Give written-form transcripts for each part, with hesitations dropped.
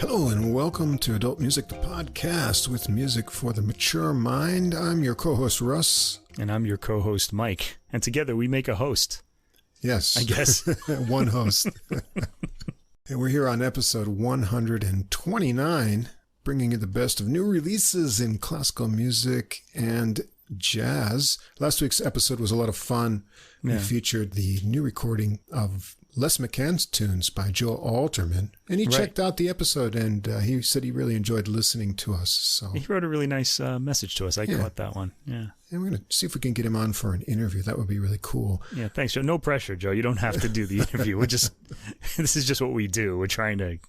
Hello and welcome to Adult Music, the podcast with music for the mature mind. I'm your co-host, Russ. And I'm your co-host, Mike. And together we make a host. Yes. I guess. One host. And we're here on episode 129, bringing you the best of new releases in classical music and jazz. Last week's episode was a lot of fun. Yeah. We featured the new recording of Les McCann's tunes by Joe Alterman. And he checked out the episode, and he said he really enjoyed listening to us. So he wrote a really nice message to us. I caught that one. Yeah. And we're going to see if we can get him on for an interview. That would be really cool. Yeah, thanks, Joe. No pressure, Joe. You don't have to do the interview. This is just what we do. We're trying to,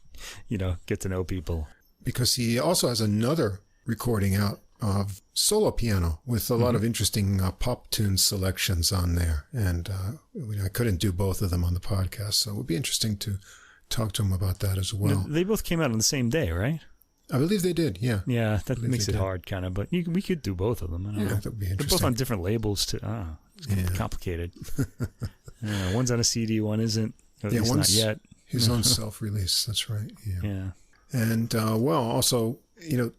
get to know people. Because he also has another recording out of solo piano with a lot of interesting pop tune selections on there. And I couldn't do both of them on the podcast, so it would be interesting to talk to him about that as well. They both came out on the same day, right? I believe they did, yeah. Yeah, that makes it hard, kind of, but we could do both of them. I don't know. That would be interesting. They're both on different labels, too. It's complicated. One's on a CD, one isn't. At least one's not yet. His own self-release, that's right. Yeah. And, also,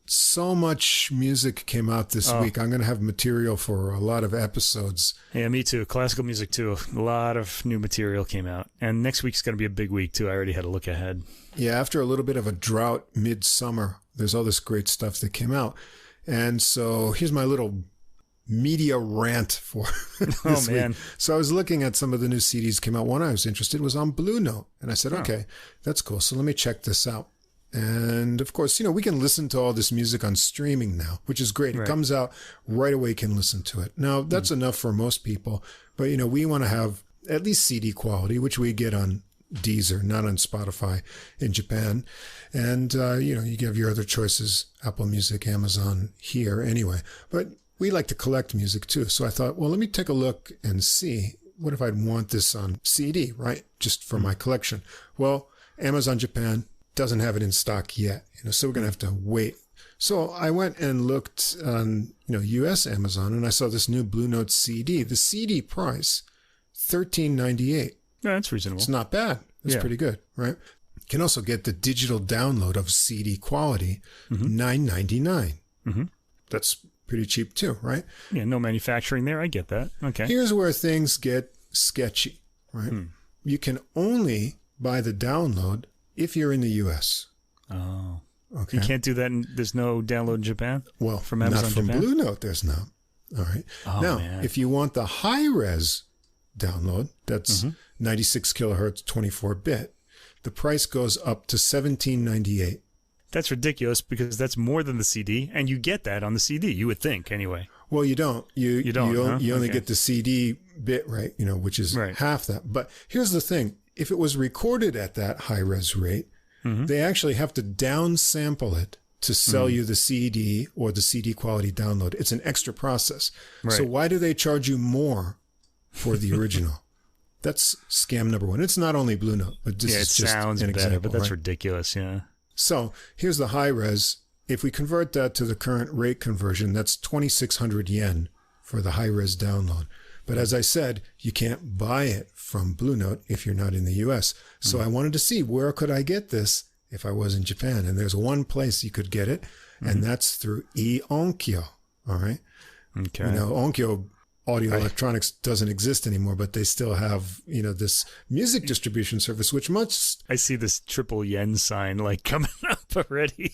so much music came out this week. I'm going to have material for a lot of episodes. Yeah, me too. Classical music, too. A lot of new material came out. And next week's going to be a big week, too. I already had a look ahead. Yeah, after a little bit of a drought midsummer, there's all this great stuff that came out. And so here's my little media rant for this week. So I was looking at some of the new CDs came out. One I was interested was on Blue Note. And I said, okay, that's cool. So let me check this out. And of course, we can listen to all this music on streaming now, which is great. It comes out right away, you can listen to it. Now, that's enough for most people, but we want to have at least CD quality, which we get on Deezer, not on Spotify in Japan. And, you have your other choices, Apple Music, Amazon here anyway. But we like to collect music too. So I thought, well, let me take a look and see what if I'd want this on CD, right? Just for my collection. Well, Amazon Japan doesn't have it in stock yet, so we're going to have to wait. So I went and looked on, U.S. Amazon, and I saw this new Blue Note CD. The CD price, $13.98. Yeah, that's reasonable. It's not bad. It's pretty good, right? You can also get the digital download of CD quality, $9.99. Mm-hmm. That's pretty cheap too, right? Yeah, no manufacturing there. I get that. Okay. Here's where things get sketchy, right? You can only buy the download if you're in the U.S. Oh. Okay. You can't do that, there's no download in Japan? Well, from Amazon not from Japan? Blue Note, there's not. All right. Oh, now, man. if you want the high-res download, that's 96 kilohertz, 24-bit, the price goes up to $17.98. That's ridiculous because that's more than the CD, and you get that on the CD, you would think, anyway. Well, you don't. You don't. You only Okay. get the CD bit, right? Which is half that. But here's the thing. If it was recorded at that high-res rate, they actually have to downsample it to sell you the CD or the CD quality download. It's an extra process. Right. So why do they charge you more for the original? That's scam number one. It's not only Blue Note, but this is just sounds an better, example, but that's right? ridiculous, yeah. So here's the high-res. If we convert that to the current rate conversion, that's 2,600 yen for the high-res download. But as I said, you can't buy it from Blue Note if you're not in the U.S. So I wanted to see where could I get this if I was in Japan. And there's one place you could get it, and that's through Onkyo. All right. Okay. Onkyo Audio Electronics doesn't exist anymore, but they still have, this music distribution service, which I see this triple yen sign coming up already.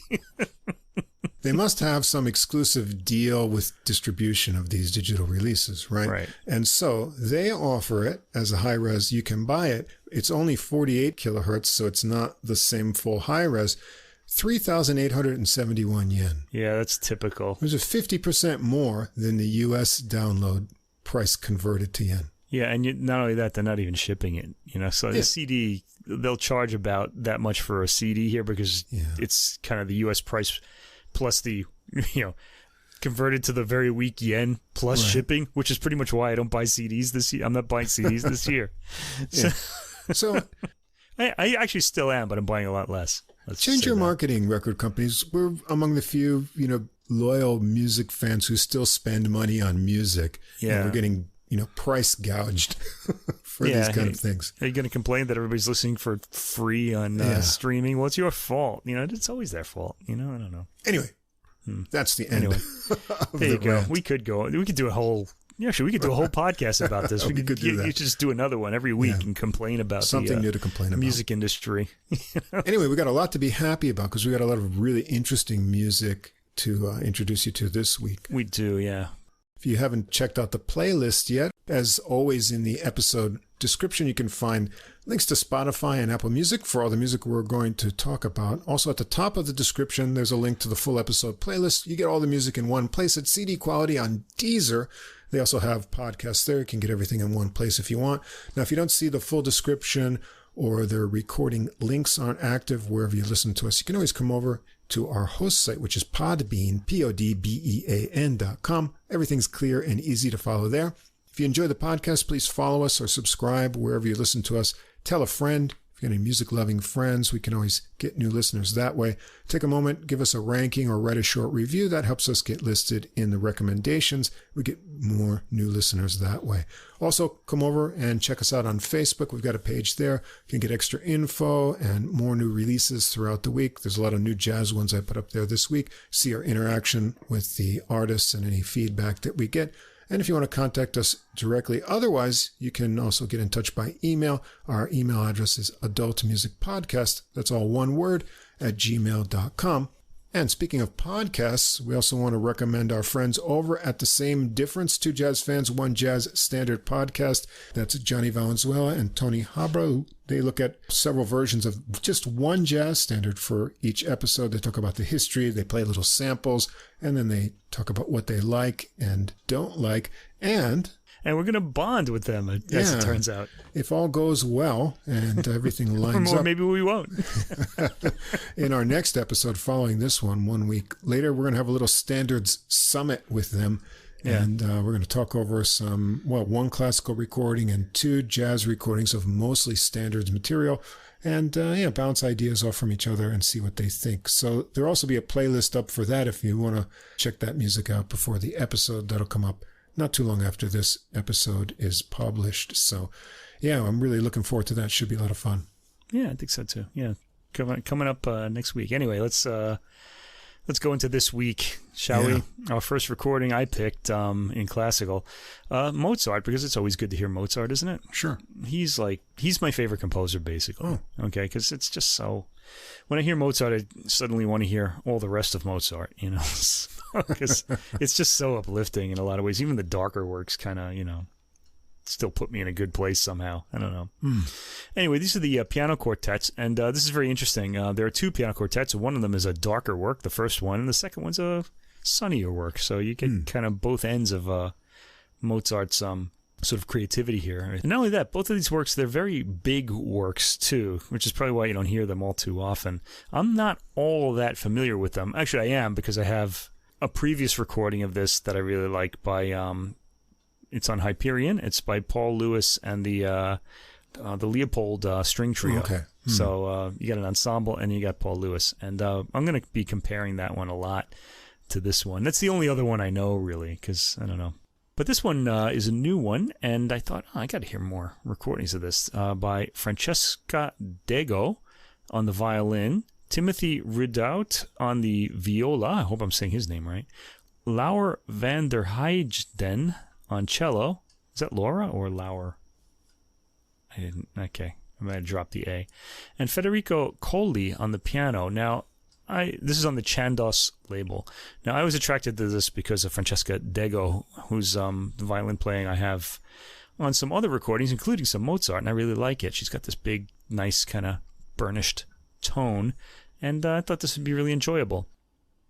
They must have some exclusive deal with distribution of these digital releases, right? Right. And so they offer it as a high-res. You can buy it. It's only 48 kilohertz, so it's not the same full high-res. 3,871 yen. Yeah, that's typical. It was 50% more than the U.S. download price converted to yen. Yeah, and not only that, they're not even shipping it. So the CD, they'll charge about that much for a CD here because it's kind of the U.S. price plus the, converted to the very weak yen plus shipping, which is pretty much why I don't buy CDs this year. I'm not buying CDs this year. So I actually still am, but I'm buying a lot less. Change your marketing, record companies. We're among the few, loyal music fans who still spend money on music. Yeah. And we're getting price gouged for these kind of things. Are you going to complain that everybody's listening for free on streaming? Well, it's your fault. It's always their fault. I don't know. Anyway, that's the end. Anyway, there you go. Rant. We could do a whole... Actually, we could do a whole podcast about this. We could do that. You should just do another one every week and complain about something new to complain about. Music industry. Anyway, we got a lot to be happy about because we got a lot of really interesting music to introduce you to this week. We do, yeah. If you haven't checked out the playlist yet, as always in the episode description, you can find links to Spotify and Apple Music for all the music we're going to talk about. Also, at the top of the description, there's a link to the full episode playlist. You get all the music in one place at CD quality on Deezer. They also have podcasts there. You can get everything in one place if you want. Now, if you don't see the full description or the recording links aren't active wherever you listen to us, you can always come over to our host site, which is Podbean, podbean.com. Everything's clear and easy to follow there. If you enjoy the podcast, please follow us or subscribe wherever you listen to us. Tell a friend. If you have any music-loving friends, we can always get new listeners that way. Take a moment, give us a ranking or write a short review. That helps us get listed in the recommendations. We get more new listeners that way. Also, come over and check us out on Facebook. We've got a page there. You can get extra info and more new releases throughout the week. There's a lot of new jazz ones I put up there this week. See our interaction with the artists and any feedback that we get. And if you want to contact us directly, otherwise, you can also get in touch by email. Our email address is adultmusicpodcast, that's all one word, @gmail.com. And speaking of podcasts, we also want to recommend our friends over at The Same Difference, two jazz fans, one jazz standard podcast. That's Johnny Valenzuela and Tony Habra. They look at several versions of just one jazz standard for each episode. They talk about the history, they play little samples, and then they talk about what they like and don't like. And we're going to bond with them, as it turns out. If all goes well and everything lines up. Or maybe we won't. In our next episode following this one week later, we're going to have a little standards summit with them. Yeah. And we're going to talk over one classical recording and two jazz recordings of mostly standards material. And bounce ideas off from each other and see what they think. So there'll also be a playlist up for that if you want to check that music out before the episode. That'll come up not too long after this episode is published. So, I'm really looking forward to that. Should be a lot of fun. Yeah, I think so too. Yeah, coming up next week. Anyway, let's go into this week, shall we? Our first recording I picked in classical, Mozart, because it's always good to hear Mozart, isn't it? Sure. He's my favorite composer, basically. Oh. Okay, because it's just so. When I hear Mozart, I suddenly want to hear all the rest of Mozart, because it's just so uplifting in a lot of ways. Even the darker works kind of, still put me in a good place somehow. I don't know. Anyway, these are the piano quartets, and this is very interesting. There are two piano quartets. One of them is a darker work, the first one, and the second one's a sunnier work. So you get kind of both ends of Mozart's sort of creativity here. And not only that, both of these works, they're very big works too, which is probably why you don't hear them all too often. I'm not all that familiar with them. Actually, I am, because I have a previous recording of this that I really like by, it's on Hyperion. It's by Paul Lewis and the Leopold string trio. Okay. So you got an ensemble and you got Paul Lewis. And I'm going to be comparing that one a lot to this one. That's the only other one I know, really, because I don't know. But this one is a new one, and I thought, I got to hear more recordings of this by Francesca Dego on the violin, Timothy Ridout on the viola, I hope I'm saying his name right, Laura van der Heijden on cello. Is that Laura or Lauer? I didn't, okay, I'm going to drop the A. And Federico Colli on the piano. Now, this is on the Chandos label. Now, I was attracted to this because of Francesca Dego, who's the violin playing I have on some other recordings, including some Mozart, and I really like it. She's got this big, nice, kind of burnished tone, and I thought this would be really enjoyable.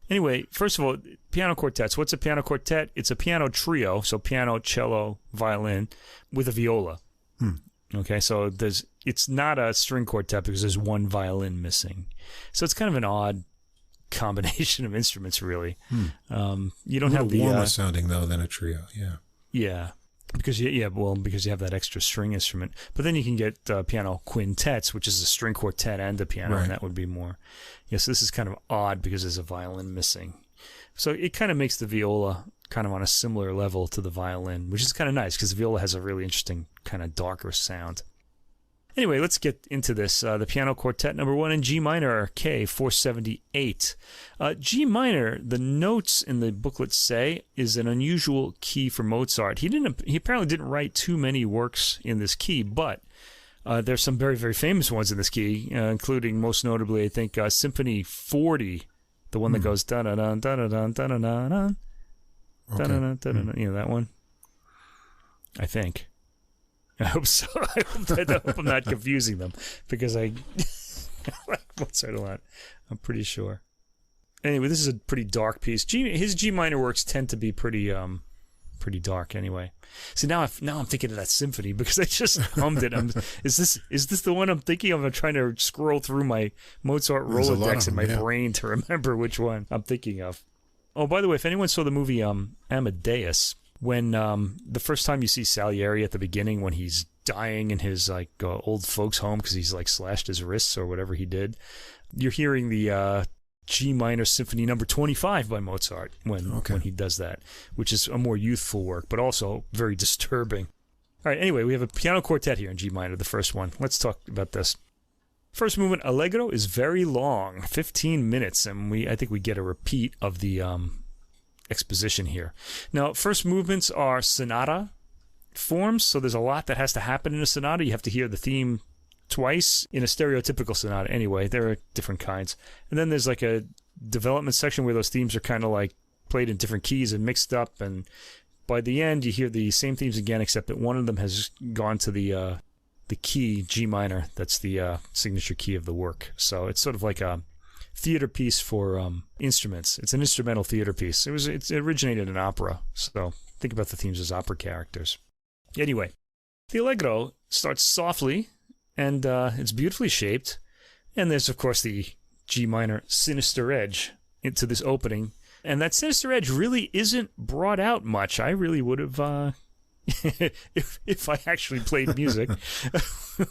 Anyway, first of all, piano quartets. What's a piano quartet? It's a piano trio, so piano, cello, violin, with a viola. Okay, so it's not a string quartet because there's one violin missing. So it's kind of an odd combination of instruments, really. You don't have the warmer sounding though than a trio. Yeah, because you have that extra string instrument. But then you can get piano quintets, which is a string quartet and a piano, right. And that would be more. Yes, this is kind of odd because there's a violin missing. So it kind of makes the viola kind of on a similar level to the violin, which is kind of nice because the viola has a really interesting kind of darker sound. Anyway, let's get into this. The Piano Quartet number 1 in G minor, K478. G minor, the notes in the booklet say, is an unusual key for Mozart. He apparently didn't write too many works in this key, but there's some very, very famous ones in this key, including most notably, I think, Symphony 40, the one that goes da-da-dun, da-da-dun, da-da-dun, da-da-dun, you know that one? I think. I hope so. I hope I'm not confusing them, because I like Mozart a lot. I'm pretty sure. Anyway, this is a pretty dark piece. His G minor works tend to be pretty dark anyway. So now I'm thinking of that symphony because I just hummed it. Is this the one I'm thinking of? I'm trying to scroll through my Mozart Rolodex in my brain to remember which one I'm thinking of. Oh, by the way, if anyone saw the movie Amadeus, when the first time you see Salieri at the beginning, when he's dying in his old folks' home because he's slashed his wrists or whatever he did, you're hearing the G minor Symphony number 25 by Mozart when he does that, which is a more youthful work, but also very disturbing. All right, anyway, we have a piano quartet here in G minor, the first one. Let's talk about this. First movement, Allegro, is very long, 15 minutes, and I think we get a repeat of the exposition here. Now, first movements are sonata forms, so there's a lot that has to happen in a sonata. You have to hear the theme twice in a stereotypical sonata. Anyway, there are different kinds. And then there's a development section where those themes are kind of played in different keys and mixed up, and by the end you hear the same themes again, except that one of them has gone to the key G minor. That's the signature key of the work. So it's sort of like a theater piece for instruments. It's an instrumental theater piece. It originated in opera, so think about the themes as opera characters. Anyway, the Allegro starts softly, and it's beautifully shaped, and there's of course the G minor sinister edge into this opening, and that sinister edge really isn't brought out much. I really would have if I actually played music,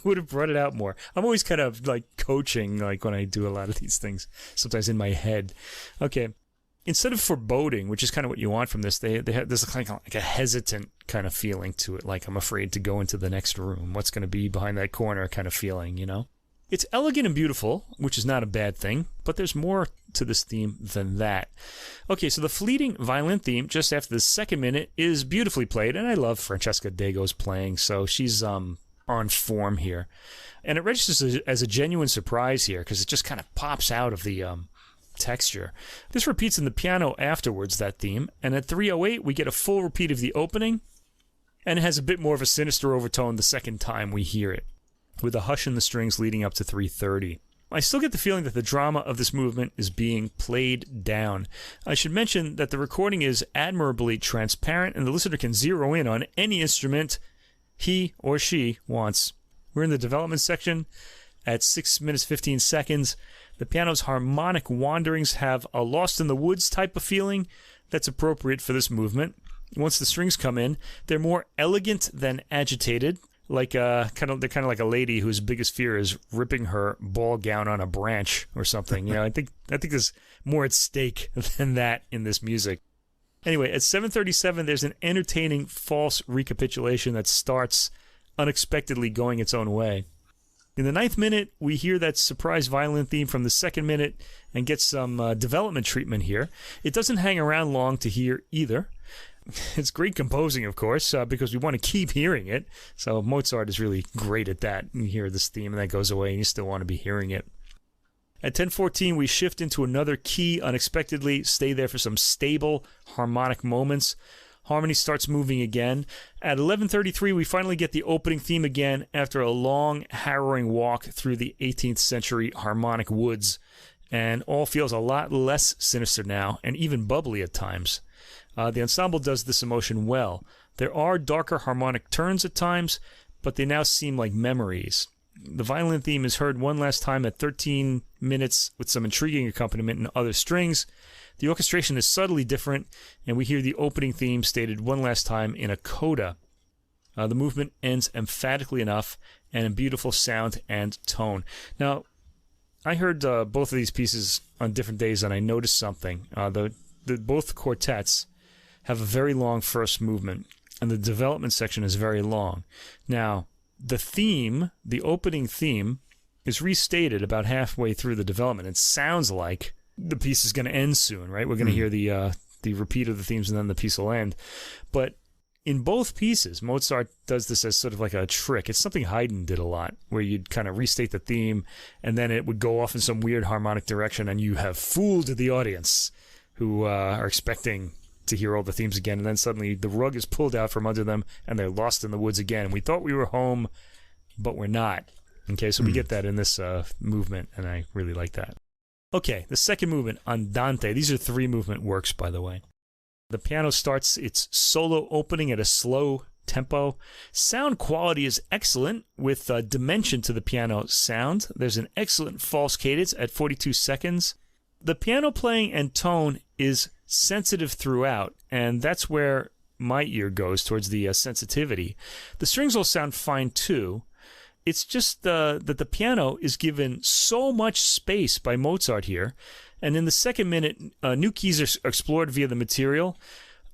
would have brought it out more. I'm always kind of coaching, when I do a lot of these things, sometimes in my head. Okay, instead of foreboding, which is kind of what you want from this, there's like a hesitant kind of feeling to it, I'm afraid to go into the next room. What's going to be behind that corner kind of feeling, you know? It's elegant and beautiful, which is not a bad thing, but there's more to this theme than that. Okay, so the fleeting violin theme just after the second minute is beautifully played, and I love Francesca Dego's playing, so she's on form here. And it registers as a genuine surprise here, because it just kind of pops out of the texture. This repeats in the piano afterwards, that theme, and at 3:08 we get a full repeat of the opening, and it has a bit more of a sinister overtone the second time we hear it, with a hush in the strings leading up to 3:30. I still get the feeling that the drama of this movement is being played down. I should mention that the recording is admirably transparent, and the listener can zero in on any instrument he or she wants. We're in the development section at 6 minutes 15 seconds. The piano's harmonic wanderings have a Lost in the Woods type of feeling that's appropriate for this movement. Once the strings come in, they're more elegant than agitated. They're kind of like a lady whose biggest fear is ripping her ball gown on a branch or something. You know, I think there's more at stake than that in this music. Anyway, at 7:37, there's an entertaining false recapitulation that starts unexpectedly going its own way. In the 9th minute, we hear that surprise violin theme from the 2nd minute and get some development treatment here. It doesn't hang around long to hear either. It's great composing, of course, because we want to keep hearing it. So Mozart is really great at that. You hear this theme and that goes away and you still want to be hearing it. At 10:14, we shift into another key unexpectedly, stay there for some stable harmonic moments. Harmony starts moving again. At 11:33, we finally get the opening theme again after a long, harrowing walk through the 18th century harmonic woods. And all feels a lot less sinister now, and even bubbly at times. The ensemble does this emotion well. There are darker harmonic turns at times, but they now seem like memories. The violin theme is heard one last time at 13 minutes with some intriguing accompaniment and other strings. The orchestration is subtly different, and we hear the opening theme stated one last time in a coda. The movement ends emphatically enough and in beautiful sound and tone. Now, I heard both of these pieces on different days, and I noticed something. Both quartets have a very long first movement, and the development section is very long. Now, the opening theme, is restated about halfway through the development. It sounds like the piece is going to end soon, right? We're going to hear the repeat of the themes, and then the piece will end. But in both pieces, Mozart does this as sort of like a trick. It's something Heijden did a lot, where you'd kind of restate the theme, and then it would go off in some weird harmonic direction, and you have fooled the audience who are expecting to hear all the themes again, and then suddenly the rug is pulled out from under them, and they're lost in the woods again. And we thought we were home, but we're not. Okay, so we get that in this movement, and I really like that. Okay, the second movement, Andante. These are 3-movement works, by the way. The piano starts its solo opening at a slow tempo. Sound quality is excellent, with dimension to the piano sound. There's an excellent false cadence at 42 seconds. The piano playing and tone is sensitive throughout, and that's where my ear goes, towards the sensitivity. The strings will sound fine, too. It's just that the piano is given so much space by Mozart here. And in the second minute, new keys are explored via the material.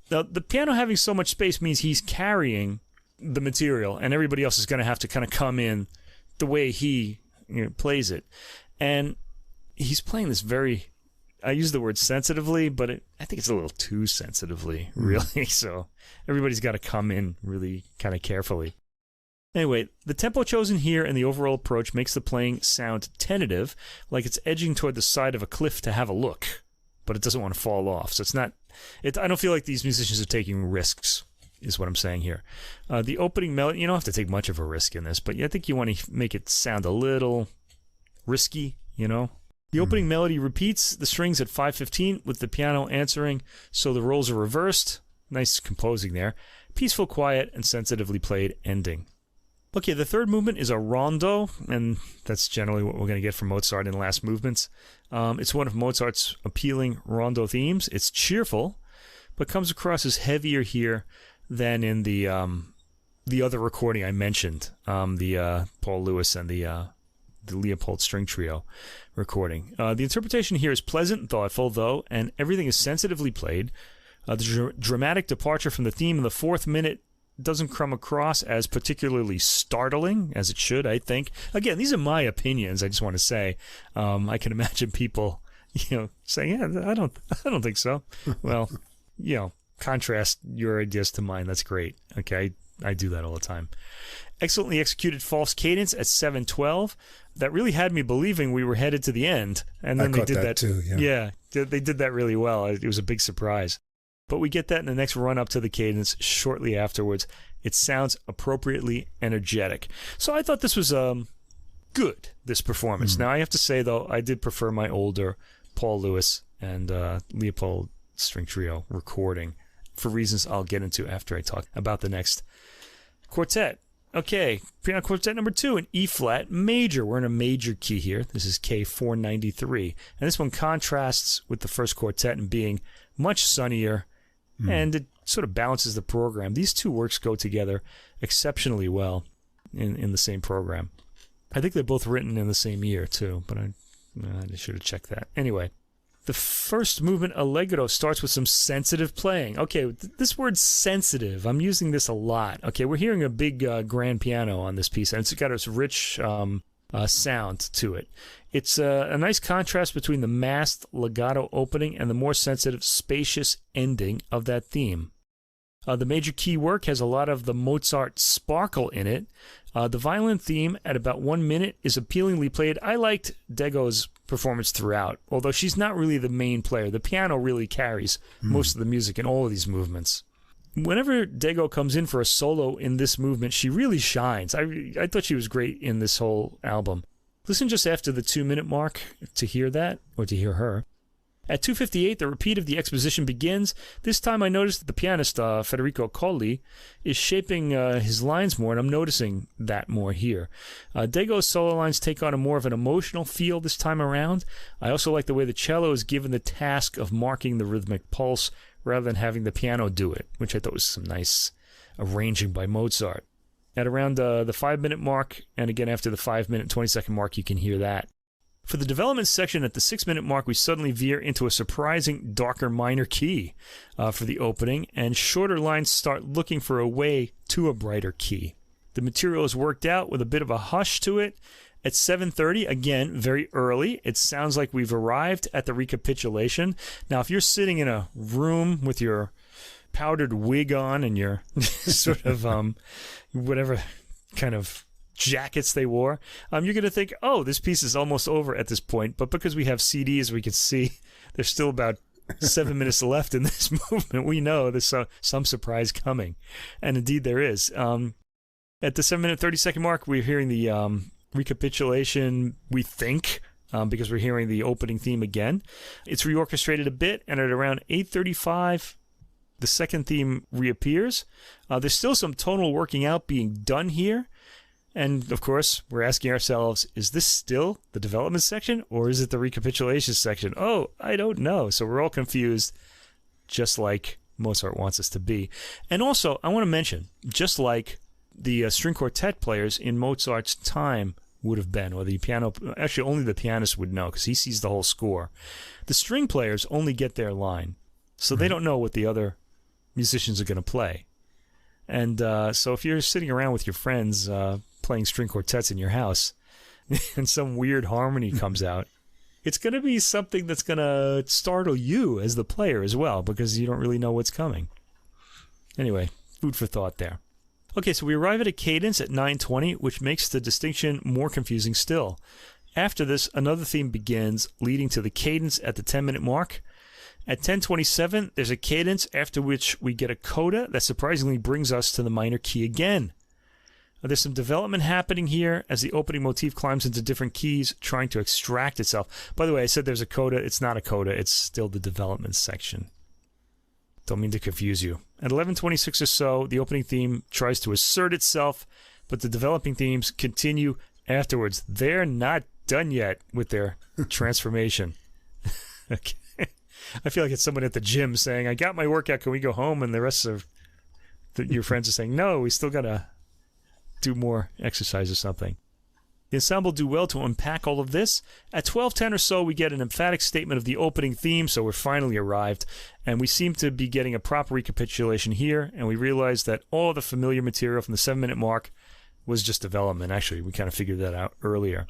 The piano having so much space means he's carrying the material, and everybody else is going to have to kind of come in the way he plays it. And he's playing this very, I use the word sensitively, but I think it's a little too sensitively, really. So everybody's got to come in really kind of carefully. Anyway, the tempo chosen here and the overall approach makes the playing sound tentative, like it's edging toward the side of a cliff to have a look, but it doesn't want to fall off. So it's not. I don't feel like these musicians are taking risks, is what I'm saying here. The opening melody, you don't have to take much of a risk in this, but I think you want to make it sound a little risky, The opening melody repeats the strings at 5:15 with the piano answering, so the roles are reversed. Nice composing there. Peaceful, quiet, and sensitively played ending. Okay, the third movement is a rondo, and that's generally what we're going to get from Mozart in the last movements. It's one of Mozart's appealing rondo themes. It's cheerful, but comes across as heavier here than in the other recording I mentioned, the Paul Lewis and the Leopold String Trio recording. The interpretation here is pleasant and thoughtful, though, and everything is sensitively played. The dramatic departure from the theme in the 4th minute doesn't come across as particularly startling, as it should, I think. Again, these are my opinions, I just want to say. I can imagine people, saying, yeah, I don't think so. Well, contrast your ideas to mine. That's great. Okay, I do that all the time. Excellently executed false cadence at 7:12. That really had me believing we were headed to the end. And then they did that too, yeah, they did that really well. It was a big surprise. But we get that in the next run up to the cadence shortly afterwards. It sounds appropriately energetic. So I thought this was good, this performance. Now I have to say, though, I did prefer my older Paul Lewis and Leopold String Trio recording, for reasons I'll get into after I talk about the next quartet. Okay, piano quartet number 2 in E-flat major. We're in a major key here. This is K493. And this one contrasts with the first quartet in being much sunnier, and it sort of balances the program. These two works go together exceptionally well in the same program. I think they're both written in the same year, too, but I should have checked that. Anyway, the first movement, Allegro, starts with some sensitive playing. Okay, this word sensitive, I'm using this a lot. Okay, we're hearing a big grand piano on this piece, and it's got its rich sound to it. It's a nice contrast between the masked legato opening and the more sensitive, spacious ending of that theme. The major key work has a lot of the Mozart sparkle in it. The violin theme at about 1 minute is appealingly played. I liked Dego's performance throughout, although she's not really the main player. The piano really carries most of the music in all of these movements. Whenever Dego comes in for a solo in this movement, she really shines. I thought she was great in this whole album. Listen just after the 2-minute mark to hear that, or to hear her. At 2:58, the repeat of the exposition begins. This time I noticed that the pianist, Federico Colli, is shaping his lines more, and I'm noticing that more here. Dego's solo lines take on a more of an emotional feel this time around. I also like the way the cello is given the task of marking the rhythmic pulse rather than having the piano do it, which I thought was some nice arranging by Mozart. At around the 5-minute mark, and again after the 5-minute 20-second mark, you can hear that. For the development section at the 6-minute mark, we suddenly veer into a surprising darker minor key for the opening, and shorter lines start looking for a way to a brighter key. The material is worked out with a bit of a hush to it. At 7:30, again, very early, it sounds like we've arrived at the recapitulation. Now, if you're sitting in a room with your powdered wig on and your sort of whatever kind of jackets they wore, you're going to think, oh, this piece is almost over at this point. But because we have CDs, we can see there's still about 7 minutes left in this movement. We know there's some surprise coming. And indeed there is. At the 7-minute 30-second mark, we're hearing the recapitulation, we think, because we're hearing the opening theme again. It's reorchestrated a bit, and at around 8:35, the second theme reappears. There's still some tonal working out being done here. And, of course, we're asking ourselves, is this still the development section, or is it the recapitulation section? Oh, I don't know. So we're all confused, just like Mozart wants us to be. And also, I want to mention, just like the string quartet players in Mozart's time would have been, or the piano, actually only the pianist would know, because he sees the whole score. The string players only get their line, so they don't know what the other musicians are going to play. And so if you're sitting around with your friends playing string quartets in your house, and some weird harmony comes out, it's going to be something that's going to startle you as the player as well, because you don't really know what's coming. Anyway, food for thought there. Okay, so we arrive at a cadence at 9:20, which makes the distinction more confusing still. After this, another theme begins, leading to the cadence at the 10-minute mark. At 10:27, there's a cadence, after which we get a coda that surprisingly brings us to the minor key again. There's some development happening here as the opening motif climbs into different keys, trying to extract itself. By the way, I said there's a coda. It's not a coda. It's still the development section. Don't mean to confuse you. At 11:26 or so, the opening theme tries to assert itself, but the developing themes continue afterwards. They're not done yet with their transformation. Okay. I feel like it's someone at the gym saying, I got my workout, can we go home? And the rest of your friends are saying, no, we still got to do more exercise or something. The ensemble do well to unpack all of this. At 12:10 or so, we get an emphatic statement of the opening theme, so we're finally arrived, and we seem to be getting a proper recapitulation here, and we realize that all the familiar material from the 7-minute mark was just development. Actually, we kind of figured that out earlier.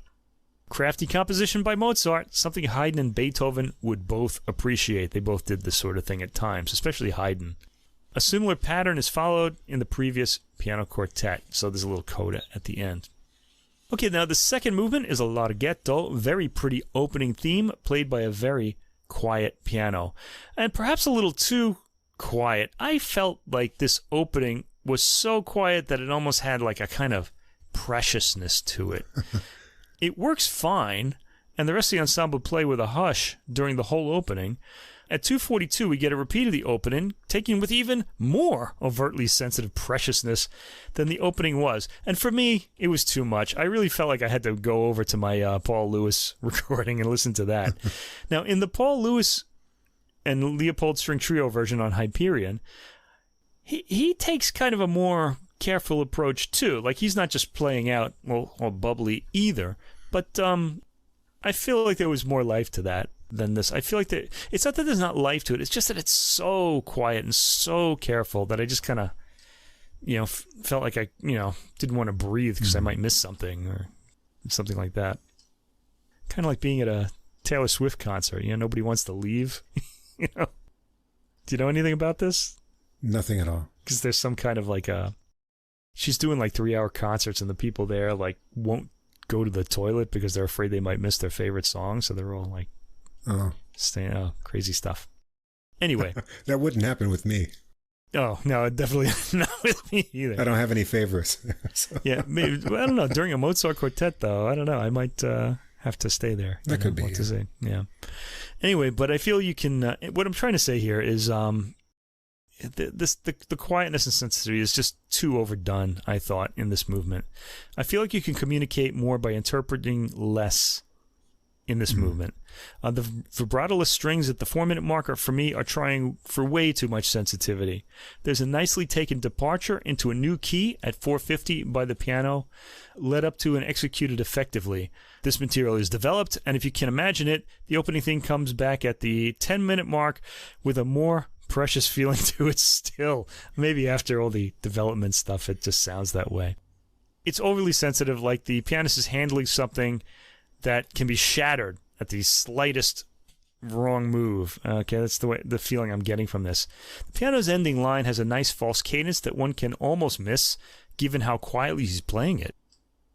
Crafty composition by Mozart, something Heijden and Beethoven would both appreciate. They both did this sort of thing at times, especially Heijden. A similar pattern is followed in the previous piano quartet, so there's a little coda at the end. Okay, now the second movement is a larghetto, very pretty opening theme, played by a very quiet piano. And perhaps a little too quiet. I felt like this opening was so quiet that it almost had like a kind of preciousness to it. It works fine, and the rest of the ensemble play with a hush during the whole opening. At 2:42, we get a repeat of the opening, taken with even more overtly sensitive preciousness than the opening was. And for me, it was too much. I really felt like I had to go over to my Paul Lewis recording and listen to that. Now, in the Paul Lewis and Leopold String Trio version on Hyperion, he takes kind of a more careful approach, too. Like, he's not just playing out all bubbly either. But I feel like there was more life to that than this. I feel like it's not that there's not life to it. It's just that it's so quiet and so careful that I just kind of, felt like I, didn't want to breathe because I might miss something or something like that. Kind of like being at a Taylor Swift concert. Nobody wants to leave. Do you know anything about this? Nothing at all. Because there's some kind of like she's doing like 3-hour concerts and the people there like won't go to the toilet because they're afraid they might miss their favorite song. So they're all like, crazy stuff. Anyway. That wouldn't happen with me. Oh, no, definitely not with me either. I don't have any favorites. So. Yeah, maybe, I don't know. During a Mozart quartet, though, I don't know. I might have to stay there. That could be. What to say. Yeah. Anyway, but I feel you can... what I'm trying to say here is the quietness and sensitivity is just too overdone, I thought, in this movement. I feel like you can communicate more by interpreting less in this movement. The vibratoless strings at the 4-minute marker, for me, are trying for way too much sensitivity. There's a nicely taken departure into a new key at 450 by the piano, led up to and executed effectively. This material is developed, and if you can imagine it, the opening theme comes back at the 10-minute mark with a more precious feeling to it still. Maybe after all the development stuff, it just sounds that way. It's overly sensitive, like the pianist is handling something that can be shattered at the slightest wrong move. Okay, that's the feeling I'm getting from this. The piano's ending line has a nice false cadence that one can almost miss, given how quietly he's playing it.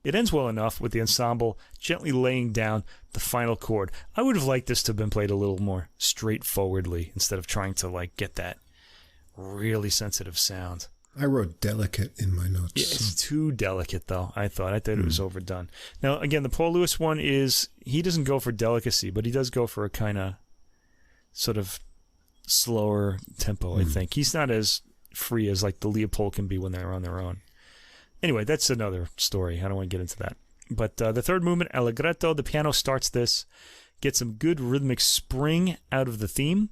It ends well enough with the ensemble gently laying down the final chord. I would have liked this to have been played a little more straightforwardly instead of trying to get that really sensitive sound. I wrote delicate in my notes. Yeah, it's too delicate, though, I thought. It was overdone. Now, again, the Paul Lewis one he doesn't go for delicacy, but he does go for a kind of sort of slower tempo, I think. He's not as free as the Leopold can be when they're on their own. Anyway, that's another story. I don't want to get into that. But the third movement, Allegretto, the piano starts this, gets some good rhythmic spring out of the theme.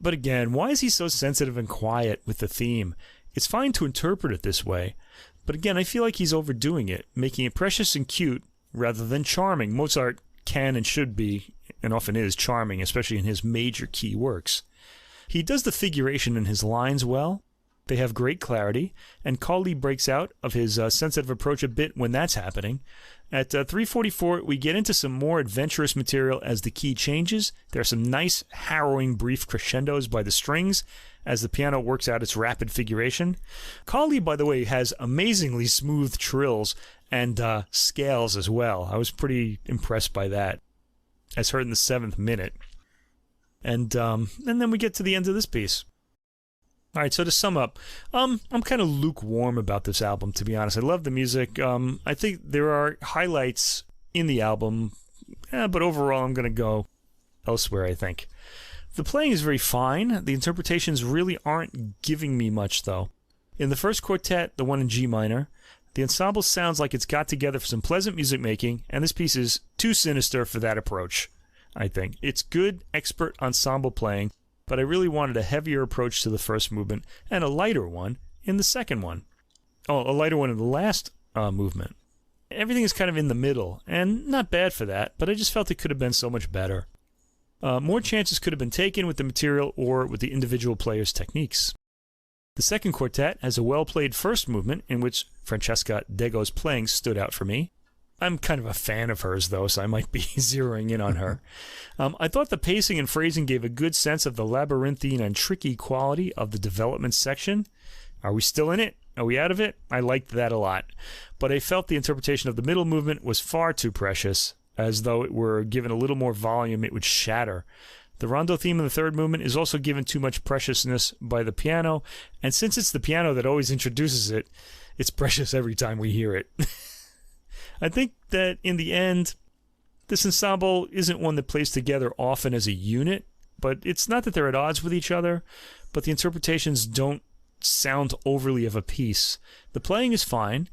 But again, why is he so sensitive and quiet with the theme? It's fine to interpret it this way, but again, I feel like he's overdoing it, making it precious and cute rather than charming. Mozart can and should be, and often is, charming, especially in his major key works. He does the figuration in his lines well. They have great clarity, and Colli breaks out of his sensitive approach a bit when that's happening. At 3:44, we get into some more adventurous material as the key changes. There are some nice, harrowing, brief crescendos by the strings as the piano works out its rapid figuration. Colli, by the way, has amazingly smooth trills and scales as well. I was pretty impressed by that, as heard in the 7th minute. And then we get to the end of this piece. All right, so to sum up, I'm kind of lukewarm about this album, to be honest. I love the music. I think there are highlights in the album, but overall I'm going to go elsewhere, I think. The playing is very fine. The interpretations really aren't giving me much, though. In the first quartet, the one in G minor, the ensemble sounds like it's got together for some pleasant music making, and this piece is too sinister for that approach, I think. It's good, expert ensemble playing, but I really wanted a heavier approach to the first movement and a lighter one in the second one. Oh, a lighter one in the last movement. Everything is kind of in the middle, and not bad for that, but I just felt it could have been so much better. More chances could have been taken with the material or with the individual players' techniques. The second quartet has a well-played first movement in which Francesca Dego's playing stood out for me. I'm kind of a fan of hers, though, so I might be zeroing in on her. I thought the pacing and phrasing gave a good sense of the labyrinthine and tricky quality of the development section. Are we still in it? Are we out of it? I liked that a lot. But I felt the interpretation of the middle movement was far too precious. As though it were given a little more volume, it would shatter. The rondo theme in the third movement is also given too much preciousness by the piano, and since it's the piano that always introduces it, it's precious every time we hear it. I think that in the end, this ensemble isn't one that plays together often as a unit, but it's not that they're at odds with each other, but the interpretations don't sound overly of a piece. The playing is fine.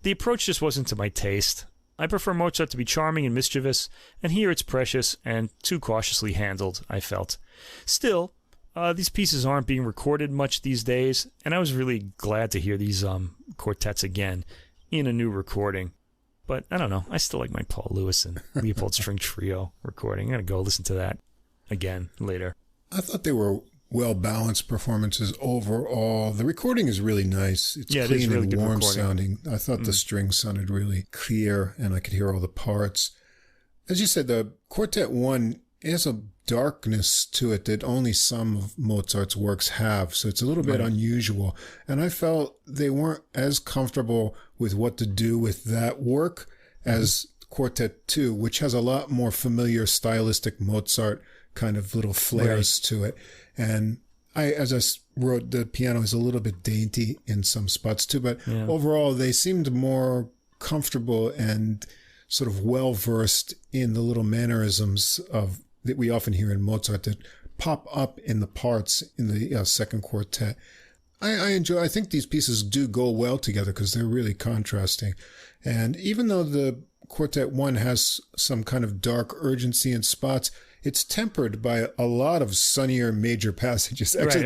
The approach just wasn't to my taste. I prefer Mozart to be charming and mischievous, and here it's precious and too cautiously handled, I felt. Still, these pieces aren't being recorded much these days, and I was really glad to hear these quartets again in a new recording. But I don't know, I still like my Paul Lewis and Leopold String Trio recording. I'm going to go listen to that again later. I thought they were well-balanced performances overall. The recording is really nice. It's clean really and warm sounding. I thought the strings sounded really clear, and I could hear all the parts. As you said, the Quartet 1 has a darkness to it that only some of Mozart's works have, so it's a little bit unusual. And I felt they weren't as comfortable with what to do with that work as Quartet 2, which has a lot more familiar stylistic Mozart kind of little flares to it. And as I wrote, the piano is a little bit dainty in some spots too, but overall they seemed more comfortable and sort of well-versed in the little mannerisms that we often hear in Mozart that pop up in the parts in the second quartet. I think these pieces do go well together because they're really contrasting. And even though the Quartet 1 has some kind of dark urgency in spots, it's tempered by a lot of sunnier major passages. Actually,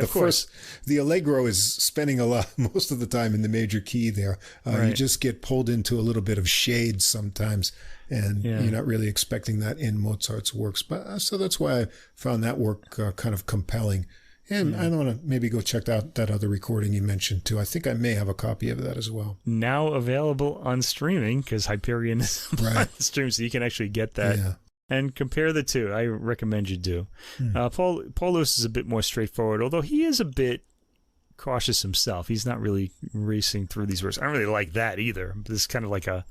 the Allegro is spending most of the time in the major key there. You just get pulled into a little bit of shade sometimes, and you're not really expecting that in Mozart's works. But so that's why I found that work kind of compelling. And I want to maybe go check out that other recording you mentioned too. I think I may have a copy of that as well. Now available on streaming, because Hyperion is on the stream, so you can actually get that. Yeah. And compare the two. I recommend you do. Paul Lewis is a bit more straightforward, although he is a bit cautious himself. He's not really racing through these works. I don't really like that either. This is kind of like an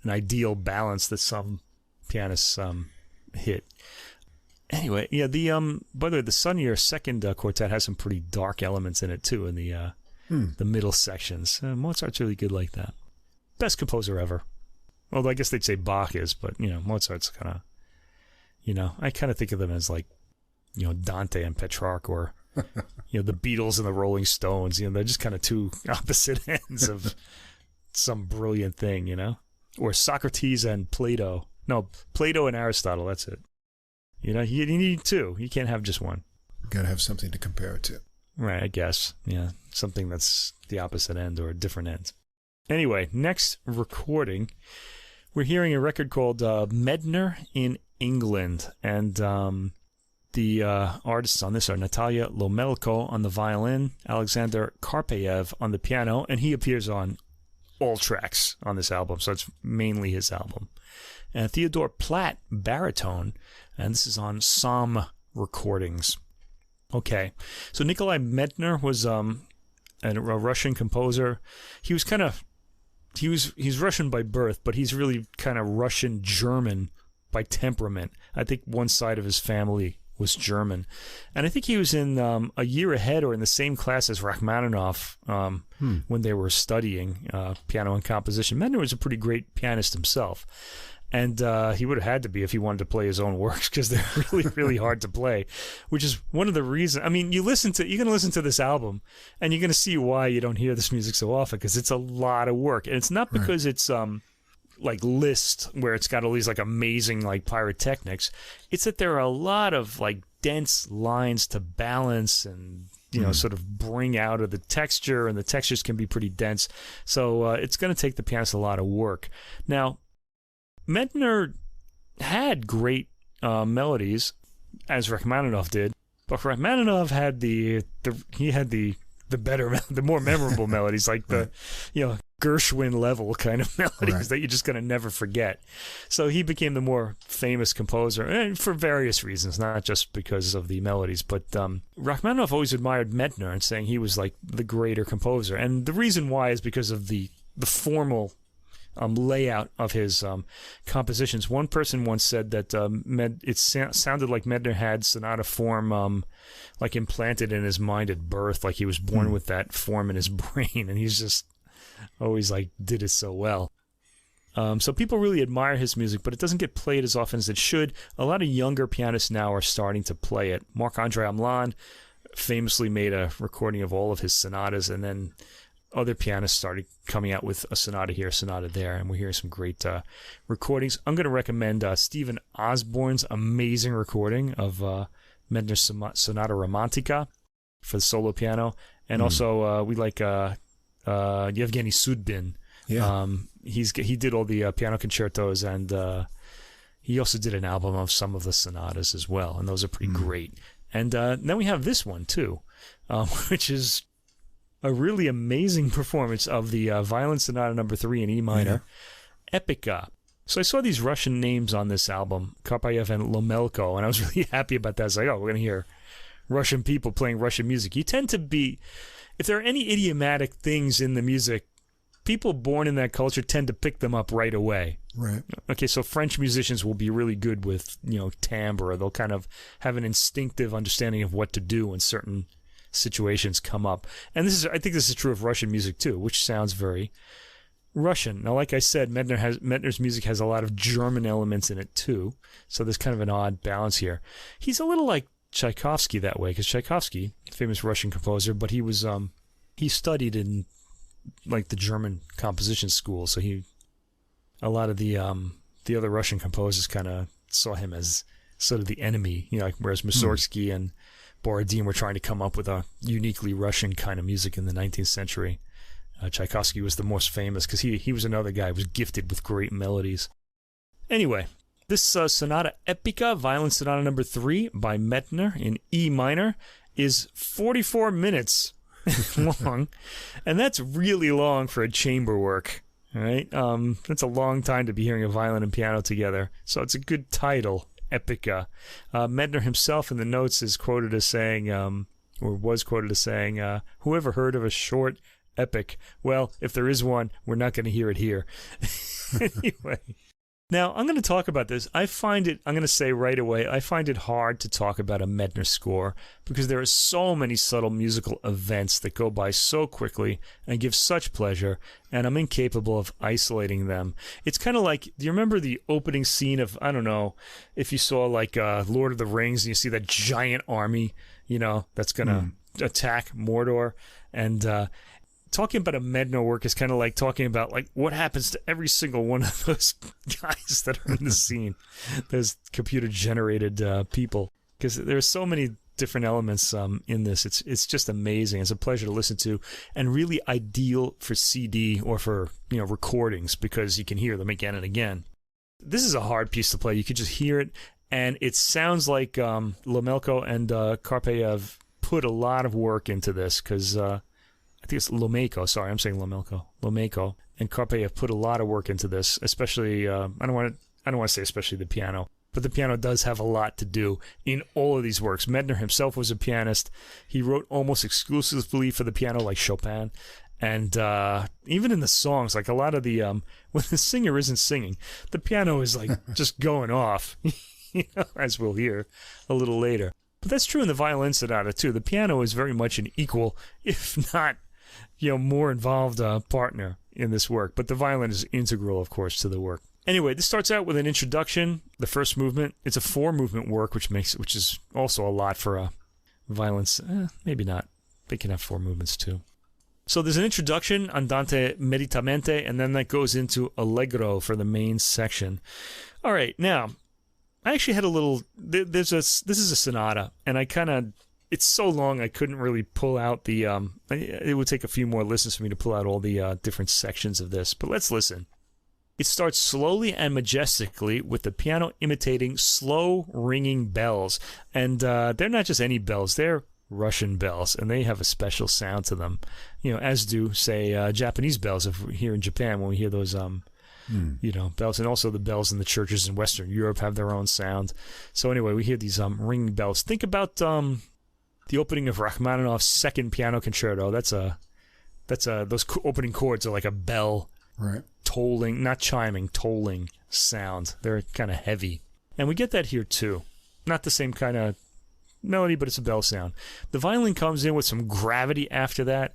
ideal balance that some pianists hit. Anyway, by the way, the sunnier second quartet has some pretty dark elements in it too, in the middle sections. Mozart's really good like that. Best composer ever. Although I guess they'd say Bach is, but Mozart's kind of, I kind of think of them as like, Dante and Petrarch, or the Beatles and the Rolling Stones. They're just kind of two opposite ends of some brilliant thing, or Socrates and Plato. No, Plato and Aristotle. That's it. You need two. You can't have just one. You got to have something to compare it to. Right, I guess. Yeah, something that's the opposite end or a different end. Anyway, next recording, we're hearing a record called Medtner in England. And the artists on this are Natalia Lomeiko on the violin, Alexander Karpeyev on the piano, and he appears on all tracks on this album, so it's mainly his album. And Theodore Platt, baritone, and this is on Somm recordings. Okay, so Nikolai Medtner was a Russian composer. He's Russian by birth, but he's really kind of Russian-German by temperament. I think one side of his family was German. And I think he was in a year ahead or in the same class as Rachmaninoff when they were studying piano and composition. Medtner was a pretty great pianist himself. And he would have had to be if he wanted to play his own works, because they're really, really hard to play, which is one of the reasons. I mean, you're going to listen to this album, and you're going to see why you don't hear this music so often, because it's a lot of work. And it's not because it's like Liszt, where it's got all these like amazing like pyrotechnics. It's that there are a lot of like dense lines to balance and sort of bring out of the texture, and the textures can be pretty dense. So it's going to take the pianist a lot of work. Now, Medtner had great melodies, as Rachmaninoff did, but Rachmaninoff had the better, the more memorable melodies, like the Gershwin level kind of melodies that you're just going to never forget. So he became the more famous composer, and for various reasons, not just because of the melodies. But Rachmaninoff always admired Medtner and saying he was like the greater composer, and the reason why is because of the formal layout of his compositions. One person once said that it sounded like Medtner had sonata form like implanted in his mind at birth, like he was born with that form in his brain, and he's just always like did it so well. So people really admire his music, but it doesn't get played as often as it should. A lot of younger pianists now are starting to play it. Marc-André Hamelin famously made a recording of all of his sonatas, and then other pianists started coming out with a sonata here, a sonata there, and we're hearing some great recordings. I'm going to recommend Stephen Osborne's amazing recording of Medtner's Sonata Romantica for the solo piano, and also we like Yevgeny Sudbin. Yeah. He did all the piano concertos, and he also did an album of some of the sonatas as well, and those are pretty great. And then we have this one too, which is a really amazing performance of the Violin Sonata No. 3 in E minor, Epica. So I saw these Russian names on this album, Karpeyev and Lomeiko, and I was really happy about that. I was like, we're going to hear Russian people playing Russian music. You tend to be, if there are any idiomatic things in the music, people born in that culture tend to pick them up right away. Right. Okay, so French musicians will be really good with, timbre. They'll kind of have an instinctive understanding of what to do when certain situations come up. And I think this is true of Russian music too, which sounds very Russian. Now, like I said, Medtner's music has a lot of German elements in it too, so there's kind of an odd balance here. He's a little like Tchaikovsky that way, because Tchaikovsky, famous Russian composer, but he was he studied in like the German composition school, so a lot of the the other Russian composers kind of saw him as sort of the enemy, like whereas Mussorgsky and Borodin were trying to come up with a uniquely Russian kind of music in the 19th century. Tchaikovsky was the most famous because he was another guy who was gifted with great melodies. Anyway, this Sonata Epica, Violin Sonata number 3 by Medtner in E minor, is 44 minutes long, and that's really long for a chamber work. All right, that's a long time to be hearing a violin and piano together. So it's a good title, Epica. Medtner himself in the notes is quoted as saying, or was quoted as saying, "Whoever heard of a short epic? Well, if there is one, we're not going to hear it here." Anyway. Now, I'm going to talk about this. I'm going to say right away, I find it hard to talk about a Medtner score because there are so many subtle musical events that go by so quickly and give such pleasure, and I'm incapable of isolating them. It's kind of like, do you remember the opening scene of, I don't know, if you saw like Lord of the Rings and you see that giant army, that's going to attack Mordor, and talking about a Medtner work is kind of like talking about like what happens to every single one of those guys that are in the scene, those computer-generated people, because there's so many different elements in this. It's just amazing. It's a pleasure to listen to, and really ideal for CD or for recordings because you can hear them again and again. This is a hard piece to play. You could just hear it, and it sounds like Lomeiko and Karpeyev put a lot of work into this because. I think it's Lomeiko. Sorry, I'm saying Lomeiko. Lomeiko and Karpeyev put a lot of work into this, especially. I don't want to say especially the piano, but the piano does have a lot to do in all of these works. Medtner himself was a pianist. He wrote almost exclusively for the piano, like Chopin, and even in the songs, like a lot of the when the singer isn't singing, the piano is like just going off, as we'll hear a little later. But that's true in the violin sonata too. The piano is very much an equal, if not more involved partner in this work, but the violin is integral, of course, to the work. Anyway, this starts out with an introduction, the first movement. It's a 4-movement work, which is also a lot for a violin. Maybe not. They can have 4 movements too. So there's an introduction, andante meditamente, and then that goes into allegro for the main section. All right, now I actually had a little. This is a sonata, and it's so long I couldn't really pull out the. It would take a few more listens for me to pull out all the different sections of this. But let's listen. It starts slowly and majestically with the piano imitating slow ringing bells, and they're not just any bells; they're Russian bells, and they have a special sound to them. As do say Japanese bells here in Japan when we hear those. Bells, and also the bells in the churches in Western Europe have their own sound. So anyway, we hear these ringing bells. Think about the opening of Rachmaninoff's second piano concerto. That's those opening chords are like a bell, right? Tolling, not chiming, tolling sound. They're kind of heavy, and we get that here too. Not the same kind of melody, but it's a bell sound. The violin comes in with some gravity after that.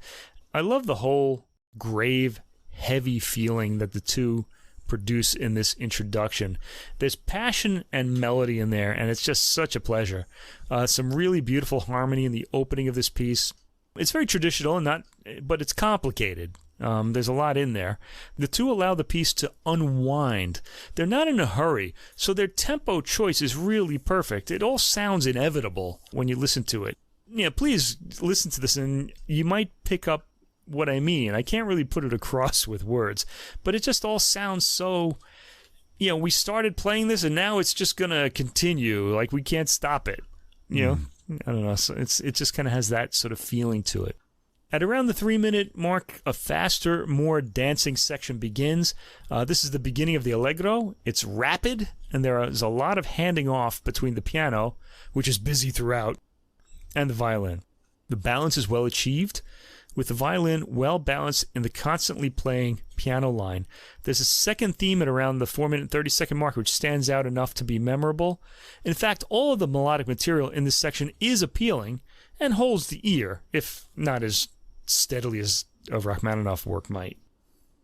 I love the whole grave, heavy feeling that the two produce in this introduction. There's passion and melody in there, and it's just such a pleasure. Some really beautiful harmony in the opening of this piece. It's very traditional but it's complicated. There's a lot in there. The two allow the piece to unwind. They're not in a hurry, so their tempo choice is really perfect. It all sounds inevitable when you listen to it. Please listen to this, and you might pick up what I mean. I can't really put it across with words, but it just all sounds so, we started playing this and now it's just gonna continue, like we can't stop it. I don't know, so it just kind of has that sort of feeling to it. At around the 3-minute mark, a faster, more dancing section begins. This is the beginning of the allegro. It's rapid, and there is a lot of handing off between the piano, which is busy throughout, and the violin. The balance is well achieved, with the violin well balanced in the constantly playing piano line. There's a second theme at around the 4-minute 30-second mark, which stands out enough to be memorable. In fact, all of the melodic material in this section is appealing and holds the ear, if not as steadily as a Rachmaninoff work might.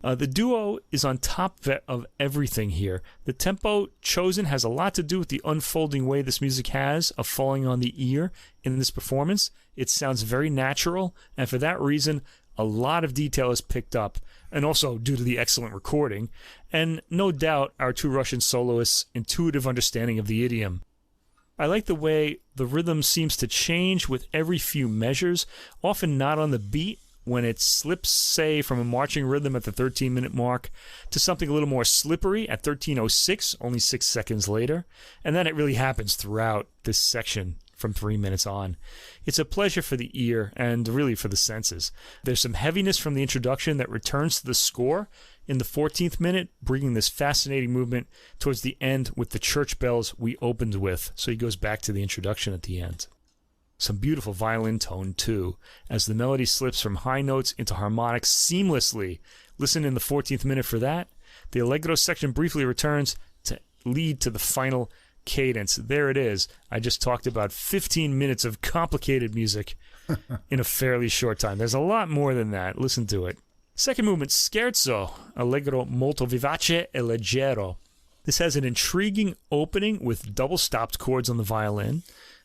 The duo is on top of everything here. The tempo chosen has a lot to do with the unfolding way this music has of falling on the ear in this performance. It sounds very natural, and for that reason, a lot of detail is picked up, and also due to the excellent recording, and no doubt our two Russian soloists' intuitive understanding of the idiom. I like the way the rhythm seems to change with every few measures, often not on the beat, when it slips, say, from a marching rhythm at the 13-minute mark to something a little more slippery at 13:06, only 6 seconds later. And then it really happens throughout this section from 3 minutes on. It's a pleasure for the ear and really for the senses. There's some heaviness from the introduction that returns to the score in the 14th minute, bringing this fascinating movement towards the end with the church bells we opened with. So he goes back to the introduction at the end. Some beautiful violin tone, too, as the melody slips from high notes into harmonics seamlessly. Listen in the 14th minute for that. The allegro section briefly returns to lead to the final cadence. There it is. I just talked about 15 minutes of complicated music in a fairly short time. There's a lot more than that. Listen to it. Second movement, Scherzo, allegro molto vivace e leggero. This has an intriguing opening with double-stopped chords on the violin,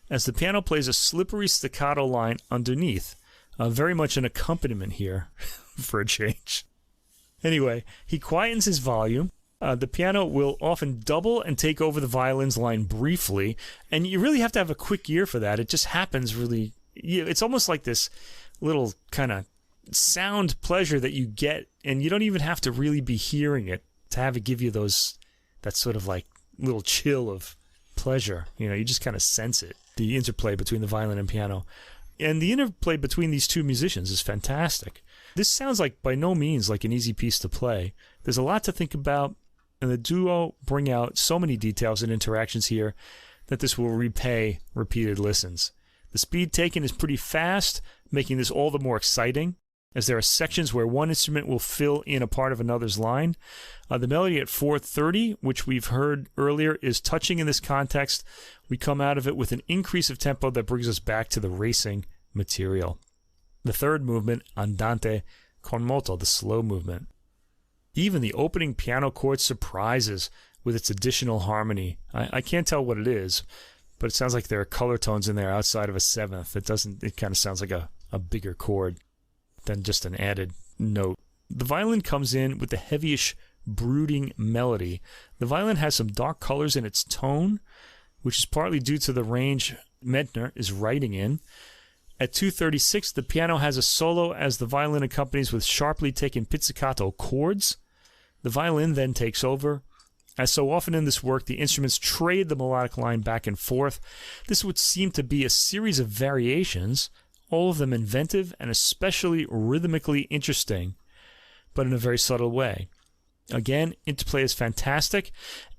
as the piano plays a slippery staccato line underneath. Very much an accompaniment here, for a change. Anyway, he quietens his volume. The piano will often double and take over the violin's line briefly, and you really have to have a quick ear for that. It just happens really... It's almost like this little kind of sound pleasure that you get, and you don't even have to really be hearing it to have it give you that sort of like little chill of pleasure. You just kind of sense it. The interplay between the violin and piano. And the interplay between these two musicians is fantastic. This sounds like by no means like an easy piece to play. There's a lot to think about, and the duo bring out so many details and interactions here that this will repay repeated listens. The speed taken is pretty fast, making this all the more exciting, as there are sections where one instrument will fill in a part of another's line. The melody at 4:30, which we've heard earlier, is touching in this context. We come out of it with an increase of tempo that brings us back to the racing material. The third movement, Andante con moto, the slow movement. Even the opening piano chord surprises with its additional harmony. I can't tell what it is, but it sounds like there are color tones in there outside of a seventh. It kind of sounds like a bigger chord than just an added note. The violin comes in with the heavyish, brooding melody. The violin has some dark colors in its tone, which is partly due to the range Medtner is writing in. At 2:36, the piano has a solo as the violin accompanies with sharply taken pizzicato chords. The violin then takes over. As so often in this work, the instruments trade the melodic line back and forth. This would seem to be a series of variations, all of them inventive and especially rhythmically interesting, but in a very subtle way. Again, interplay is fantastic,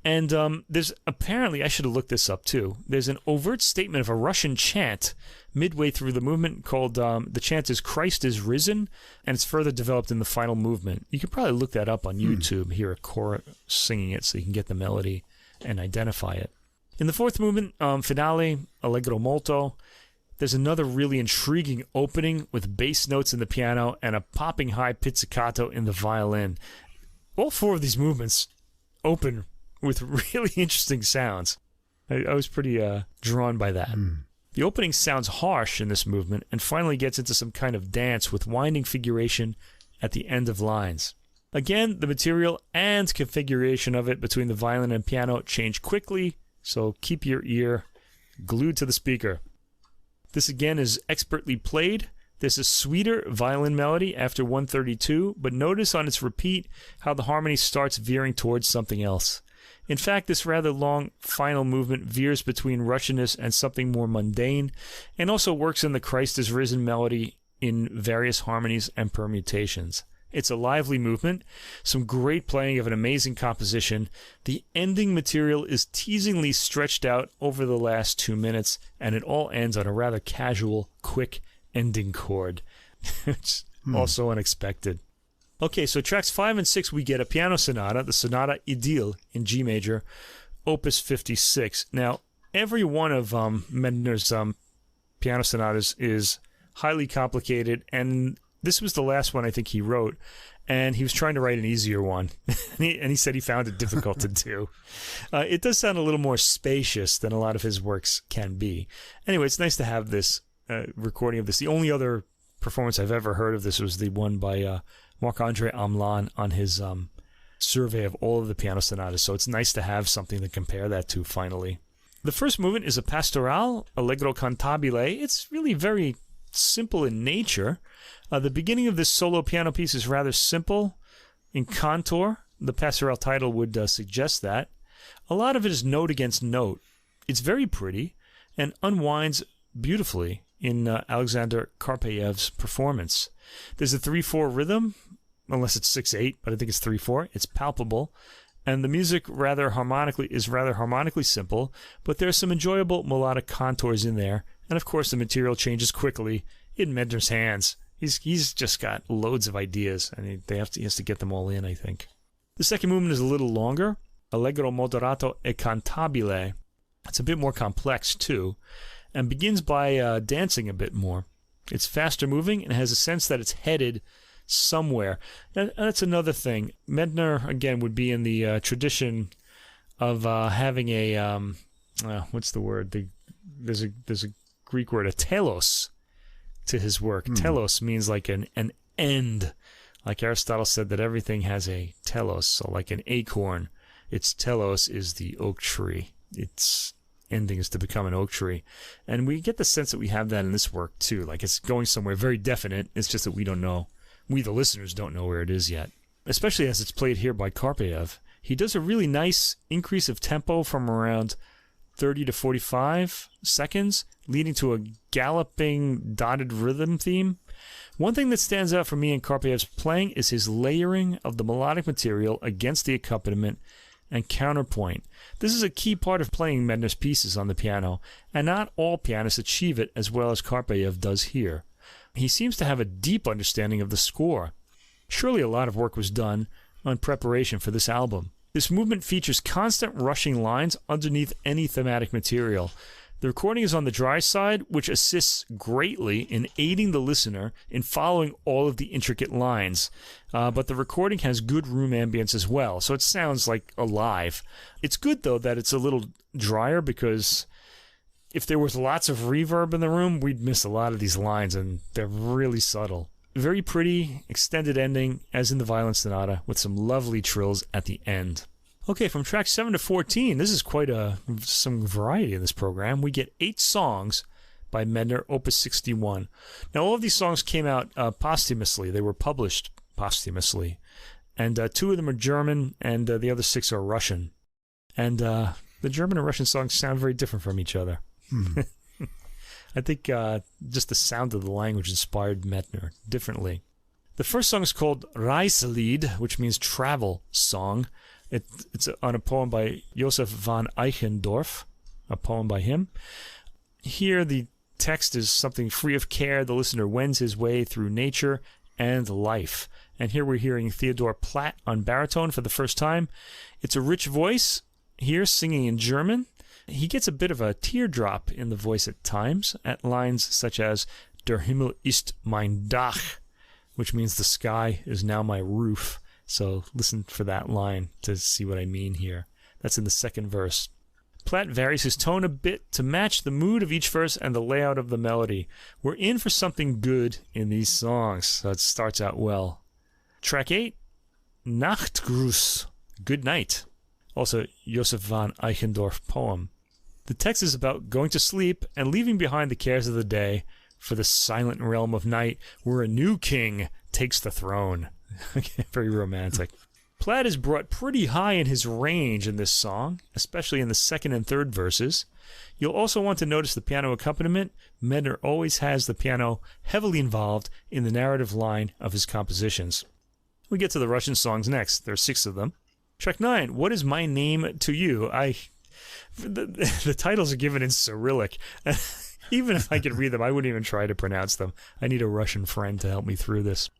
and there's apparently, I should have looked this up too, there's an overt statement of a Russian chant midway through the movement called, the chant is Christ is Risen, and it's further developed in the final movement. You could probably look that up on YouTube, hear a chorus singing it so you can get the melody and identify it. In the fourth movement, Finale, Allegro molto, there's another really intriguing opening with bass notes in the piano and a popping high pizzicato in the violin. All four of these movements open with really interesting sounds. I was pretty drawn by that. The opening sounds harsh in this movement and finally gets into some kind of dance with winding figuration at the end of lines. Again, the material and configuration of it between the violin and piano change quickly, so keep your ear glued to the speaker. This again is expertly played. There's a sweeter violin melody after 132, but notice on its repeat how the harmony starts veering towards something else. In fact, this rather long final movement veers between Russianness and something more mundane, and also works in the Christ is Risen melody in various harmonies and permutations. It's a lively movement, some great playing of an amazing composition. The ending material is teasingly stretched out over the last 2 minutes, and it all ends on a rather casual, quick ending chord. It's also unexpected. Okay, so tracks 5 and 6, we get a piano sonata, the Sonata Idyll in G major, Opus 56. Now, every one of Medtner's piano sonatas is highly complicated, and this was the last one I think he wrote, and he was trying to write an easier one, and he said he found it difficult to do. It does sound a little more spacious than a lot of his works can be. Anyway, it's nice to have this recording of this. The only other performance I've ever heard of this was the one by Marc-André Amelin on his survey of all of the piano sonatas, so it's nice to have something to compare that to finally. The first movement is a pastoral, allegro cantabile. It's really very simple in nature. The beginning of this solo piano piece is rather simple in contour. The pastoral title would suggest that. A lot of it is note against note. It's very pretty and unwinds beautifully in Alexander Karpeyev's performance. There's a 3/4 rhythm, unless it's 6/8, but I think it's 3/4. It's palpable, and the music is rather harmonically simple, but there's some enjoyable melodic contours in there, and of course the material changes quickly in Medtner's hands. He's just got loads of ideas, and he has to get them all in, I think. The second movement is a little longer, allegro moderato e cantabile. It's a bit more complex too, and begins by dancing a bit more. It's faster moving and has a sense that it's headed somewhere. And that's another thing. Medtner, again, would be in the tradition of having a, what's the word? There's a Greek word, a telos, to his work. Telos means like an end. Like Aristotle said that everything has a telos, so like an acorn. Its telos is the oak tree. Its ending is to become an oak tree. And we get the sense that we have that in this work too. Like it's going somewhere very definite. It's just that we don't know. We, the listeners, don't know where it is yet. Especially as it's played here by Karpeyev. He does a really nice increase of tempo from around 30 to 45 seconds, leading to a galloping dotted rhythm theme. One thing that stands out for me in Karpeyev's playing is his layering of the melodic material against the accompaniment and counterpoint. This is a key part of playing Medtner's pieces on the piano, and not all pianists achieve it as well as Karpeyev does here. He seems to have a deep understanding of the score. Surely a lot of work was done on preparation for this album. This movement features constant rushing lines underneath any thematic material. The recording is on the dry side, which assists greatly in aiding the listener in following all of the intricate lines. But the recording has good room ambience as well, so it sounds like alive. It's good, though, that it's a little drier, because if there was lots of reverb in the room, we'd miss a lot of these lines, and they're really subtle. Very pretty, extended ending, as in the Violin Sonata, with some lovely trills at the end. Okay, from tracks 7 to 14, this is quite some variety in this program. We get 8 songs by Medtner, Opus 61. Now, all of these songs came out posthumously. They were published posthumously. And 2 of them are German, and the other 6 are Russian. And the German and Russian songs sound very different from each other. I think just the sound of the language inspired Medtner differently. The first song is called Reiselied, which means travel song. It's on a poem by Josef van Eichendorff, a poem by him. Here the text is something free of care. The listener wends his way through nature and life. And here we're hearing Theodore Platt on baritone for the first time. It's a rich voice here singing in German. He gets a bit of a teardrop in the voice at times, at lines such as Der Himmel ist mein Dach, which means the sky is now my roof. So listen for that line to see what I mean here. That's in the second verse. Platt varies his tone a bit to match the mood of each verse and the layout of the melody. We're in for something good in these songs, so it starts out well. Track 8, Nachtgruß, Good Night. Also, Josef van Eichendorff poem. The text is about going to sleep and leaving behind the cares of the day for the silent realm of night, where a new king takes the throne. Very romantic. Platt is brought pretty high in his range in this song, especially in the second and third verses. You'll also want to notice the piano accompaniment. Medtner always has the piano heavily involved in the narrative line of his compositions. We get to the Russian songs next. There are 6 of them. Track 9, What is My Name to You? The titles are given in Cyrillic. Even if I could read them, I wouldn't even try to pronounce them. I need a Russian friend to help me through this.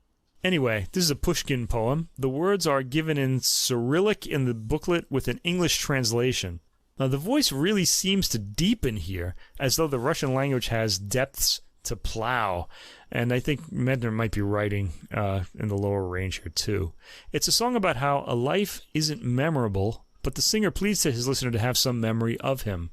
Anyway, this is a Pushkin poem. The words are given in Cyrillic in the booklet with an English translation. Now, the voice really seems to deepen here, as though the Russian language has depths to plow. And I think Medtner might be writing in the lower range here, too. It's a song about how a life isn't memorable, but the singer pleads to his listener to have some memory of him.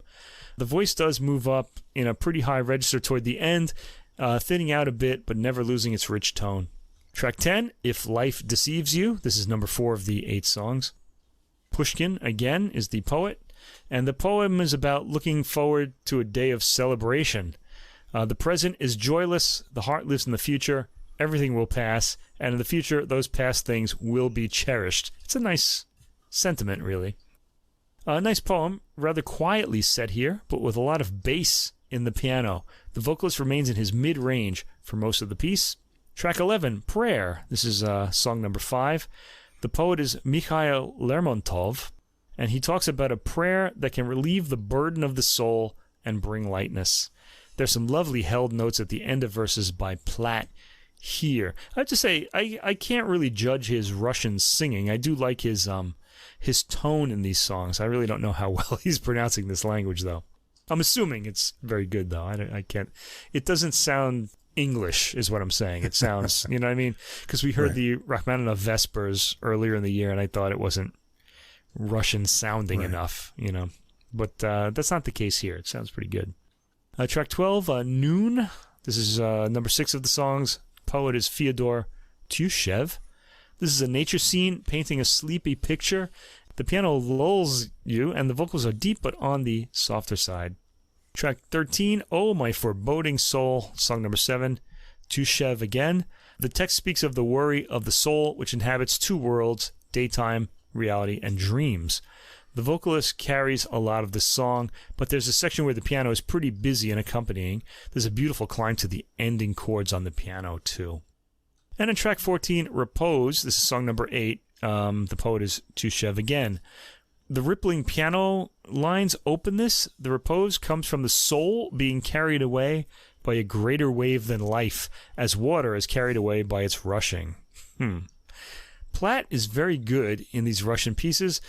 The voice does move up in a pretty high register toward the end, thinning out a bit, but never losing its rich tone. Track 10, If Life Deceives You. This is number 4 of the 8 songs. Pushkin, again, is the poet, and the poem is about looking forward to a day of celebration. The present is joyless, the heart lives in the future, everything will pass, and in the future, those past things will be cherished. It's a nice sentiment, really. A nice poem, rather quietly set here, but with a lot of bass in the piano. The vocalist remains in his mid-range for most of the piece. Track 11, Prayer. This is song number 5. The poet is Mikhail Lermontov, and he talks about a prayer that can relieve the burden of the soul and bring lightness. There's some lovely held notes at the end of verses by Platt here. I have to say, I can't really judge his Russian singing. I do like his tone in these songs. I really don't know how well he's pronouncing this language, though. I'm assuming it's very good, though. I can't. It doesn't sound English, is what I'm saying. It sounds, you know what I mean? Because we heard the Rachmaninoff Vespers earlier in the year, and I thought it wasn't Russian sounding enough, you know. But that's not the case here. It sounds pretty good. Track 12, Noon. This is number 6 of the songs. Poet is Fyodor Tyutchev. This is a nature scene painting a sleepy picture. The piano lulls you, and the vocals are deep but on the softer side. Track 13, Oh My Foreboding Soul, song number 7, Tyutchev again. The text speaks of the worry of the soul, which inhabits 2 worlds, daytime, reality, and dreams. The vocalist carries a lot of the song, but there's a section where the piano is pretty busy and accompanying. There's a beautiful climb to the ending chords on the piano, too. And in track 14, Repose, this is song number 8, the poet is Tyutchev again. The rippling piano lines open this. The repose comes from the soul being carried away by a greater wave than life, as water is carried away by its rushing. Platt is very good in these Russian pieces.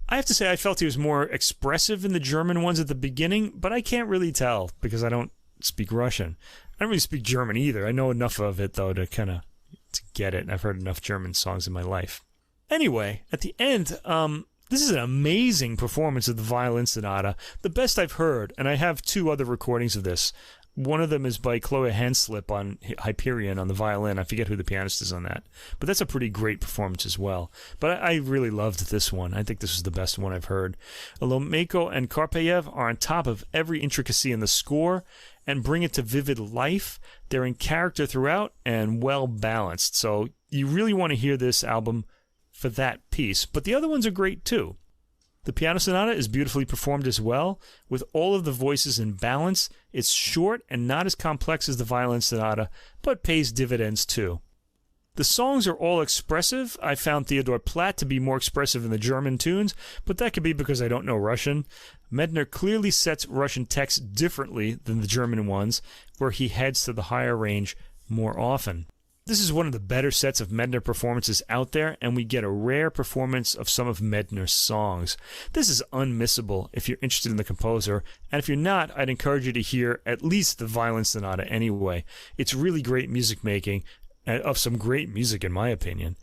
I have to say I felt he was more expressive in the German ones at the beginning, but I can't really tell because I don't speak Russian. I don't really speak German either. I know enough of it, though, to get it. I've heard enough German songs in my life. Anyway, at the end, this is an amazing performance of the violin sonata, the best I've heard, and I have 2 other recordings of this. One of them is by Chloe Hanslip on Hyperion on the violin. I forget who the pianist is on that. But that's a pretty great performance as well. But I really loved this one. I think this is the best one I've heard. Lomeiko and Karpeyev are on top of every intricacy in the score and bring it to vivid life. They're in character throughout and well balanced. So you really want to hear this album for that piece. But the other ones are great too. The piano sonata is beautifully performed as well, with all of the voices in balance. It's short and not as complex as the violin sonata, but pays dividends too. The songs are all expressive. I found Theodore Platt to be more expressive in the German tunes, but that could be because I don't know Russian. Medtner clearly sets Russian text differently than the German ones, where he heads to the higher range more often. This is one of the better sets of Medtner performances out there, and we get a rare performance of some of Medtner's songs. This is unmissable if you're interested in the composer, and if you're not, I'd encourage you to hear at least the violin sonata anyway. It's really great music making, of some great music in my opinion,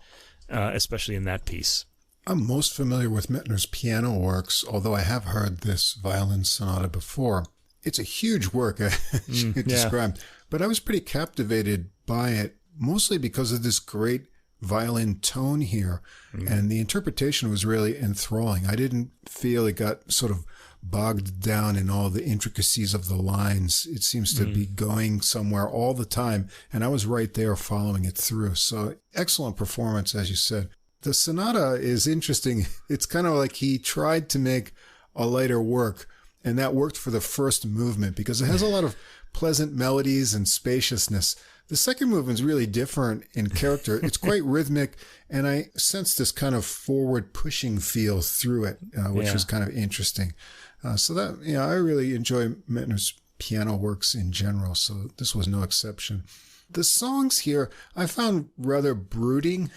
especially in that piece. I'm most familiar with Medtner's piano works, although I have heard this violin sonata before. It's a huge work, as you described, but I was pretty captivated by it, mostly because of this great violin tone here, and the interpretation was really enthralling. I didn't feel it got sort of bogged down in all the intricacies of the lines. It seems to be going somewhere all the time, and I was right there following it through. So excellent performance, as you said. The sonata is interesting. It's kind of like he tried to make a lighter work, and that worked for the first movement because it has a lot of pleasant melodies and spaciousness. The second movement is really different in character. It's quite rhythmic, and I sense this kind of forward pushing feel through it, which was kind of interesting. So that, I really enjoy Medtner's piano works in general, so this was no exception. The songs here I found rather brooding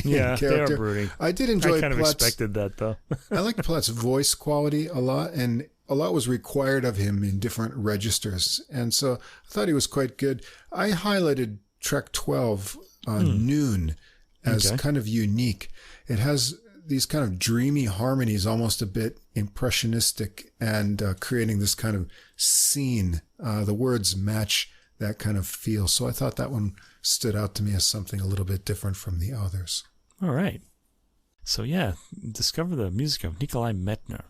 in character. They are brooding. I did enjoy I kind of expected that, though. I liked Platt's voice quality a lot, and a lot was required of him in different registers, and so I thought he was quite good. I highlighted track 12, Noon, as kind of unique. It has these kind of dreamy harmonies, almost a bit impressionistic, and creating this kind of scene. The words match that kind of feel. So I thought that one stood out to me as something a little bit different from the others. All right. So yeah, discover the music of Nikolai Medtner.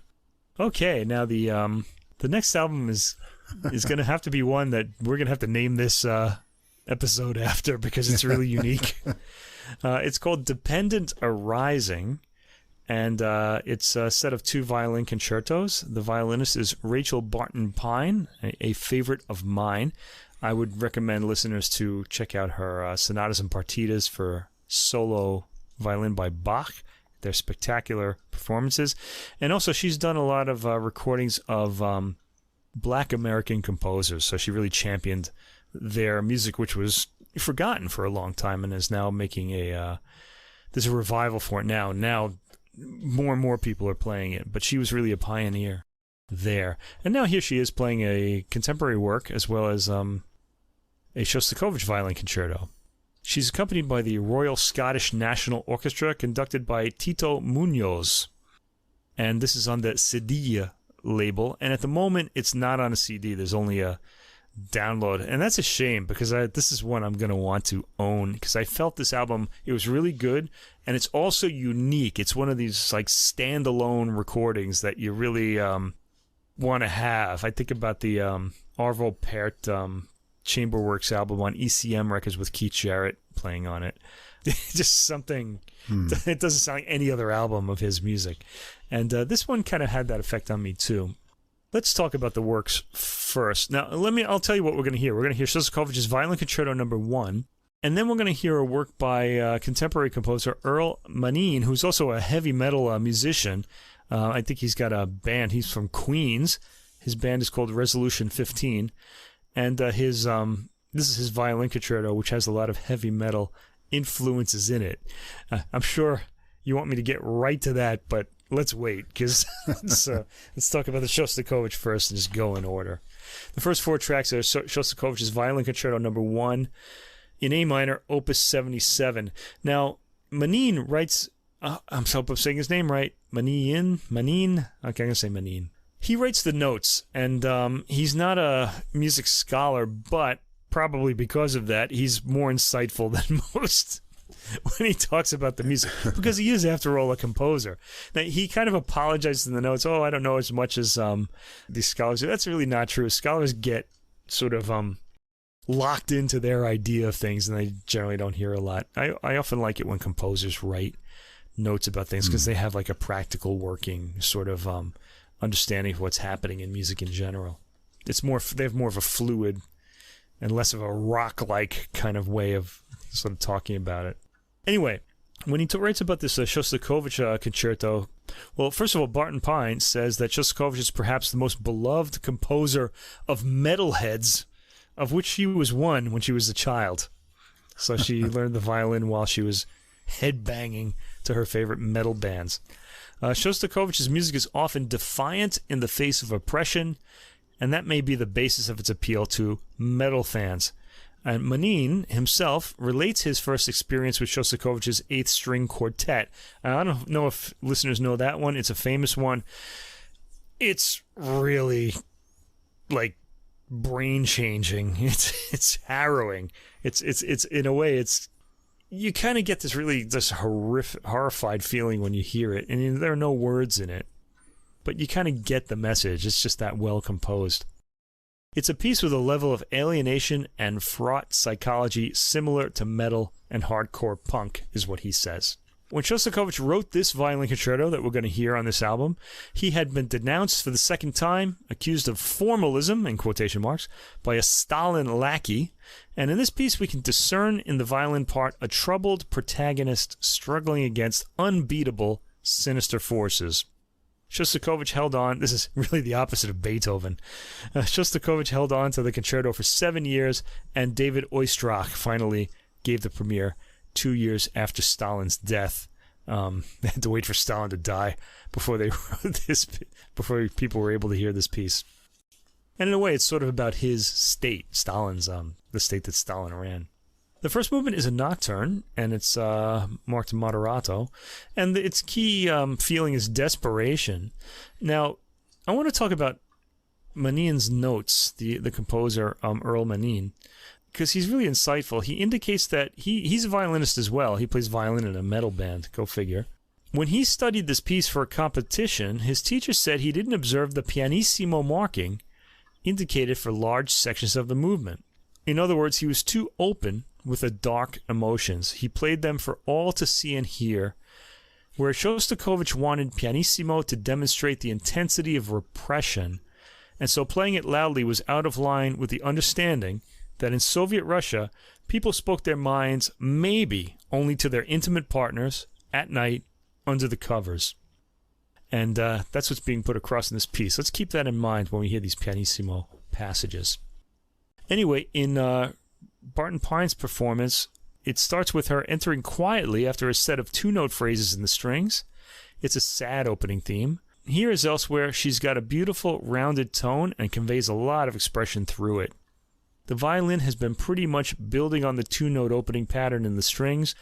Okay, now the next album is going to have to be one that we're going to have to name this episode after because it's really unique. It's called Dependent Arising, and it's a set of 2 violin concertos. The violinist is Rachel Barton Pine, a favorite of mine. I would recommend listeners to check out her sonatas and partitas for solo violin by Bach. They're spectacular performances. And also, she's done a lot of recordings of Black American composers. So she really championed their music, which was forgotten for a long time and is now making there's a revival for it now. Now, more and more people are playing it. But she was really a pioneer there. And now here she is playing a contemporary work as well as a Shostakovich violin concerto. She's accompanied by the Royal Scottish National Orchestra, conducted by Tito Muñoz. And this is on the Cedille label. And at the moment, it's not on a CD. There's only a download. And that's a shame, because this is one I'm going to want to own, because I felt this album, it was really good. And it's also unique. It's one of these like standalone recordings that you really want to have. I think about the Arvo Pärt Chamberworks album on ECM Records with Keith Jarrett playing on it. Just something, it doesn't sound like any other album of his music. And this one kind of had that effect on me too. Let's talk about the works first. Now, I'll tell you what we're going to hear. We're going to hear Shostakovich's Violin Concerto No. 1, and then we're going to hear a work by contemporary composer Earl Manine, who's also a heavy metal musician. I think he's got a band. He's from Queens. His band is called Resolution 15. And this is his violin concerto, which has a lot of heavy metal influences in it. I'm sure you want me to get right to that, but let's wait, because let's talk about the Shostakovich first and just go in order. The first 4 tracks are Shostakovich's Violin Concerto No. 1 in A minor, Opus 77. Now, Manine writes, I hope I'm saying his name right, Manine? Okay, I'm going to say Manine. He writes the notes, and he's not a music scholar, but probably because of that, he's more insightful than most when he talks about the music, because he is, after all, a composer. Now, he kind of apologizes in the notes, I don't know as much as these scholars do. That's really not true. Scholars get sort of locked into their idea of things, and they generally don't hear a lot. I often like it when composers write notes about things, because they have like a practical working sort of understanding of what's happening in music in general. They have more of a fluid and less of a rock-like kind of way of sort of talking about it. Anyway, when he writes about this Shostakovich concerto, well, first of all, Barton Pine says that Shostakovich is perhaps the most beloved composer of metalheads, of which she was one when she was a child. So she learned the violin while she was headbanging to her favorite metal bands. Shostakovich's music is often defiant in the face of oppression, and that may be the basis of its appeal to metal fans. And Manine himself relates his first experience with Shostakovich's 8th String Quartet. I don't know if listeners know that one. It's a famous one. It's really, like, brain-changing. It's harrowing. It's in a way, you kind of get this horrified feeling when you hear it, and there are no words in it, but you kind of get the message. It's just that well composed. It's a piece with a level of alienation and fraught psychology similar to metal and hardcore punk, is what he says. When Shostakovich wrote this violin concerto that we're going to hear on this album, he had been denounced for the second time, accused of formalism, in quotation marks, by a Stalin lackey. And in this piece, we can discern in the violin part a troubled protagonist struggling against unbeatable, sinister forces. Shostakovich held on. This is really the opposite of Beethoven. Shostakovich held on to the concerto for 7 years, and David Oistrakh finally gave the premiere 2 years after Stalin's death. They had to wait for Stalin to die before they wrote this, before people were able to hear this piece. And in a way, it's sort of about his state, Stalin's, the state that Stalin ran. The first movement is a nocturne, and it's marked moderato, and its key feeling is desperation. Now, I want to talk about Manin's notes, the composer, Earl Manin, because he's really insightful. He indicates that he's a violinist as well. He plays violin in a metal band, go figure. When he studied this piece for a competition, his teacher said he didn't observe the pianissimo marking indicated for large sections of the movement. In other words, he was too open with the dark emotions. He played them for all to see and hear, where Shostakovich wanted pianissimo to demonstrate the intensity of repression, and so playing it loudly was out of line with the understanding that in Soviet Russia, people spoke their minds maybe only to their intimate partners at night under the covers. And that's what's being put across in this piece. Let's keep that in mind when we hear these pianissimo passages. Anyway, in Barton Pine's performance, it starts with her entering quietly after a set of two-note phrases in the strings. It's a sad opening theme. Here as elsewhere, she's got a beautiful, rounded tone and conveys a lot of expression through it. The violin has been pretty much building on the two-note opening pattern in the strings.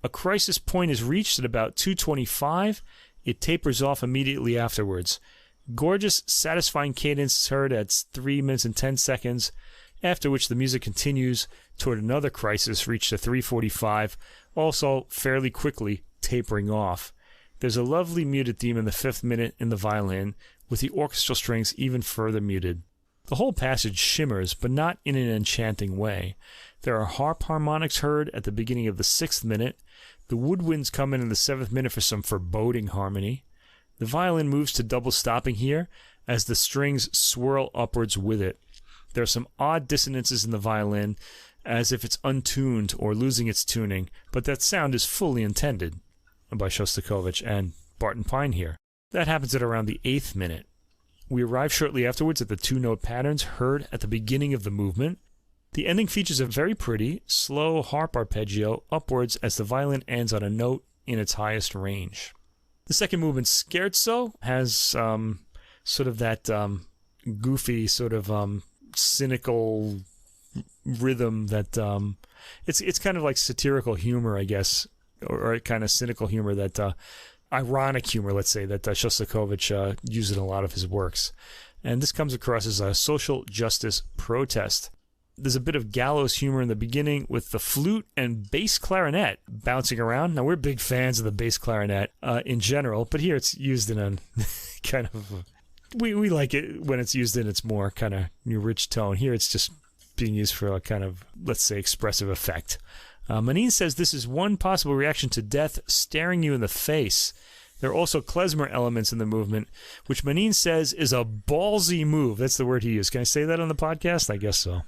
A crisis point is reached at about 2:25. It tapers off immediately afterwards. Gorgeous, satisfying cadence is heard at 3 minutes and 10 seconds, after which the music continues toward another crisis reached at 3:45, also fairly quickly tapering off. There's a lovely muted theme in the 5th minute in the violin, with the orchestral strings even further muted. The whole passage shimmers, but not in an enchanting way. There are harp harmonics heard at the beginning of the 6th minute. The woodwinds come in the 7th minute for some foreboding harmony. The violin moves to double stopping here as the strings swirl upwards with it. There are some odd dissonances in the violin, as if it's untuned or losing its tuning, but that sound is fully intended by Shostakovich and Barton Pine here. That happens at around the 8th minute. We arrive shortly afterwards at the two-note patterns heard at the beginning of the movement. The ending features a very pretty, slow harp arpeggio upwards as the violin ends on a note in its highest range. The second movement, Scherzo, has sort of that goofy, sort of cynical rhythm that it's kind of like satirical humor, I guess, or kind of cynical humor that ironic humor, let's say, that Shostakovich used in a lot of his works. And this comes across as a social justice protest. There's a bit of gallows humor in the beginning with the flute and bass clarinet bouncing around. Now, we're big fans of the bass clarinet in general, but here it's used in a kind of... We like it when it's used in its more kind of rich tone. Here it's just being used for a kind of, let's say, expressive effect. Manin says this is one possible reaction to death staring you in the face. There are also klezmer elements in the movement, which Manin says is a ballsy move. That's the word he used. Can I say that on the podcast? I guess so.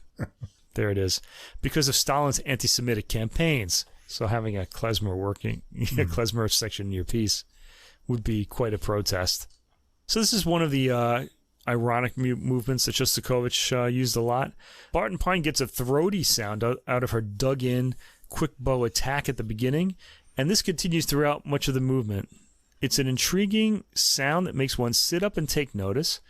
There it is. Because of Stalin's anti-Semitic campaigns. So having a klezmer a klezmer section in your piece would be quite a protest. So this is one of the ironic movements that Shostakovich used a lot. Barton Pine gets a throaty sound out of her dug-in, quick bow attack at the beginning, and this continues throughout much of the movement. It's an intriguing sound that makes one sit up and take notice,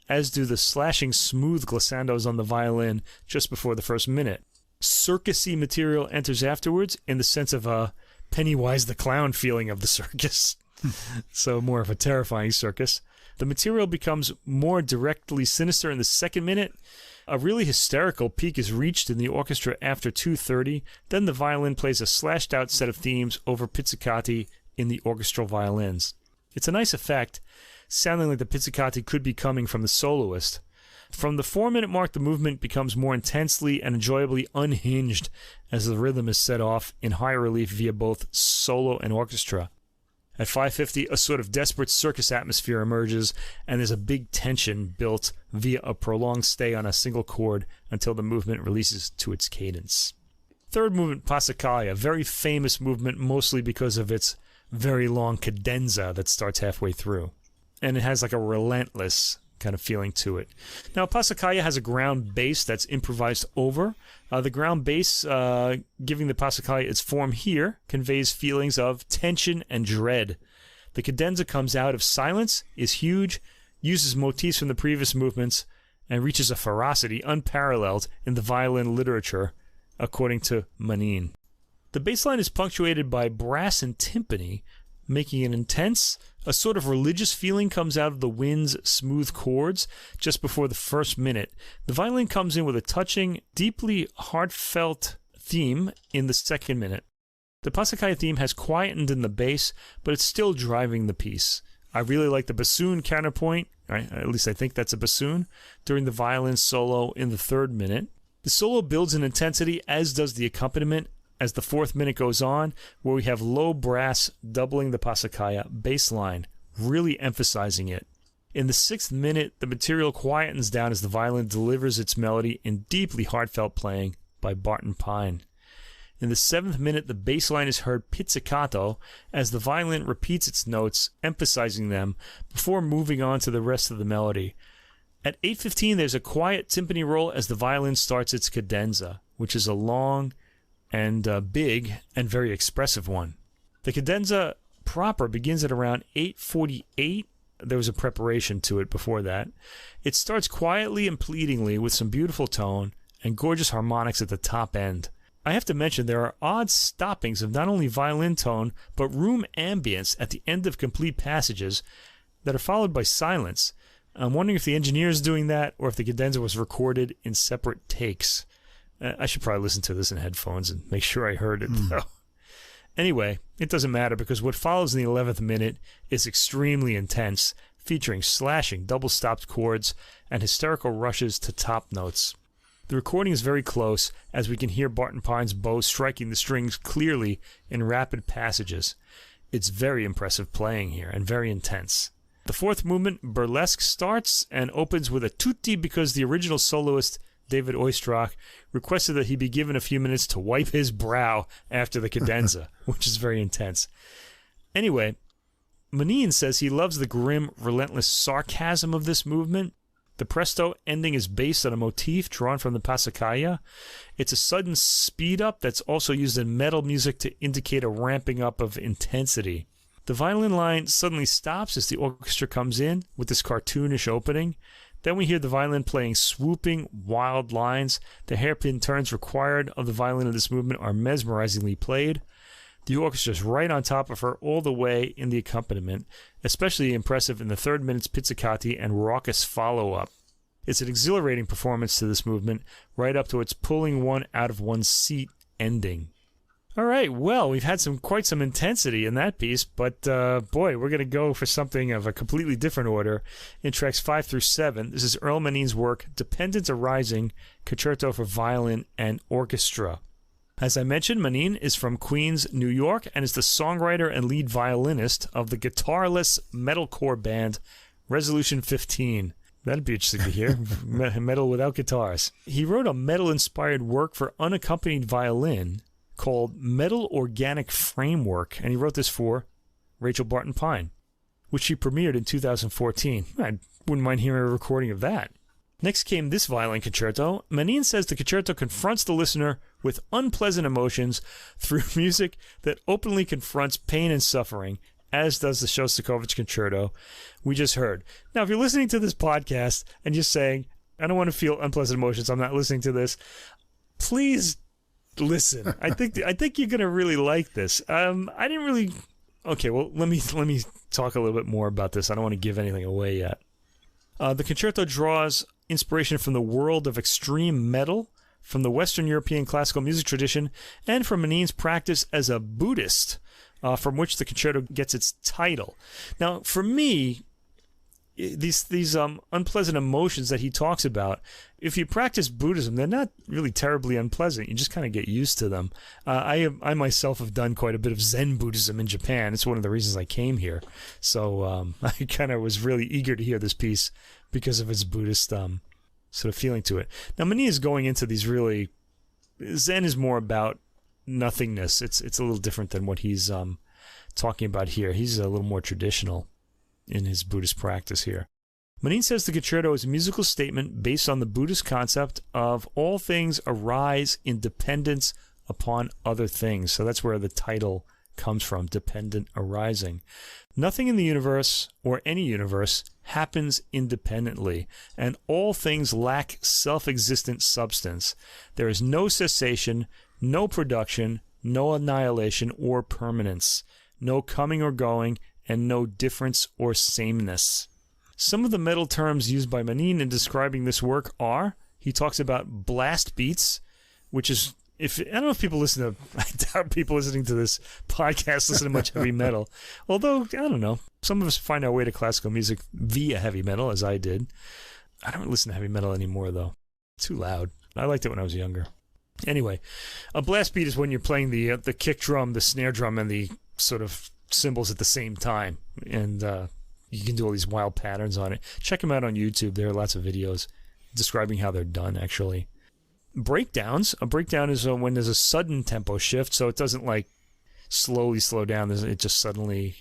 as do the slashing smooth glissandos on the violin just before the first minute. Circusy material enters afterwards in the sense of a Pennywise the Clown feeling of the circus. So more of a terrifying circus. The material becomes more directly sinister in the 2nd minute. A really hysterical peak is reached in the orchestra after 2:30. Then the violin plays a slashed-out set of themes over pizzicati in the orchestral violins. It's a nice effect, sounding like the pizzicati could be coming from the soloist. From the 4-minute mark, the movement becomes more intensely and enjoyably unhinged as the rhythm is set off in high relief via both solo and orchestra. At 5:50, a sort of desperate circus atmosphere emerges, and there's a big tension built via a prolonged stay on a single chord until the movement releases to its cadence. Third movement, Passacaglia, a very famous movement mostly because of its very long cadenza that starts halfway through. And it has like a relentless kind of feeling to it. Now, Passacaglia has a ground bass that's improvised over. The ground bass, giving the Passacaglia its form here, conveys feelings of tension and dread. The cadenza comes out of silence, is huge, uses motifs from the previous movements, and reaches a ferocity unparalleled in the violin literature, according to Manin. The bass line is punctuated by brass and timpani, making it intense. A sort of religious feeling comes out of the wind's smooth chords just before the first minute. The violin comes in with a touching, deeply heartfelt theme in the second minute. The Passacaglia theme has quietened in the bass, but it's still driving the piece. I really like the bassoon counterpoint, right? At least I think that's a bassoon, during the violin solo in the third minute. The solo builds in intensity, as does the accompaniment, as the fourth minute goes on, where we have low brass doubling the Passacaglia bass line, really emphasizing it. In the sixth minute, the material quietens down as the violin delivers its melody in deeply heartfelt playing by Barton Pine. In the seventh minute, the bass line is heard pizzicato as the violin repeats its notes, emphasizing them, before moving on to the rest of the melody. At 8:15, there's a quiet timpani roll as the violin starts its cadenza, which is a long and big and very expressive one. The cadenza proper begins at around 8:48. There was a preparation to it before that. It starts quietly and pleadingly with some beautiful tone and gorgeous harmonics at the top end. I have to mention there are odd stoppings of not only violin tone, but room ambience at the end of complete passages that are followed by silence. I'm wondering if the engineer is doing that or if the cadenza was recorded in separate takes. I should probably listen to this in headphones and make sure I heard it, though. Anyway, it doesn't matter because what follows in the 11th minute is extremely intense, featuring slashing, double-stopped chords and hysterical rushes to top notes. The recording is very close, as we can hear Barton Pine's bow striking the strings clearly in rapid passages. It's very impressive playing here, and very intense. The fourth movement, Burlesque, starts and opens with a tutti because the original soloist, David Oistrakh, requested that he be given a few minutes to wipe his brow after the cadenza, which is very intense. Anyway, Menin says he loves the grim, relentless sarcasm of this movement. The presto ending is based on a motif drawn from the Passacaglia. It's a sudden speed-up that's also used in metal music to indicate a ramping up of intensity. The violin line suddenly stops as the orchestra comes in with this cartoonish opening. Then we hear the violin playing swooping, wild lines. The hairpin turns required of the violin in this movement are mesmerizingly played. The orchestra is right on top of her all the way in the accompaniment, especially impressive in the third minute's pizzicati and raucous follow-up. It's an exhilarating performance to this movement, right up to its pulling one out of one's seat ending. All right, well, we've had quite some intensity in that piece, but boy, we're going to go for something of a completely different order in tracks 5 through 7. This is Earl Menin's work, Dependence Arising, Concerto for Violin and Orchestra. As I mentioned, Menin is from Queens, New York, and is the songwriter and lead violinist of the guitarless metalcore band Resolution 15. That'd be interesting to hear. Metal without guitars. He wrote a metal-inspired work for unaccompanied violin called Metal Organic Framework, and he wrote this for Rachel Barton Pine, which she premiered in 2014. I wouldn't mind hearing a recording of that. Next came this violin concerto. Menin says the concerto confronts the listener with unpleasant emotions through music that openly confronts pain and suffering, as does the Shostakovich concerto we just heard. Now, if you're listening to this podcast and you're saying, I don't want to feel unpleasant emotions, I'm not listening to this, please listen. I think you're going to really like this. I didn't really... Okay, well, let me talk a little bit more about this. I don't want to give anything away yet. The concerto draws inspiration from the world of extreme metal, from the Western European classical music tradition, and from Menin's practice as a Buddhist, from which the concerto gets its title. Now, for me, these unpleasant emotions that he talks about, if you practice Buddhism, they're not really terribly unpleasant. You just kind of get used to them. I myself have done quite a bit of Zen Buddhism in Japan. It's one of the reasons I came here. So I kind of was really eager to hear this piece because of its Buddhist sort of feeling to it. Now, Menin is going into these really... Zen is more about nothingness. It's a little different than what he's talking about here. He's a little more traditional in his Buddhist practice here. Menin says the concerto is a musical statement based on the Buddhist concept of all things arise in dependence upon other things. So that's where the title comes from, Dependent Arising. Nothing in the universe, or any universe, happens independently, and all things lack self-existent substance. There is no cessation, no production, no annihilation or permanence. no coming or going, and no difference or sameness. Some of the metal terms used by Manin in describing this work are, he talks about blast beats, which is, I don't know if people I doubt people listening to this podcast listen to much heavy metal. Although, I don't know, some of us find our way to classical music via heavy metal, as I did. I don't listen to heavy metal anymore, though. It's too loud. I liked it when I was younger. Anyway, a blast beat is when you're playing the kick drum, the snare drum, and the sort of cymbals at the same time. And you can do all these wild patterns on it. Check them out on YouTube. There are lots of videos describing how they're done, actually. Breakdowns. A breakdown is when there's a sudden tempo shift, so it doesn't like slowly slow down. It just suddenly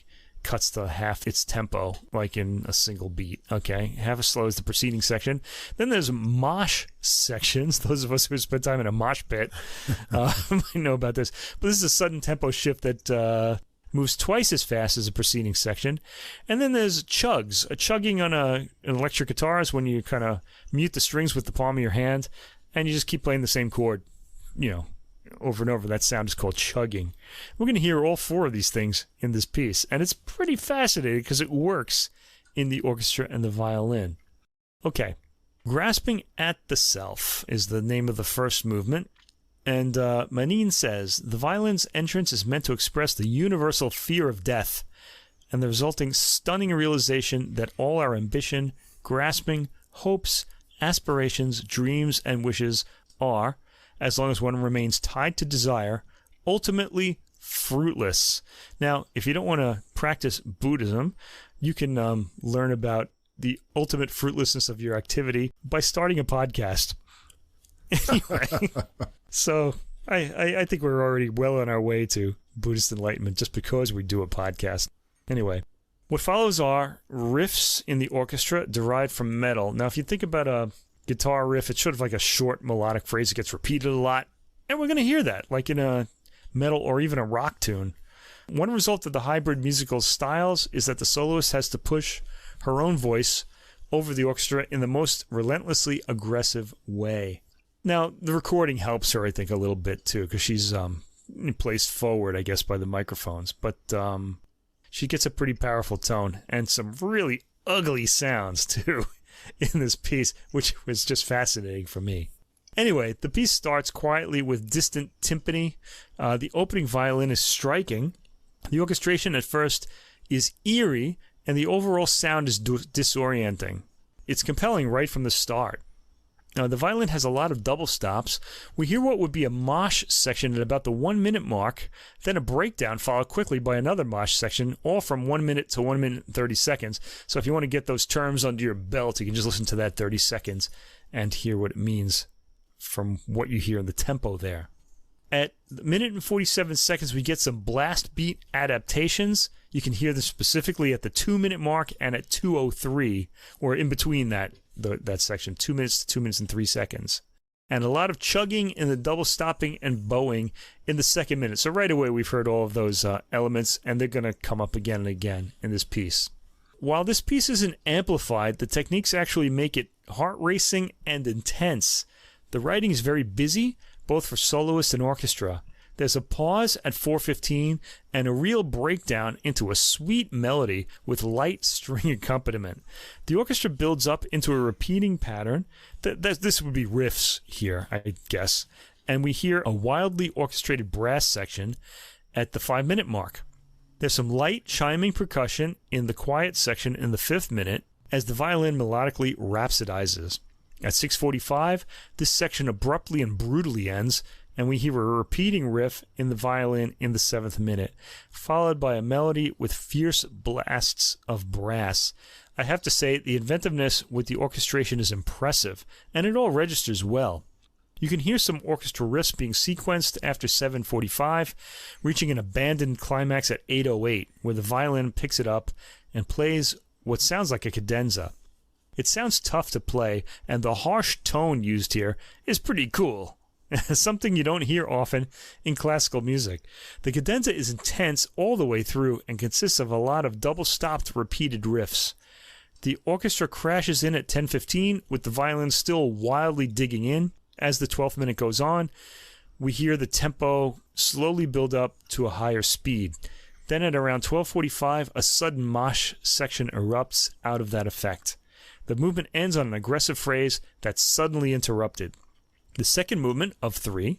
cuts to half its tempo, like in a single beat. Okay, half as slow as the preceding section. Then there's mosh sections. Those of us who spent time in a mosh pit might know about this. But this is a sudden tempo shift that moves twice as fast as the preceding section. And then there's chugs. A chugging on an electric guitar is when you kind of mute the strings with the palm of your hand, and you just keep playing the same chord, over and over. That sound is called chugging. We're going to hear all four of these things in this piece, and it's pretty fascinating because it works in the orchestra and the violin. Okay, Grasping at the Self is the name of the first movement, and Manin says, the violin's entrance is meant to express the universal fear of death and the resulting stunning realization that all our ambition, grasping, hopes, aspirations, dreams, and wishes are, as long as one remains tied to desire, ultimately fruitless. Now, if you don't want to practice Buddhism, you can learn about the ultimate fruitlessness of your activity by starting a podcast. Anyway, so I think we're already well on our way to Buddhist enlightenment just because we do a podcast. Anyway, what follows are riffs in the orchestra derived from metal. Now, if you think about a guitar riff, it's sort of like a short melodic phrase that gets repeated a lot, and we're going to hear that, like in a metal or even a rock tune. One result of the hybrid musical styles is that the soloist has to push her own voice over the orchestra in the most relentlessly aggressive way. Now, the recording helps her, I think, a little bit, too, because she's placed forward, I guess, by the microphones. But she gets a pretty powerful tone and some really ugly sounds, too, in this piece, which was just fascinating for me. Anyway, the piece starts quietly with distant timpani. The opening violin is striking. The orchestration at first is eerie, and the overall sound is disorienting. It's compelling right from the start. Now, the violin has a lot of double stops. We hear what would be a mosh section at about the 1 minute mark, then a breakdown followed quickly by another mosh section, all from 1 minute to 1 minute and 30 seconds. So if you want to get those terms under your belt, you can just listen to that 30 seconds and hear what it means from what you hear in the tempo there. At the minute and 47 seconds, we get some blast beat adaptations. You can hear them specifically at the 2 minute mark and at 2:03, or in between that section, 2 minutes to 2 minutes and 3 seconds. And a lot of chugging in the double stopping and bowing in the second minute. So right away, we've heard all of those elements, and they're going to come up again and again in this piece. While this piece isn't amplified, the techniques actually make it heart racing and intense. The writing is very busy, both for soloist and orchestra. There's a pause at 4:15 and a real breakdown into a sweet melody with light string accompaniment. The orchestra builds up into a repeating pattern. This would be riffs here, I guess. And we hear a wildly orchestrated brass section at the 5 minute mark. There's some light chiming percussion in the quiet section in the 5th minute as the violin melodically rhapsodizes. At 6:45, this section abruptly and brutally ends, and we hear a repeating riff in the violin in the 7th minute, followed by a melody with fierce blasts of brass. I have to say, the inventiveness with the orchestration is impressive, and it all registers well. You can hear some orchestra riffs being sequenced after 7:45, reaching an abandoned climax at 8:08, where the violin picks it up and plays what sounds like a cadenza. It sounds tough to play, and the harsh tone used here is pretty cool. Something you don't hear often in classical music. The cadenza is intense all the way through and consists of a lot of double-stopped repeated riffs. The orchestra crashes in at 10:15 with the violin still wildly digging in. As the 12th minute goes on, we hear the tempo slowly build up to a higher speed. Then at around 12:45, a sudden mosh section erupts out of that effect. The movement ends on an aggressive phrase that's suddenly interrupted. The second movement, of 3,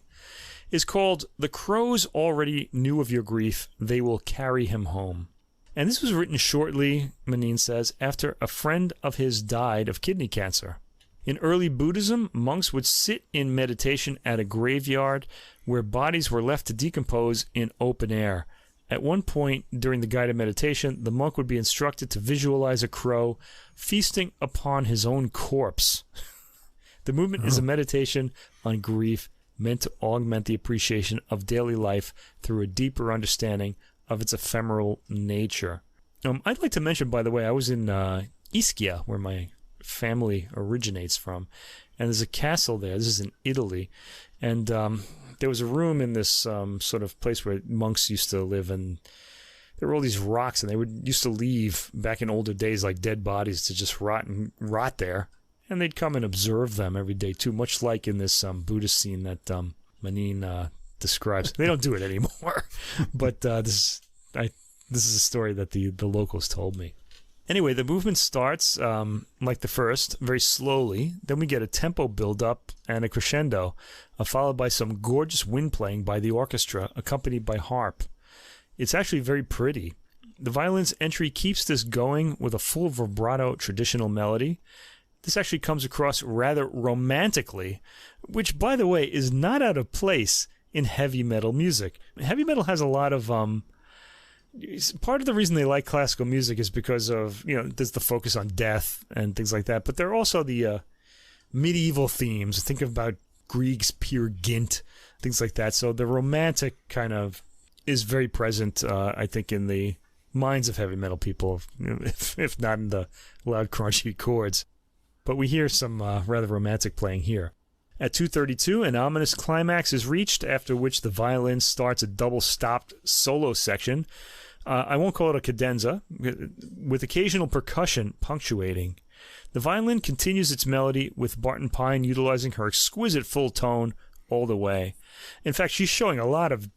is called "The Crows Already Knew of Your Grief, They Will Carry Him Home." And this was written shortly, Menin says, after a friend of his died of kidney cancer. In early Buddhism, monks would sit in meditation at a graveyard where bodies were left to decompose in open air. At one point during the guided meditation, the monk would be instructed to visualize a crow feasting upon his own corpse. The movement is a meditation on grief meant to augment the appreciation of daily life through a deeper understanding of its ephemeral nature. I'd like to mention, by the way, I was in Ischia, where my family originates from, and there's a castle there. This is in Italy, and there was a room in this sort of place where monks used to live, and there were all these rocks, and they used to leave back in older days like dead bodies to just rot there, and they'd come and observe them every day too, much like in this Buddhist scene that Menin describes. They don't do it anymore, but this is a story that the locals told me. Anyway, the movement starts, like the first, very slowly. Then we get a tempo build-up and a crescendo, followed by some gorgeous wind playing by the orchestra, accompanied by harp. It's actually very pretty. The violin's entry keeps this going with a full vibrato traditional melody. This actually comes across rather romantically, which, by the way, is not out of place in heavy metal music. Heavy metal has a lot of... part of the reason they like classical music is because of, there's the focus on death and things like that. But there are also the medieval themes. Think about Grieg's Peer Gynt, things like that. So the romantic kind of is very present, I think, in the minds of heavy metal people, if not in the loud, crunchy chords. But we hear some rather romantic playing here. At 2:32, an ominous climax is reached, after which the violin starts a double-stopped solo section. I won't call it a cadenza, with occasional percussion punctuating. The violin continues its melody, with Barton Pine utilizing her exquisite full tone all the way. In fact, she's showing a lot of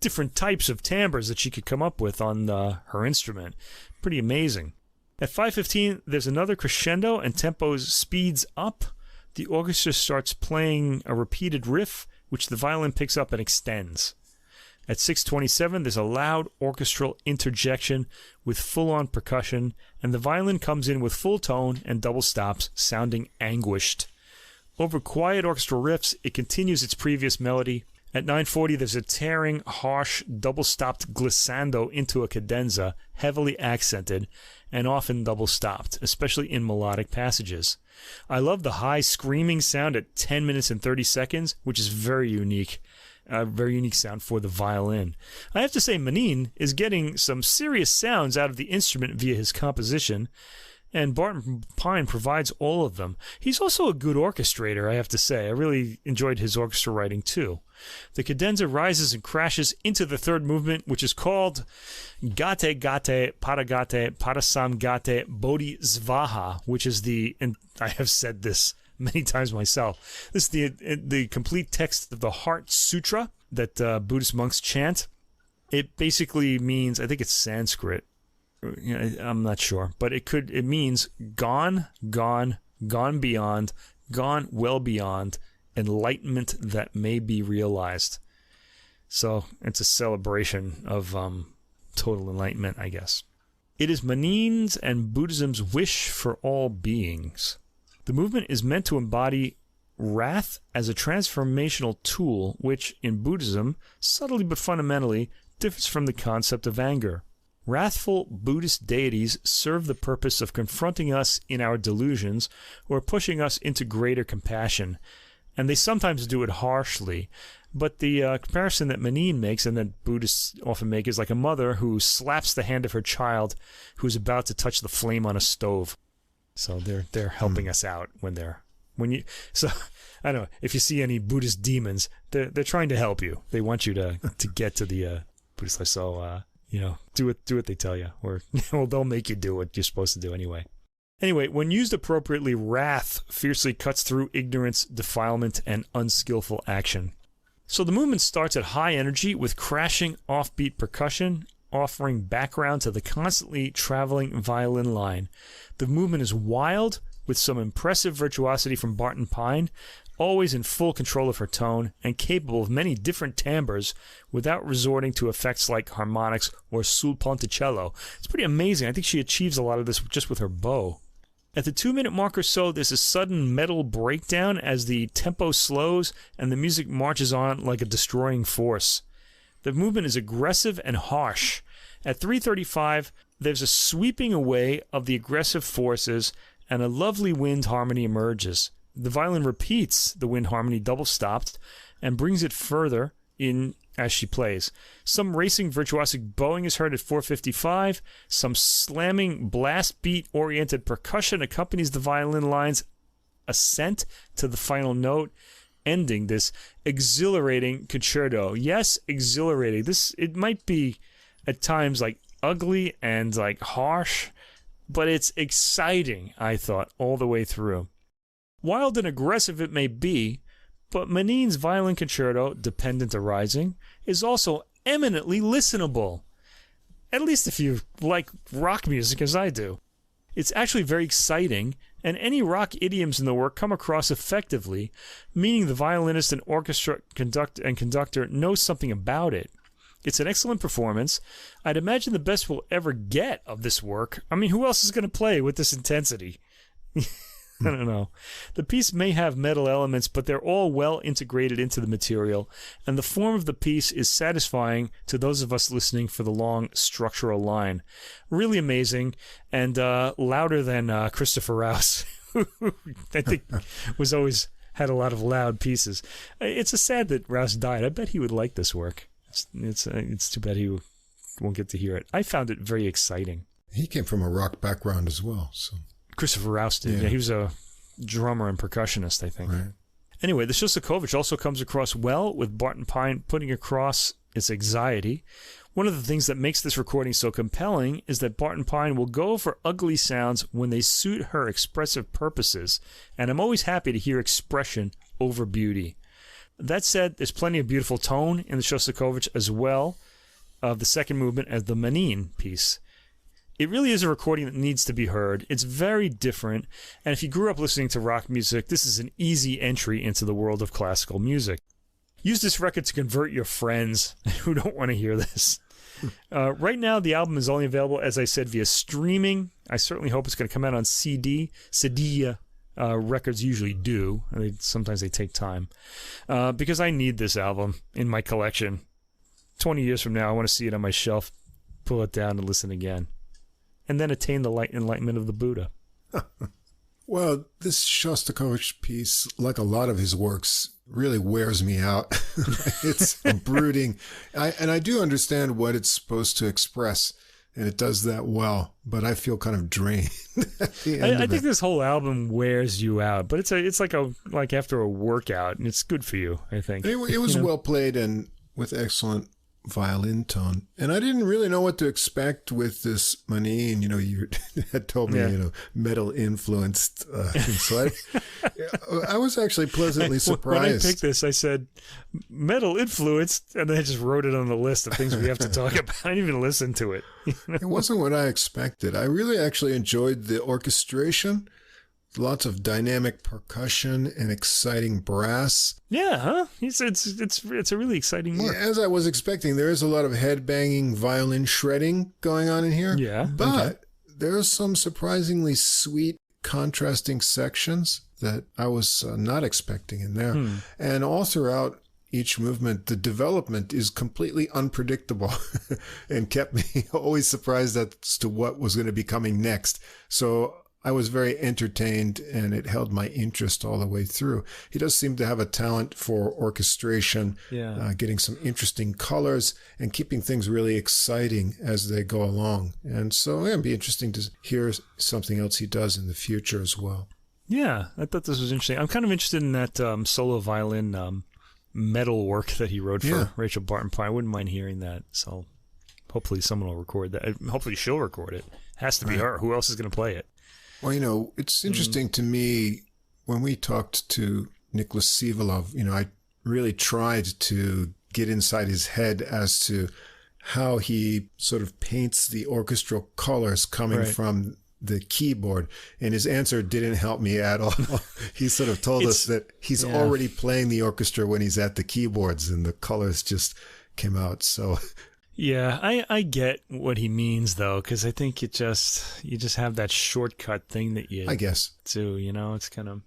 different types of timbres that she could come up with on her instrument. Pretty amazing. At 5:15, there's another crescendo and tempo speeds up. The orchestra starts playing a repeated riff, which the violin picks up and extends. At 6:27, there's a loud orchestral interjection with full-on percussion, and the violin comes in with full tone and double stops, sounding anguished. Over quiet orchestral riffs, it continues its previous melody. At 9:40, there's a tearing, harsh, double-stopped glissando into a cadenza, heavily accented, and often double-stopped, especially in melodic passages. I love the high screaming sound at 10 minutes and 30 seconds, which is very unique. A very unique sound for the violin. I have to say, Menin is getting some serious sounds out of the instrument via his composition, and Barton Pine provides all of them. He's also a good orchestrator, I have to say. I really enjoyed his orchestra writing, too. The cadenza rises and crashes into the third movement, which is called Gate Gate Paragate Parasamgate Bodhisvaha, which is and I have said this many times myself. This is the complete text of the Hart Sutra that Buddhist monks chant. It basically means, I think it's Sanskrit. I'm not sure, but it means gone, gone, gone beyond, gone well beyond, enlightenment that may be realized. So it's a celebration of total enlightenment, I guess. It is Menin's and Buddhism's wish for all beings. The movement is meant to embody wrath as a transformational tool, which, in Buddhism, subtly but fundamentally, differs from the concept of anger. Wrathful Buddhist deities serve the purpose of confronting us in our delusions or pushing us into greater compassion, and they sometimes do it harshly. But the comparison that Menin makes and that Buddhists often make is like a mother who slaps the hand of her child who's about to touch the flame on a stove. So they're helping us out so I don't know, if you see any Buddhist demons, they're trying to help you. They want you to get to the Buddhist life. So do what they tell you, or they'll make you do what you're supposed to do anyway. Anyway, when used appropriately, wrath fiercely cuts through ignorance, defilement, and unskillful action. So the movement starts at high energy with crashing offbeat percussion, offering background to the constantly traveling violin line. The movement is wild, with some impressive virtuosity from Barton Pine, always in full control of her tone and capable of many different timbres without resorting to effects like harmonics or sul ponticello. It's pretty amazing. I think she achieves a lot of this just with her bow. At the 2-minute mark or so, there's a sudden metal breakdown as the tempo slows and the music marches on like a destroying force. The movement is aggressive and harsh. At 3:35, there's a sweeping away of the aggressive forces and a lovely wind harmony emerges. The violin repeats the wind harmony double-stopped and brings it further in as she plays. Some racing virtuosic bowing is heard at 4:55. Some slamming blast beat-oriented percussion accompanies the violin line's ascent to the final note, ending this exhilarating concerto. Yes, exhilarating. It might be at times like ugly and like harsh, but it's exciting, I thought, all the way through. Wild and aggressive it may be, but Manin's violin concerto, Dependent Arising, is also eminently listenable. At least if you like rock music as I do. It's actually very exciting, and any rock idioms in the work come across effectively, meaning the violinist and orchestra conductor knows something about it. It's an excellent performance. I'd imagine the best we'll ever get of this work. I mean, who else is going to play with this intensity? I don't know. The piece may have metal elements, but they're all well integrated into the material, and the form of the piece is satisfying to those of us listening for the long structural line. Really amazing, and louder than Christopher Rouse, who I think had a lot of loud pieces. It's a sad that Rouse died. I bet he would like this work. It's too bad he won't get to hear it. I found it very exciting. He came from a rock background as well, so... Christopher Rouse did. Yeah, he was a drummer and percussionist, I think. Right. Anyway, the Shostakovich also comes across well, with Barton Pine putting across its anxiety. One of the things that makes this recording so compelling is that Barton Pine will go for ugly sounds when they suit her expressive purposes, and I'm always happy to hear expression over beauty. That said, there's plenty of beautiful tone in the Shostakovich as well, of the second movement as the Manin piece. It really is a recording that needs to be heard. It's very different, and if you grew up listening to rock music, this is an easy entry into the world of classical music. Use this record to convert your friends who don't want to hear this. Right now, the album is only available, as I said, via streaming. I certainly hope it's going to come out on CD. Cedille records usually do. Sometimes they take time. Because I need this album in my collection. 20 years from now, I want to see it on my shelf, pull it down, and listen again. And then attain the light enlightenment of the Buddha. Well, this Shostakovich piece, like a lot of his works, really wears me out. It's brooding. And I do understand what it's supposed to express, and it does that well, but I feel kind of drained at the end I think this whole album wears you out, but it's like after a workout, and it's good for you, I think. It was well played and with excellent violin tone, and I didn't really know what to expect with this Manin. You had told me, metal influenced, so I was actually pleasantly surprised. When I picked this, I said metal influenced, and then I just wrote it on the list of things we have to talk about. I didn't even listen to it. It wasn't what I expected. I really actually enjoyed the orchestration. Lots of dynamic percussion and exciting brass. Yeah, huh? It's a really exciting work. Yeah, as I was expecting, there is a lot of head-banging violin shredding going on in here. Yeah. But there are some surprisingly sweet, contrasting sections that I was not expecting in there. And all throughout each movement, the development is completely unpredictable and kept me always surprised as to what was going to be coming next. So I was very entertained, and it held my interest all the way through. He does seem to have a talent for orchestration, getting some interesting colors and keeping things really exciting as they go along. And so it'd be interesting to hear something else he does in the future as well. Yeah, I thought this was interesting. I'm kind of interested in that solo violin metal work that he wrote for Rachel Barton Pine. I wouldn't mind hearing that. So hopefully someone will record that. Hopefully she'll record it. Has to be her. Who else is going to play it? Well, it's interesting to me, when we talked to Nicholas Sivalov, I really tried to get inside his head as to how he sort of paints the orchestral colors coming from the keyboard, and his answer didn't help me at all. He sort of told us that he's already playing the orchestra when he's at the keyboards, and the colors just came out. So yeah, I get what he means though, because I think you just have that shortcut thing that you do, you know. It's kind of,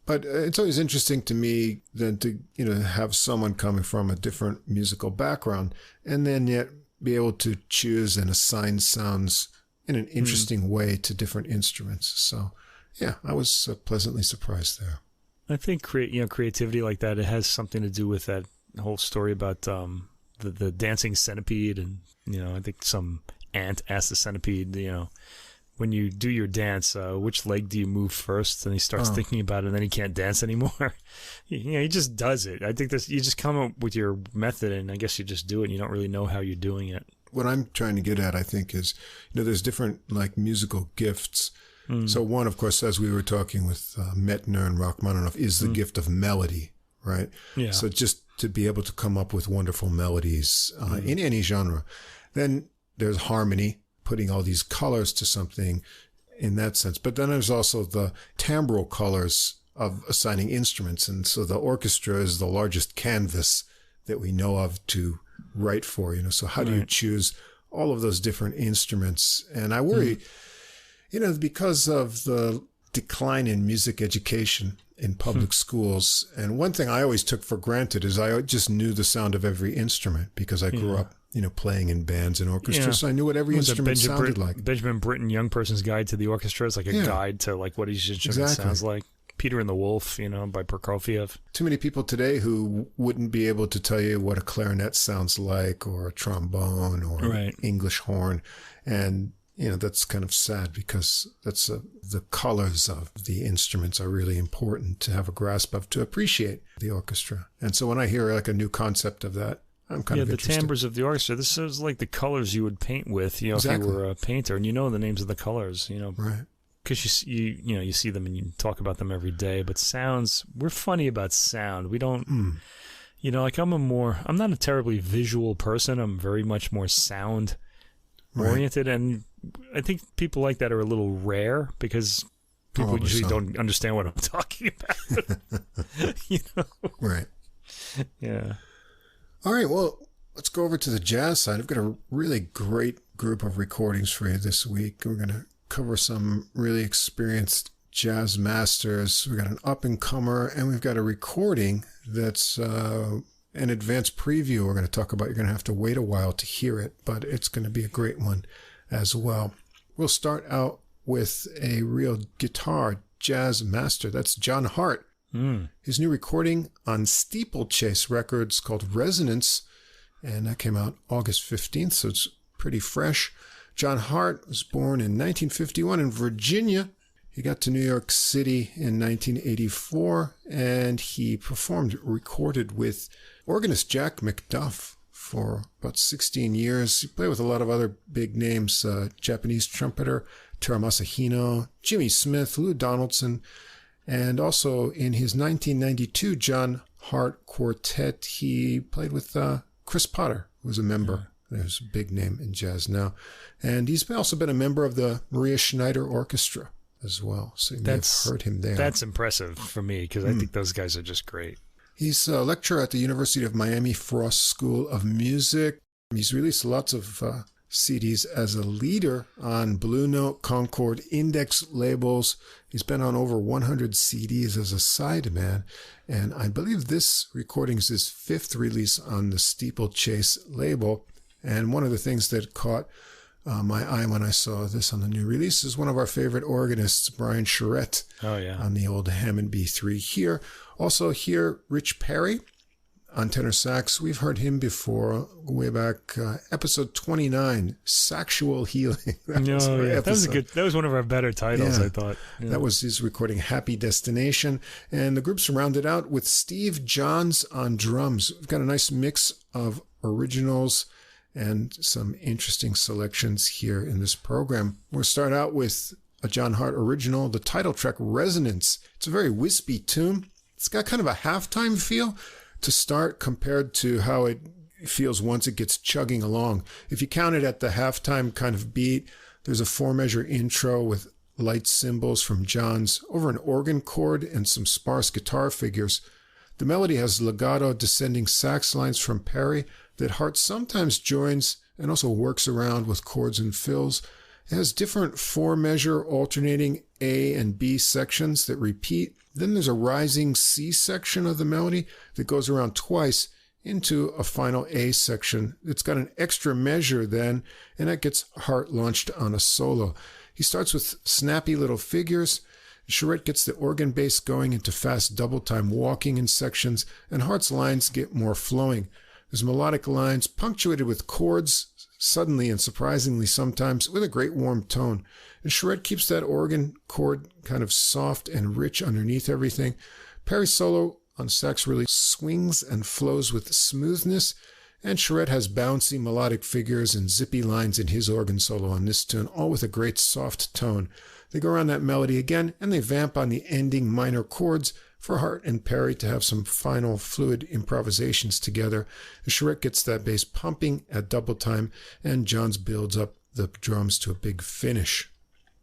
but it's always interesting to me then to, you know, have someone coming from a different musical background and then yet be able to choose and assign sounds in an interesting way to different instruments. So yeah, I was pleasantly surprised there. I think creativity like that, it has something to do with that whole story about the dancing centipede, and you know, I think some ant asked the centipede, you know, when you do your dance, which leg do you move first? And he starts thinking about it, and then he can't dance anymore. You know, he just does it. I think you just come up with your method, and I guess you just do it, and you don't really know how you're doing it. What I'm trying to get at, I think, is, you know, there's different like musical gifts. So one, of course, as we were talking with Medtner and Rachmaninoff, is the gift of melody, right? Yeah. So just to be able to come up with wonderful melodies in any genre. Then there's harmony, putting all these colors to something in that sense. But then there's also the timbral colors of assigning instruments. And so the orchestra is the largest canvas that we know of to write for, you know. So how do you choose all of those different instruments? And I worry, you know, because of the decline in music education in public schools. And one thing I always took for granted is I just knew the sound of every instrument because I grew up, you know, playing in bands and orchestras. So I knew what every instrument sounded like. Benjamin Britten, Young Person's Guide to the Orchestra, is like a guide to like what each instrument sounds like. Peter and the Wolf, you know, by Prokofiev. Too many people today who wouldn't be able to tell you what a clarinet sounds like, or a trombone, or English horn. And, you know, that's kind of sad because that's the colors of the instruments are really important to have a grasp of, to appreciate the orchestra. And so when I hear like a new concept of that, I'm kind of interested. The timbres of the orchestra. This is like the colors you would paint with, you know, if you were a painter, and you know the names of the colors, you know. Right. Because you see them and you talk about them every day. But sounds, we're funny about sound. We don't, you know, like I'm not a terribly visual person. I'm very much more sound oriented. And I think people like that are a little rare because people usually don't understand what I'm talking about. You know? Right. Yeah. All right. Well, let's go over to the jazz side. I've got a really great group of recordings for you this week. We're going to cover some really experienced jazz masters. We've got an up-and-comer, and we've got a recording that's an advanced preview we're going to talk about. You're going to have to wait a while to hear it, but it's going to be a great one as well. We'll start out with a real guitar jazz master. That's John Hart. His new recording on SteepleChase Records called Resonance, and that came out August 15th, so it's pretty fresh. John Hart was born in 1951 in Virginia. He got to New York City in 1984, and he recorded with organist Jack McDuff for about 16 years. He played with a lot of other big names, Japanese trumpeter Teru Masahino, Jimmy Smith, Lou Donaldson, and also in his 1992 John Hart Quartet, he played with Chris Potter, who was a member. There's a big name in jazz now. And he's also been a member of the Maria Schneider Orchestra as well. So you may have heard him there. That's impressive for me because I think those guys are just great. He's a lecturer at the University of Miami Frost School of Music. He's released lots of CDs as a leader on Blue Note, Concord, Index labels. He's been on over 100 CDs as a sideman. And I believe this recording is his fifth release on the SteepleChase label. And one of the things that caught my eye when I saw this on the new release is one of our favorite organists, Brian Charette, on the old Hammond B3 here. Also here, Rich Perry on tenor sax. We've heard him before, way back, episode 29, Sexual Healing. That was one of our better titles, I thought. Yeah. That was his recording, Happy Destination. And the group's rounded out with Steve Johns on drums. We've got a nice mix of originals and some interesting selections here in this program. We'll start out with a John Hart original, the title track, Resonance. It's a very wispy tune. It's got kind of a halftime feel to start compared to how it feels once it gets chugging along. If you count it at the halftime kind of beat, there's a 4-measure intro with light cymbals from John's over an organ chord and some sparse guitar figures. The melody has legato descending sax lines from Perry that Hart sometimes joins and also works around with chords and fills. It has different 4-measure alternating A and B sections that repeat. Then there's a rising C section of the melody that goes around twice into a final A section. It's got an extra measure then, and that gets Hart launched on a solo. He starts with snappy little figures. Charette gets the organ bass going into fast double-time walking in sections, and Hart's lines get more flowing. There's melodic lines punctuated with chords, suddenly and surprisingly sometimes, with a great warm tone. And Charette keeps that organ chord kind of soft and rich underneath everything. Perry's solo on sax really swings and flows with smoothness, and Charette has bouncy melodic figures and zippy lines in his organ solo on this tune, all with a great soft tone. They go around that melody again, and they vamp on the ending minor chords for Hart and Perry to have some final fluid improvisations together. Charette gets that bass pumping at double time, and Johns builds up the drums to a big finish.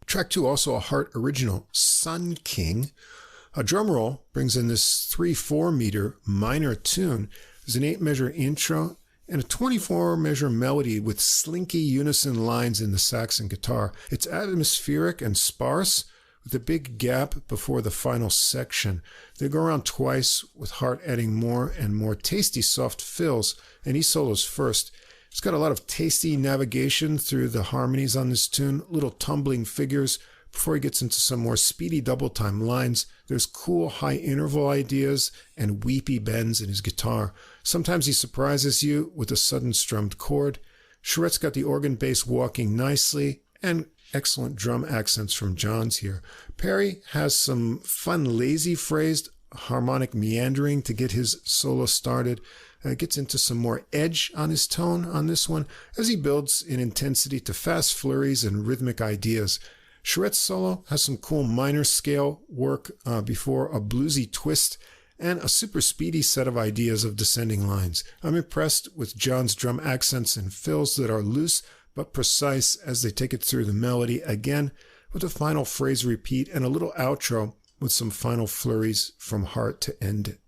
Track 2, also a Hart original, Sun King. A drum roll brings in this 3/4 meter minor tune. There's an 8-measure intro and a 24-measure melody with slinky unison lines in the sax and guitar. It's atmospheric and sparse, with a big gap before the final section. They go around twice, with Hart adding more and more tasty soft fills, and he solos first. It's got a lot of tasty navigation through the harmonies on this tune, little tumbling figures, before he gets into some more speedy double-time lines. There's cool high interval ideas and weepy bends in his guitar. Sometimes he surprises you with a sudden strummed chord. Charette's got the organ bass walking nicely, and excellent drum accents from Johns here. Perry has some fun lazy phrased harmonic meandering to get his solo started. Gets into some more edge on his tone on this one as he builds in intensity to fast flurries and rhythmic ideas. Charette's solo has some cool minor scale work before a bluesy twist and a super speedy set of ideas of descending lines. I'm impressed with John's drum accents and fills that are loose but precise as they take it through the melody, again with a final phrase repeat and a little outro with some final flurries from Hart to end it.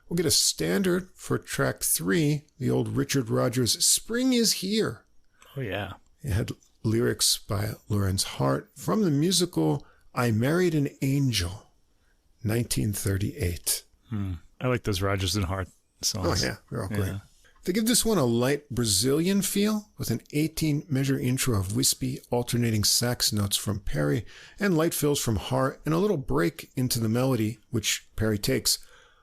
We'll get a standard for track 3, the old Richard Rodgers, Spring is Here. Oh, yeah. It had lyrics by Lawrence Hart from the musical I Married an Angel, 1938. I like those Rodgers and Hart songs. Oh, yeah. They're all great. They give this one a light Brazilian feel with an 18-measure intro of wispy alternating sax notes from Perry and light fills from Hart and a little break into the melody, which Perry takes.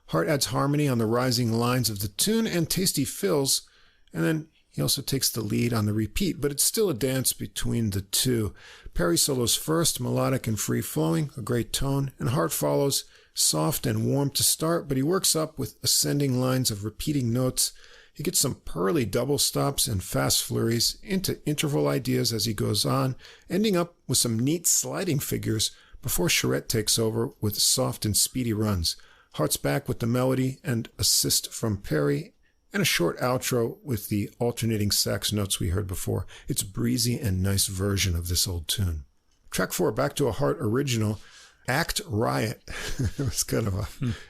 Hart adds harmony on the rising lines of the tune and tasty fills, and then he also takes the lead on the repeat, but it's still a dance between the two. Perry solos first, melodic and free-flowing, a great tone, and Hart follows, soft and warm to start, but he works up with ascending lines of repeating notes. He gets some pearly double stops and fast flurries into interval ideas as he goes on, ending up with some neat sliding figures before Charette takes over with soft and speedy runs. Hart's back with the melody and assist from Perry, and a short outro with the alternating sax notes we heard before. It's a breezy and nice version of this old tune. Track 4, back to a Hart original, Act Riot. It was kind of a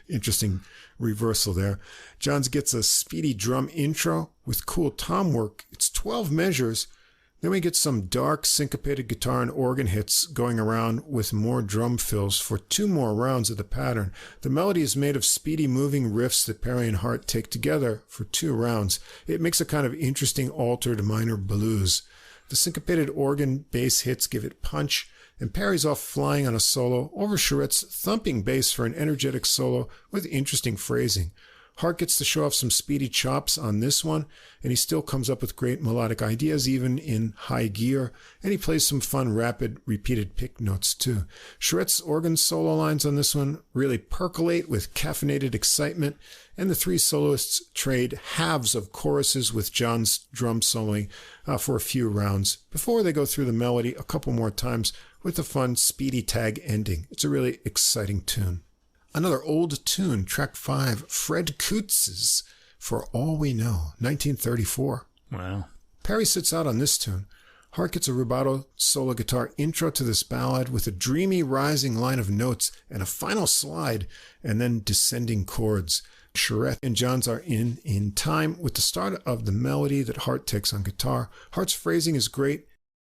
interesting reversal there. Johns gets a speedy drum intro with cool tom work. It's 12 measures. Then we get some dark syncopated guitar and organ hits going around with more drum fills for 2 more rounds of the pattern. The melody is made of speedy moving riffs that Perry and Hart take together for 2 rounds. It makes a kind of interesting altered minor blues. The syncopated organ bass hits give it punch, and Perry's off flying on a solo over Charette's thumping bass for an energetic solo with interesting phrasing. Hart gets to show off some speedy chops on this one, and he still comes up with great melodic ideas even in high gear, and he plays some fun rapid repeated pick notes too. Charette's organ solo lines on this one really percolate with caffeinated excitement, and the 3 soloists trade halves of choruses with John's drum soloing for a few rounds before they go through the melody a couple more times with a fun speedy tag ending. It's a really exciting tune. Another old tune, track 5, Fred Kutz's For All We Know, 1934. Wow. Perry sits out on this tune. Hart gets a rubato solo guitar intro to this ballad with a dreamy rising line of notes and a final slide, and then descending chords. Charette and Johns are in time with the start of the melody that Hart takes on guitar. Hart's phrasing is great.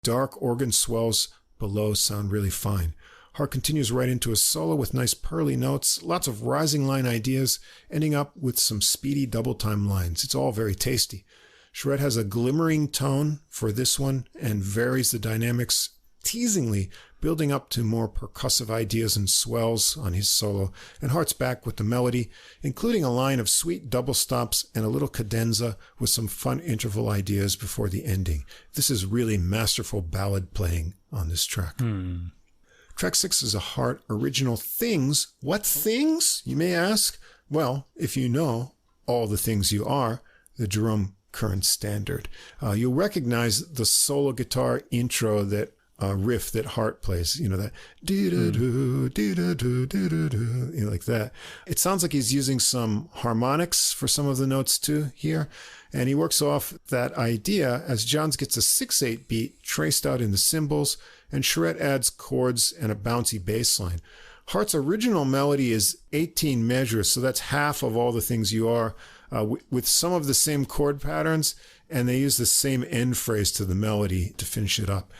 Dark organ swells below sound really fine. Hart continues right into a solo with nice pearly notes, lots of rising line ideas, ending up with some speedy double time lines. It's all very tasty. Charette has a glimmering tone for this one and varies the dynamics teasingly, building up to more percussive ideas and swells on his solo, and Hart's back with the melody, including a line of sweet double stops and a little cadenza with some fun interval ideas before the ending. This is really masterful ballad playing on this track. Track 6 is a Hart original, Things. What things, you may ask? Well, if you know All the Things You Are, the Jerome Kern standard, you'll recognize the solo guitar intro that riff that Hart plays, that do-da-do, do-da-do, do-da-do, like that. It sounds like he's using some harmonics for some of the notes too here, and he works off that idea as Johns gets a 6/8 beat traced out in the cymbals, and Charette adds chords and a bouncy bass line. Hart's original melody is 18 measures, so that's half of All the Things You Are, with some of the same chord patterns, and they use the same end phrase to the melody to finish it up.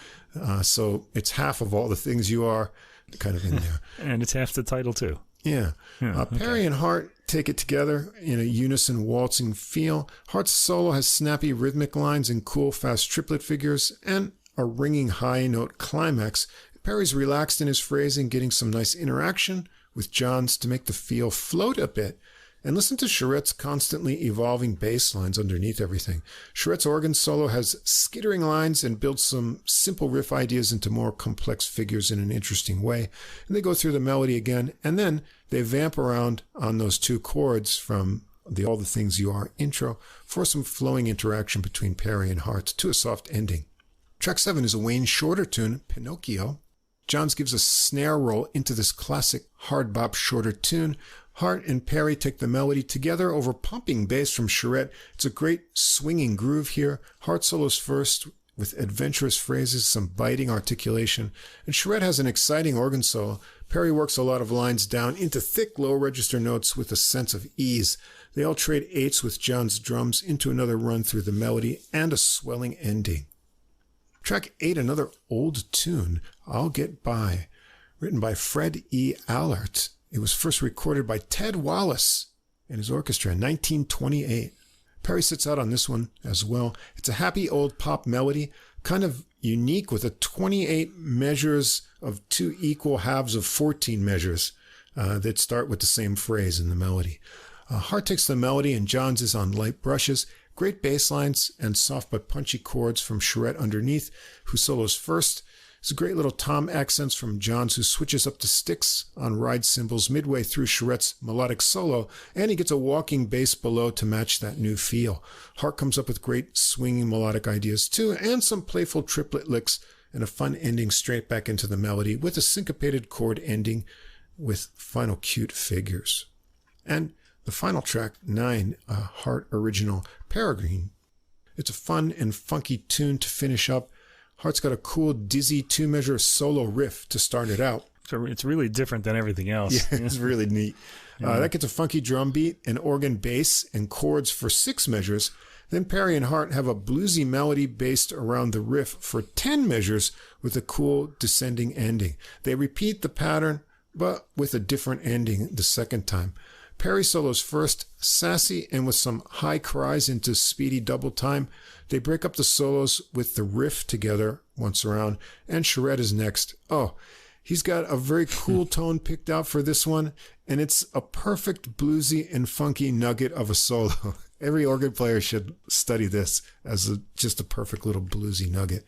So it's half of All the Things You Are kind of in there. And it's half the title too. Yeah. Perry and Hart take it together in a unison waltzing feel. Hart's solo has snappy rhythmic lines and cool fast triplet figures and a ringing high note climax. Perry's relaxed in his phrasing, getting some nice interaction with Johns to make the feel float a bit. And listen to Charette's constantly evolving bass lines underneath everything. Charette's organ solo has skittering lines and builds some simple riff ideas into more complex figures in an interesting way. And they go through the melody again, and then they vamp around on those two chords from the All the Things You Are intro for some flowing interaction between Perry and Hart to a soft ending. Track 7 is a Wayne Shorter tune, Pinocchio. Johns gives a snare roll into this classic hard bop Shorter tune. Hart and Perry take the melody together over pumping bass from Charette. It's a great swinging groove here. Hart solos first with adventurous phrases, some biting articulation, and Charette has an exciting organ solo. Perry works a lot of lines down into thick low register notes with a sense of ease. They all trade eights with John's drums into another run through the melody and a swelling ending. Track 8, another old tune, I'll Get By, written by Fred E. Allert. It was first recorded by Ted Wallace and his orchestra in 1928. Perry sits out on this one as well. It's a happy old pop melody, kind of unique with a 28 measures of two equal halves of 14 measures that start with the same phrase in the melody. Hart takes the melody and Johns is on light brushes. Great bass lines and soft but punchy chords from Charette underneath, who solos first. It's a great little tom accents from Johns, who switches up to sticks on ride cymbals midway through Charette's melodic solo, and he gets a walking bass below to match that new feel. Hart comes up with great swinging melodic ideas too, and some playful triplet licks, and a fun ending straight back into the melody with a syncopated chord ending with final cute figures. And the final track, 9, a Hart original, Peregrine. It's a fun and funky tune to finish up. Hart's got a cool, dizzy 2-measure solo riff to start it out. So it's really different than everything else. Yeah, it's really neat. That gets a funky drum beat, an organ bass, and chords for 6 measures. Then Perry and Hart have a bluesy melody based around the riff for 10 measures with a cool descending ending. They repeat the pattern, but with a different ending the second time. Perry solos first, sassy and with some high cries into speedy double time. They break up the solos with the riff together once around, and Charette is next. Oh, he's got a very cool tone picked out for this one, and it's a perfect bluesy and funky nugget of a solo. Every organ player should study this as just a perfect little bluesy nugget.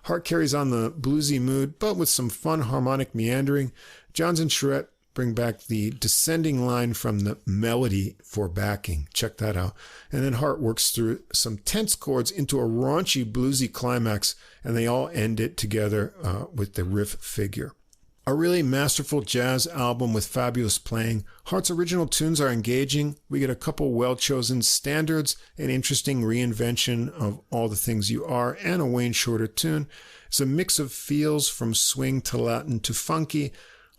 Hart carries on the bluesy mood, but with some fun harmonic meandering. Johns and Charette bring back the descending line from the melody for backing. Check that out. And then Hart works through some tense chords into a raunchy bluesy climax, and they all end it together with the riff figure. A really masterful jazz album with fabulous playing. Hart's original tunes are engaging. We get a couple well-chosen standards, an interesting reinvention of All the Things You Are, and a Wayne Shorter tune. It's a mix of feels from swing to Latin to funky.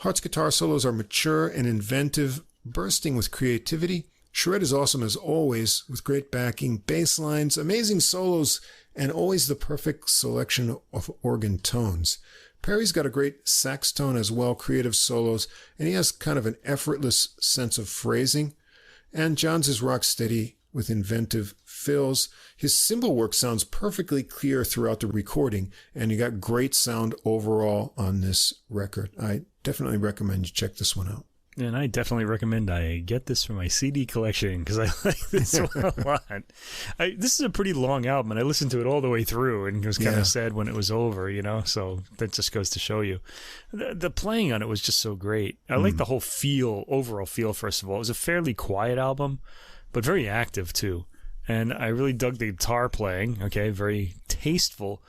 Hart's guitar solos are mature and inventive, bursting with creativity. Shred is awesome as always, with great backing, bass lines, amazing solos, and always the perfect selection of organ tones. Perry's got a great sax tone as well, creative solos, and he has kind of an effortless sense of phrasing. And John's is rock steady with inventive fills. His cymbal work sounds perfectly clear throughout the recording, and you got great sound overall on this record. I definitely recommend you check this one out. And I definitely recommend I get this for my CD collection because I like this one a lot. This is a pretty long album, and I listened to it all the way through and was kind of sad when it was over, you know? So that just goes to show you. The playing on it was just so great. I like the whole overall feel, first of all. It was a fairly quiet album, but very active, too. And I really dug the guitar playing, okay? Very tasteful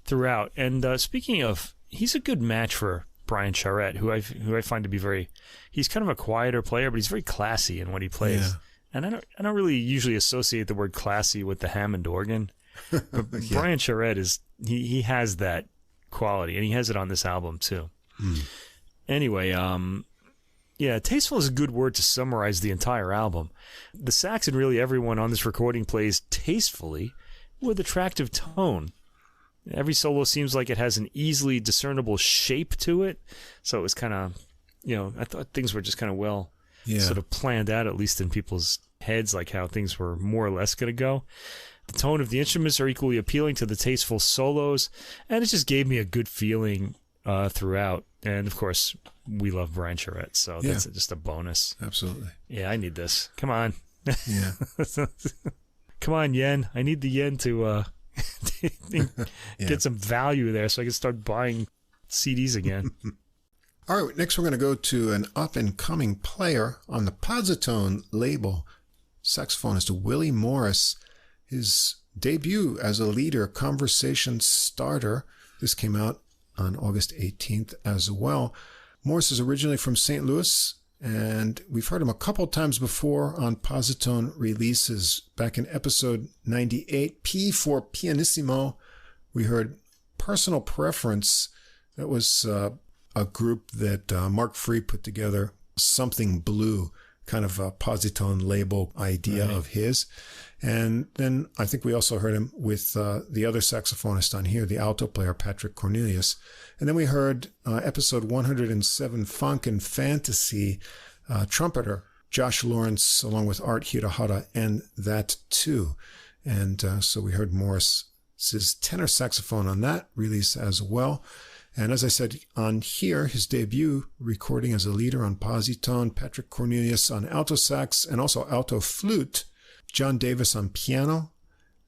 throughout. And speaking of, he's a good match for Brian Charette, who I find to be he's kind of a quieter player, but he's very classy in what he plays. Yeah. And I don't really usually associate the word classy with the Hammond organ, but Brian Charette he has that quality, and he has it on this album too. Anyway, tasteful is a good word to summarize the entire album. The sax and really everyone on this recording plays tastefully with attractive tone. Every solo seems like it has an easily discernible shape to it. So it was kind of, I thought things were just kind of well sort of planned out, at least in people's heads, like how things were more or less going to go. The tone of the instruments are equally appealing to the tasteful solos, and it just gave me a good feeling throughout. And, of course, we love Brian Charette, so that's just a bonus. Absolutely. Yeah, I need this. Come on. Yeah. Come on, yen. I need the yen to... get some value there so I can start buying CDs again. All right, next we're going to go to an up-and-coming player on the Posi-Tone label, saxophonist Willie Morris. His debut as a leader, conversation starter. This came out on August 18th as well. Morris is originally from St. Louis, and we've heard him a couple times before on Posi-Tone releases. Back in episode 98, P for Pianissimo, we heard Personal Preference. That was a group that Mark Free put together, Something Blue, kind of a Posi-Tone label idea of his. And then I think we also heard him with the other saxophonist on here, the alto player, Patrick Cornelius. And then we heard episode 107, Funk and Fantasy, trumpeter Josh Lawrence, along with Art Hirahara, and that too. And so we heard Morris's tenor saxophone on that release as well. And as I said on here, his debut recording as a leader on Posi-Tone, Patrick Cornelius on alto sax and also alto flute, John Davis on piano,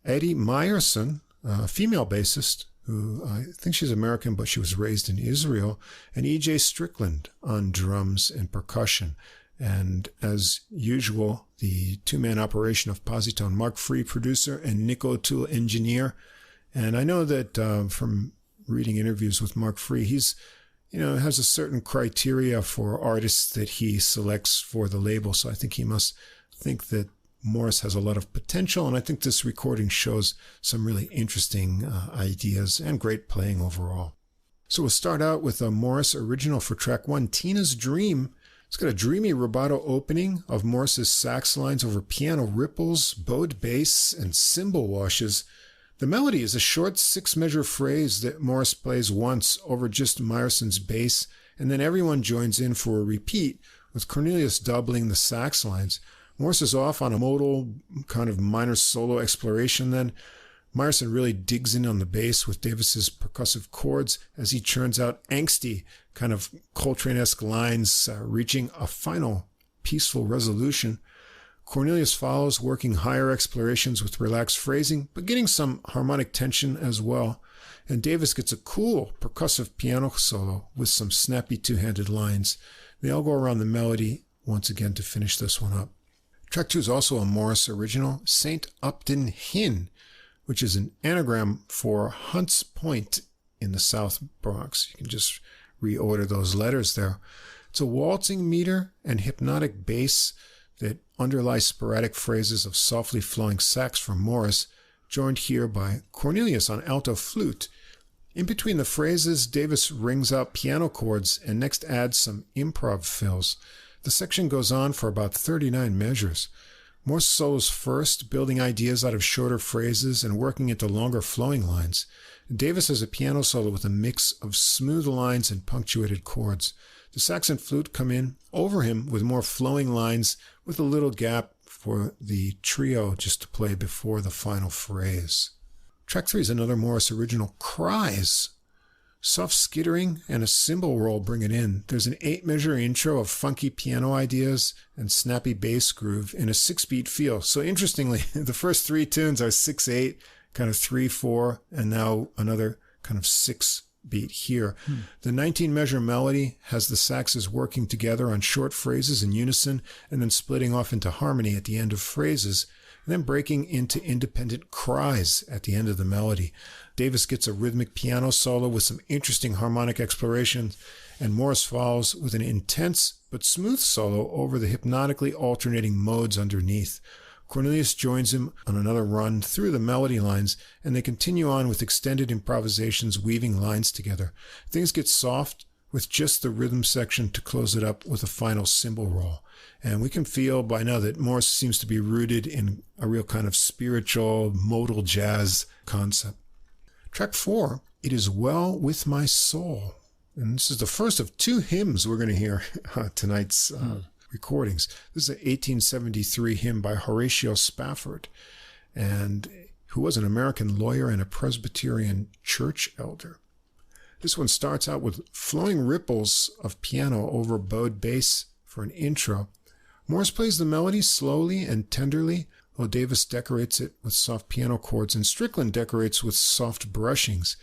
Eddie Meyerson, a female bassist, who I think she's American, but she was raised in Israel, and E.J. Strickland on drums and percussion. And as usual, the two-man operation of Posi-Tone, Mark Free, producer, and Nick O'Toole, engineer. And I know that from reading interviews with Mark Free, he's, has a certain criteria for artists that he selects for the label. So I think he must think that Morris has a lot of potential, and I think this recording shows some really interesting ideas and great playing overall. So we'll start out with a Morris original for track 1, Tina's Dream. It's got a dreamy rubato opening of Morris's sax lines over piano ripples, bowed bass, and cymbal washes. The melody is a short 6-measure phrase that Morris plays once over just Meyerson's bass, and then everyone joins in for a repeat, with Cornelius doubling the sax lines. Morris is off on a modal kind of minor solo exploration then. Meyerson really digs in on the bass with Davis's percussive chords as he churns out angsty, kind of Coltrane-esque lines, reaching a final peaceful resolution. Cornelius follows, working higher explorations with relaxed phrasing, but getting some harmonic tension as well. And Davis gets a cool percussive piano solo with some snappy two-handed lines. They all go around the melody once again to finish this one up. Track 2 is also a Morris original, St. Upton Hin, which is an anagram for Hunts Point in the South Bronx. You can just reorder those letters there. It's a waltzing meter and hypnotic bass that underlies sporadic phrases of softly flowing sax from Morris, joined here by Cornelius on alto flute. In between the phrases, Davis rings out piano chords and next adds some improv fills. The section goes on for about 39 measures. Morris solos first, building ideas out of shorter phrases and working into longer flowing lines. Davis has a piano solo with a mix of smooth lines and punctuated chords. The sax and flute come in over him with more flowing lines with a little gap for the trio just to play before the final phrase. Track 3 is another Morris original, Cries. Soft skittering and a cymbal roll bring it in. There's an 8-measure intro of funky piano ideas and snappy bass groove in a 6-beat feel. So interestingly, the first 3 tunes are 6/8, kind of 3/4, and now another kind of 6-beat here. The 19-measure melody has the saxes working together on short phrases in unison and then splitting off into harmony at the end of phrases, and then breaking into independent cries at the end of the melody. Davis gets a rhythmic piano solo with some interesting harmonic exploration, and Morris follows with an intense but smooth solo over the hypnotically alternating modes underneath. Cornelius joins him on another run through the melody lines, and they continue on with extended improvisations weaving lines together. Things get soft with just the rhythm section to close it up with a final cymbal roll. And we can feel by now that Morris seems to be rooted in a real kind of spiritual, modal jazz concept. Track 4, It Is Well With My Soul. And this is the first of 2 hymns we're going to hear tonight's recordings. This is an 1873 hymn by Horatio Spafford, and who was an American lawyer and a Presbyterian church elder. This one starts out with flowing ripples of piano over bowed bass for an intro. Morris plays the melody slowly and tenderly, while Davis decorates it with soft piano chords, and Strickland decorates with soft brushings.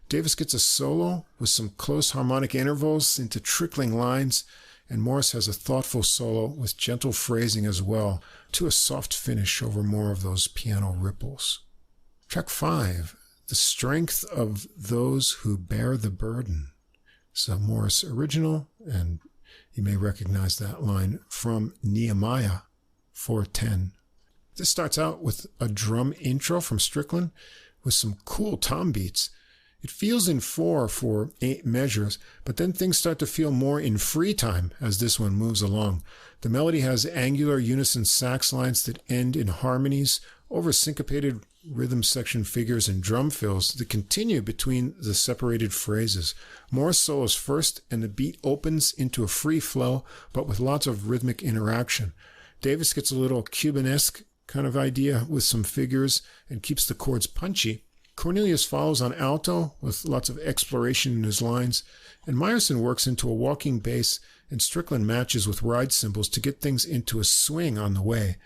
Davis gets a solo with some close harmonic intervals into trickling lines, and Morris has a thoughtful solo with gentle phrasing as well, to a soft finish over more of those piano ripples. Track 5, The Strength of Those Who Bear the Burden. It's a Morris original, and you may recognize that line from Nehemiah 4:10. This starts out with a drum intro from Strickland with some cool tom beats. It feels in 4 for 8 measures, but then things start to feel more in free time as this one moves along. The melody has angular unison sax lines that end in harmonies over syncopated rhythm section figures and drum fills that continue between the separated phrases. Morris solos first, and the beat opens into a free flow, but with lots of rhythmic interaction. Davis gets a little Cuban-esque kind of idea with some figures and keeps the chords punchy. Cornelius follows on alto with lots of exploration in his lines, and Meyerson works into a walking bass, and Strickland matches with ride cymbals to get things into a swing on the way.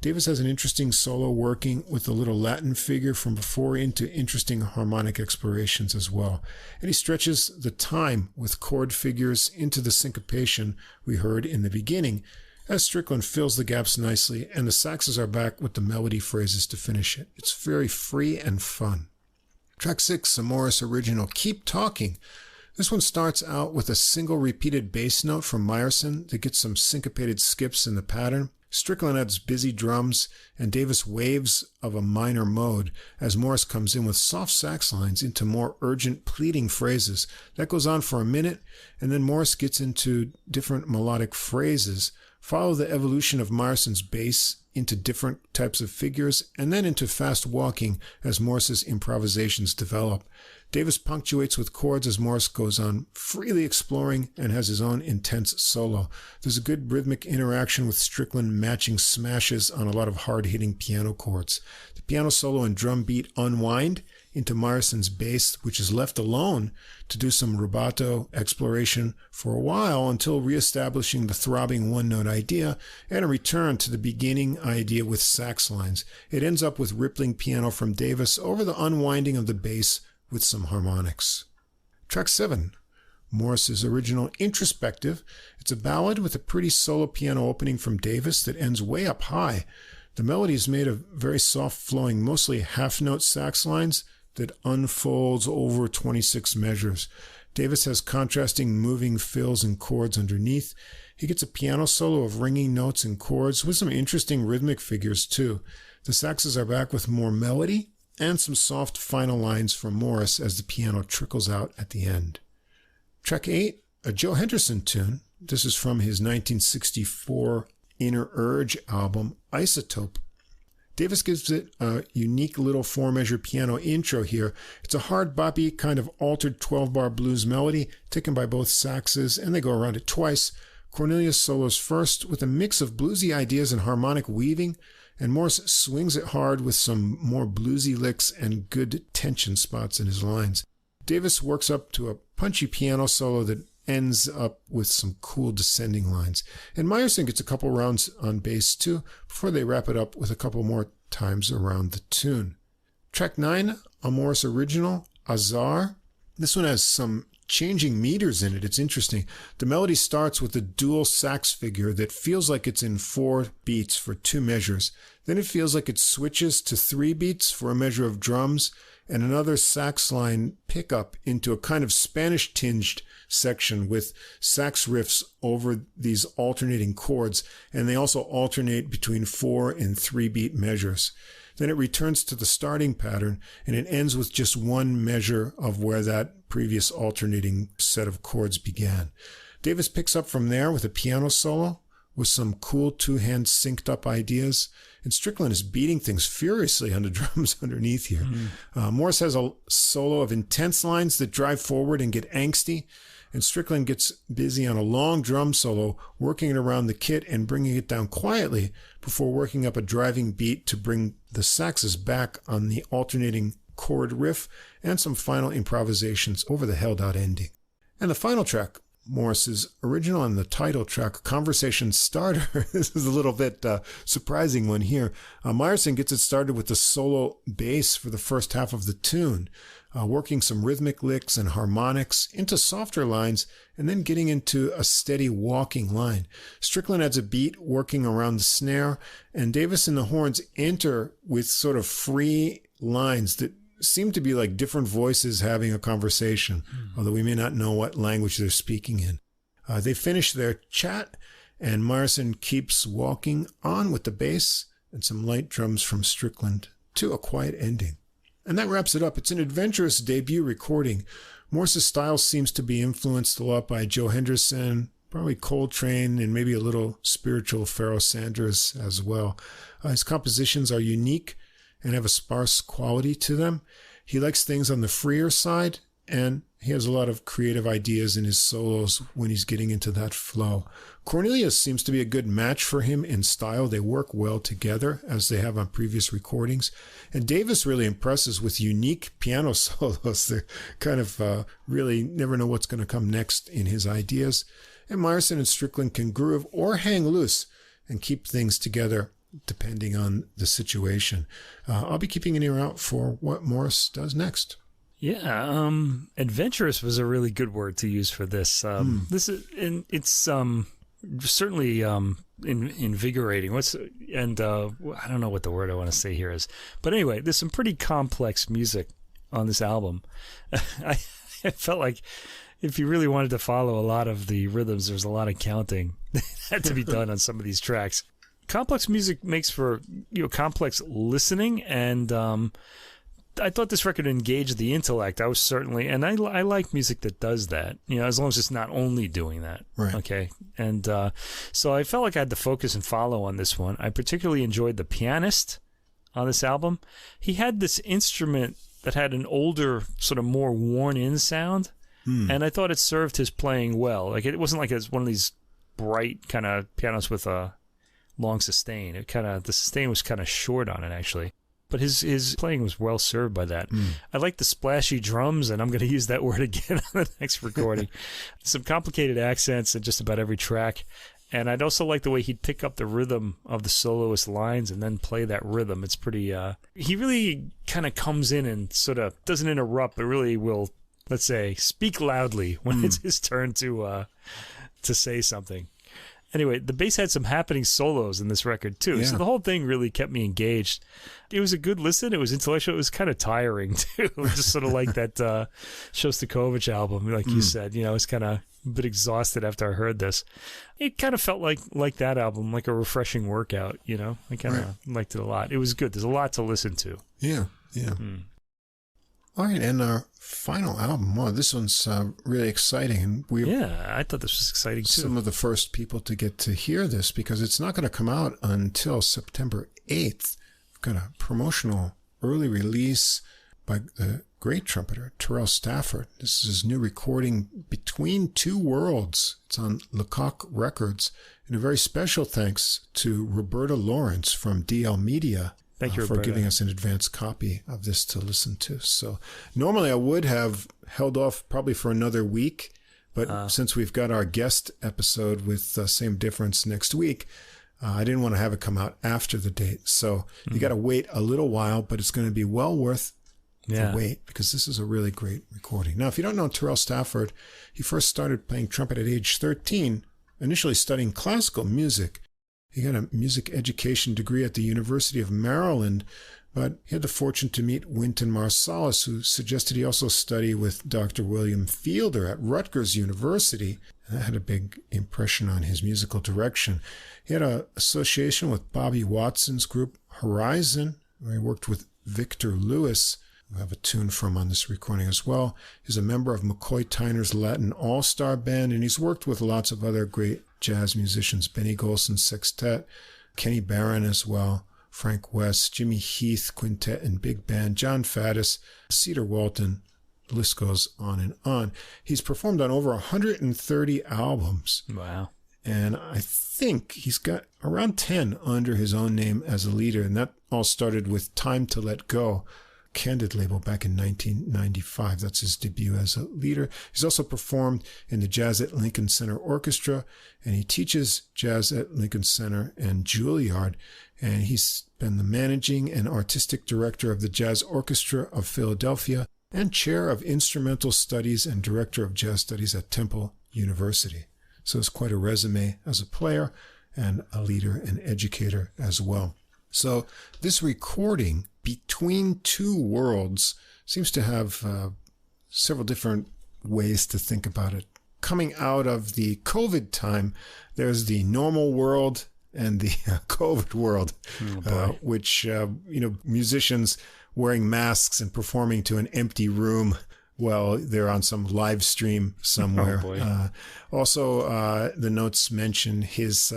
Davis has an interesting solo working with a little Latin figure from before into interesting harmonic explorations as well. And he stretches the time with chord figures into the syncopation we heard in the beginning, as Strickland fills the gaps nicely, and the saxes are back with the melody phrases to finish it. It's very free and fun. Track 6, a Morris original, Keep Talking. This one starts out with a single repeated bass note from Meyerson that gets some syncopated skips in the pattern. Strickland adds busy drums, and Davis waves of a minor mode as Morris comes in with soft sax lines into more urgent, pleading phrases. That goes on for a minute, and then Morris gets into different melodic phrases, follow the evolution of Meyerson's bass into different types of figures, and then into fast walking as Morris's improvisations develop. Davis punctuates with chords as Morris goes on, freely exploring, and has his own intense solo. There's a good rhythmic interaction with Strickland matching smashes on a lot of hard-hitting piano chords. The piano solo and drum beat unwind into Meyerson's bass, which is left alone to do some rubato exploration for a while until reestablishing the throbbing one-note idea and a return to the beginning idea with sax lines. It ends up with rippling piano from Davis over the unwinding of the bass with some harmonics. Track 7, Morris's original, Introspective. It's a ballad with a pretty solo piano opening from Davis that ends way up high. The melody is made of very soft flowing, mostly half-note sax lines that unfolds over 26 measures. Davis has contrasting moving fills and chords underneath. He gets a piano solo of ringing notes and chords with some interesting rhythmic figures too. The saxes are back with more melody and some soft final lines from Morris as the piano trickles out at the end. Track 8, a Joe Henderson tune. This is from his 1964 Inner Urge album, Isotope. Davis gives it a unique little 4-measure piano intro here. It's a hard boppy kind of altered 12-bar blues melody taken by both saxes, and they go around it twice. Cornelius solos first with a mix of bluesy ideas and harmonic weaving, and Morris swings it hard with some more bluesy licks and good tension spots in his lines. Davis works up to a punchy piano solo that ends up with some cool descending lines. And Meyerson gets a couple rounds on bass too, before they wrap it up with a couple more times around the tune. Track 9, a Morris original, Azar. This one has some changing meters in it. It's interesting. The melody starts with a dual sax figure that feels like it's in 4 beats for 2 measures. Then it feels like it switches to 3 beats for a measure of drums and another sax line pickup into a kind of Spanish-tinged section with sax riffs over these alternating chords, and they also alternate between 4 and 3 beat measures. Then it returns to the starting pattern, and it ends with just 1 measure of where that previous alternating set of chords began. Davis picks up from there with a piano solo with some cool 2-hand synced up ideas, and Strickland is beating things furiously on the drums underneath here. Morris has a solo of intense lines that drive forward and get angsty, and Strickland gets busy on a long drum solo, working it around the kit and bringing it down quietly before working up a driving beat to bring the saxes back on the alternating chord riff and some final improvisations over the held-out ending. And the final track, Morris's original and the title track, Conversation Starter. This is a little bit surprising one here. Meyerson gets it started with the solo bass for the first half of the tune, working some rhythmic licks and harmonics into softer lines, and then getting into a steady walking line. Strickland adds a beat working around the snare, and Davis and the horns enter with sort of free lines that seem to be like different voices having a conversation, although we may not know what language they're speaking in. They finish their chat, and Meyerson keeps walking on with the bass and some light drums from Strickland to a quiet ending. And that wraps it up. It's an adventurous debut recording. Morris's style seems to be influenced a lot by Joe Henderson, probably Coltrane, and maybe a little spiritual Pharoah Sanders as well. His compositions are unique and have a sparse quality to them. He likes things on the freer side, and he has a lot of creative ideas in his solos when he's getting into that flow. Cornelius seems to be a good match for him in style. They work well together, as they have on previous recordings. And Davis really impresses with unique piano solos. They kind of really never know what's going to come next in his ideas. And Meyerson and Strickland can groove or hang loose and keep things together depending on the situation. I'll be keeping an ear out for what Morris does next. Yeah, adventurous was a really good word to use for this. This is, and it's certainly invigorating. I don't know what the word I want to say here is, but anyway, there's some pretty complex music on this album. I felt like if you really wanted to follow a lot of the rhythms, there's a lot of counting that had to be done on some of these tracks. Complex music makes for complex listening, and I thought this record engaged the intellect. I like music that does that, as long as it's not only doing that. Right. Okay. And so I felt like I had to focus and follow on this one. I particularly enjoyed the pianist on this album. He had this instrument that had an older, sort of more worn-in sound, and I thought it served his playing well. Like, it wasn't like it's one of these bright kind of pianos with a long sustain. The sustain was kind of short on it, actually. But his playing was well served by that. I like the splashy drums, and I'm going to use that word again on the next recording. Some complicated accents in just about every track. And I'd also like the way he'd pick up the rhythm of the soloist lines and then play that rhythm. It's pretty... he really kind of comes in and sort of doesn't interrupt, but really will, let's say, speak loudly when it's his turn to say something. Anyway, the bass had some happening solos in this record, too. So the whole thing really kept me engaged. It was a good listen. It was intellectual. It was kind of tiring, too. Just sort of like that Shostakovich album, like you said. You know, I was kind of a bit exhausted after I heard this. It kind of felt like that album, like a refreshing workout, you know? I kind of liked it a lot. It was good. There's a lot to listen to. Yeah. All right, and our final album. Well, this one's really exciting. I thought this was exciting too. Some of the first people to get to hear this because it's not going to come out until September 8th. We've got a promotional early release by the great trumpeter Terrell Stafford. This is his new recording, Between Two Worlds. It's on Lecoq Records. And a very special thanks to Roberta Lawrence from DL Media. Thank you, for giving us an advance copy of this to listen to. So normally I would have held off probably for another week, but since we've got our guest episode with Same Difference next week, I didn't want to have it come out after the date. So you got to wait a little while, but it's going to be well worth the wait because this is a really great recording. Now, if you don't know Terrell Stafford, he first started playing trumpet at age 13, initially studying classical music. He got a music education degree at the University of Maryland, but he had the fortune to meet Wynton Marsalis, who suggested he also study with Dr. William Fielder at Rutgers University. And that had a big impression on his musical direction. He had an association with Bobby Watson's group Horizon, where he worked with Victor Lewis, who I have a tune from on this recording as well. He's a member of McCoy Tyner's Latin All-Star Band, and he's worked with lots of other great jazz musicians, Benny Golson's Sextet, Kenny Barron as well, Frank West, Jimmy Heath Quintet and Big Band, John Faddis, Cedar Walton, the list goes on and on. He's performed on over 130 albums. Wow. And I think he's got around 10 under his own name as a leader, and that all started with Time to Let Go, Candid label back in 1995. That's his debut as a leader. He's also performed in the Jazz at Lincoln Center Orchestra, and he teaches jazz at Lincoln Center and Juilliard. And he's been the managing and artistic director of the Jazz Orchestra of Philadelphia and chair of instrumental studies and director of jazz studies at Temple University. So it's quite a resume as a player and a leader and educator as well. So this recording, Between Two Worlds, seems to have several different ways to think about it. Coming out of the COVID time, there's the normal world and the COVID world, which, musicians wearing masks and performing to an empty room while they're on some live stream somewhere. Also, the notes mention his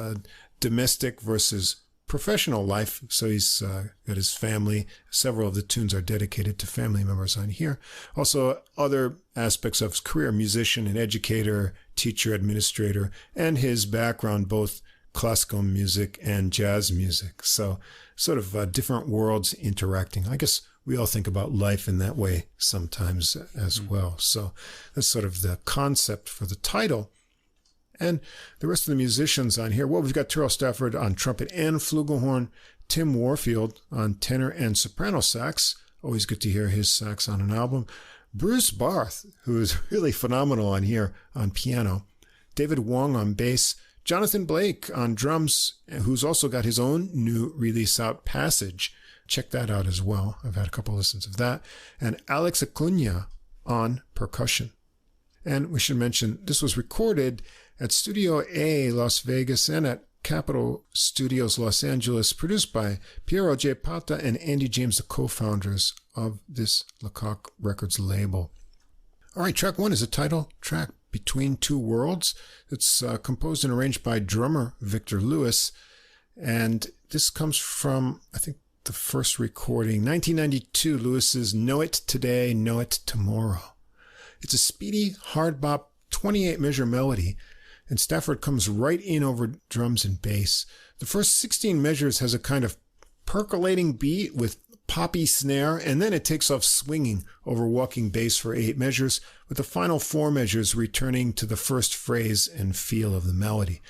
domestic versus professional life. So he's got his family. Several of the tunes are dedicated to family members on here. Also, other aspects of his career, musician and educator, teacher, administrator, and his background, both classical music and jazz music. So sort of different worlds interacting. I guess we all think about life in that way sometimes as well. So that's sort of the concept for the title. And the rest of the musicians on here, well, we've got Terrell Stafford on trumpet and flugelhorn, Tim Warfield on tenor and soprano sax. Always good to hear his sax on an album. Bruce Barth, who is really phenomenal on here on piano. David Wong on bass. Jonathan Blake on drums, who's also got his own new release out, Passage. Check that out as well. I've had a couple listens of that. And Alex Acuna on percussion. And we should mention this was recorded at Studio A, Las Vegas, and at Capitol Studios, Los Angeles, produced by Piero J. Pata and Andy James, the co-founders of this Lecoq Records label. All right, track one is a title track, Between Two Worlds. It's composed and arranged by drummer Victor Lewis. And this comes from, I think, the first recording, 1992, Lewis's Know It Today, Know It Tomorrow. It's a speedy, hard bop, 28-measure melody, and Stafford comes right in over drums and bass. The first 16 measures has a kind of percolating beat with poppy snare, and then it takes off swinging over walking bass for 8 measures, with the final 4 measures returning to the first phrase and feel of the melody.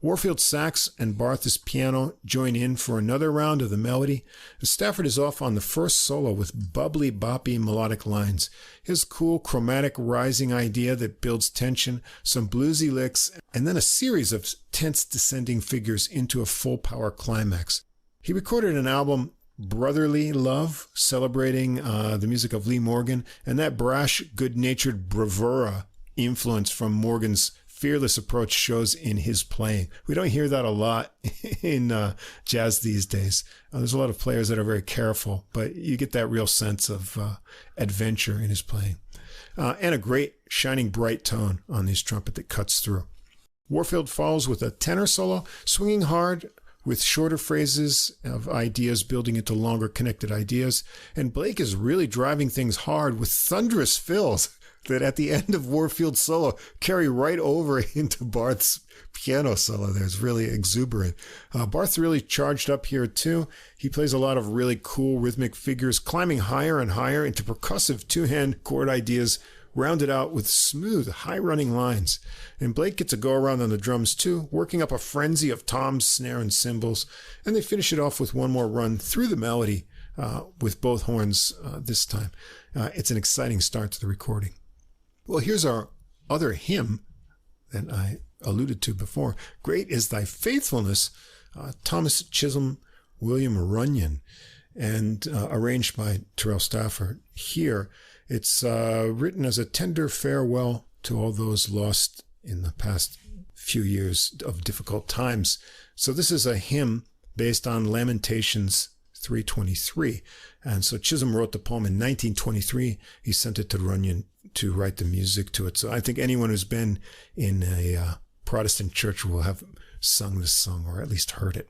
Warfield's sax and Barth's piano join in for another round of the melody, and Stafford is off on the first solo with bubbly, boppy melodic lines. His cool, chromatic, rising idea that builds tension, some bluesy licks, and then a series of tense descending figures into a full power climax. He recorded an album, Brotherly Love, celebrating the music of Lee Morgan, and that brash, good-natured bravura influence from Morgan's fearless approach shows in his playing. We don't hear that a lot in jazz these days. There's a lot of players that are very careful, but you get that real sense of adventure in his playing. And a great, shining, bright tone on his trumpet that cuts through. Warfield follows with a tenor solo, swinging hard with shorter phrases of ideas building into longer connected ideas. And Blake is really driving things hard with thunderous fills that at the end of Warfield's solo carry right over into Barth's piano solo. There's really exuberant. Barth's really charged up here too. He plays a lot of really cool rhythmic figures, climbing higher and higher into percussive two-hand chord ideas, rounded out with smooth, high-running lines. And Blake gets a go-around on the drums too, working up a frenzy of toms, snare, and cymbals. And they finish it off with one more run through the melody with both horns this time. It's an exciting start to the recording. Well, here's our other hymn that I alluded to before. Great is Thy Faithfulness, Thomas Chisholm, William Runyon, and arranged by Terrell Stafford. Here, it's written as a tender farewell to all those lost in the past few years of difficult times. So this is a hymn based on Lamentations 3:23. And so Chisholm wrote the poem in 1923. He sent it to Runyon to write the music to it. So I think anyone who's been in a Protestant church will have sung this song or at least heard it.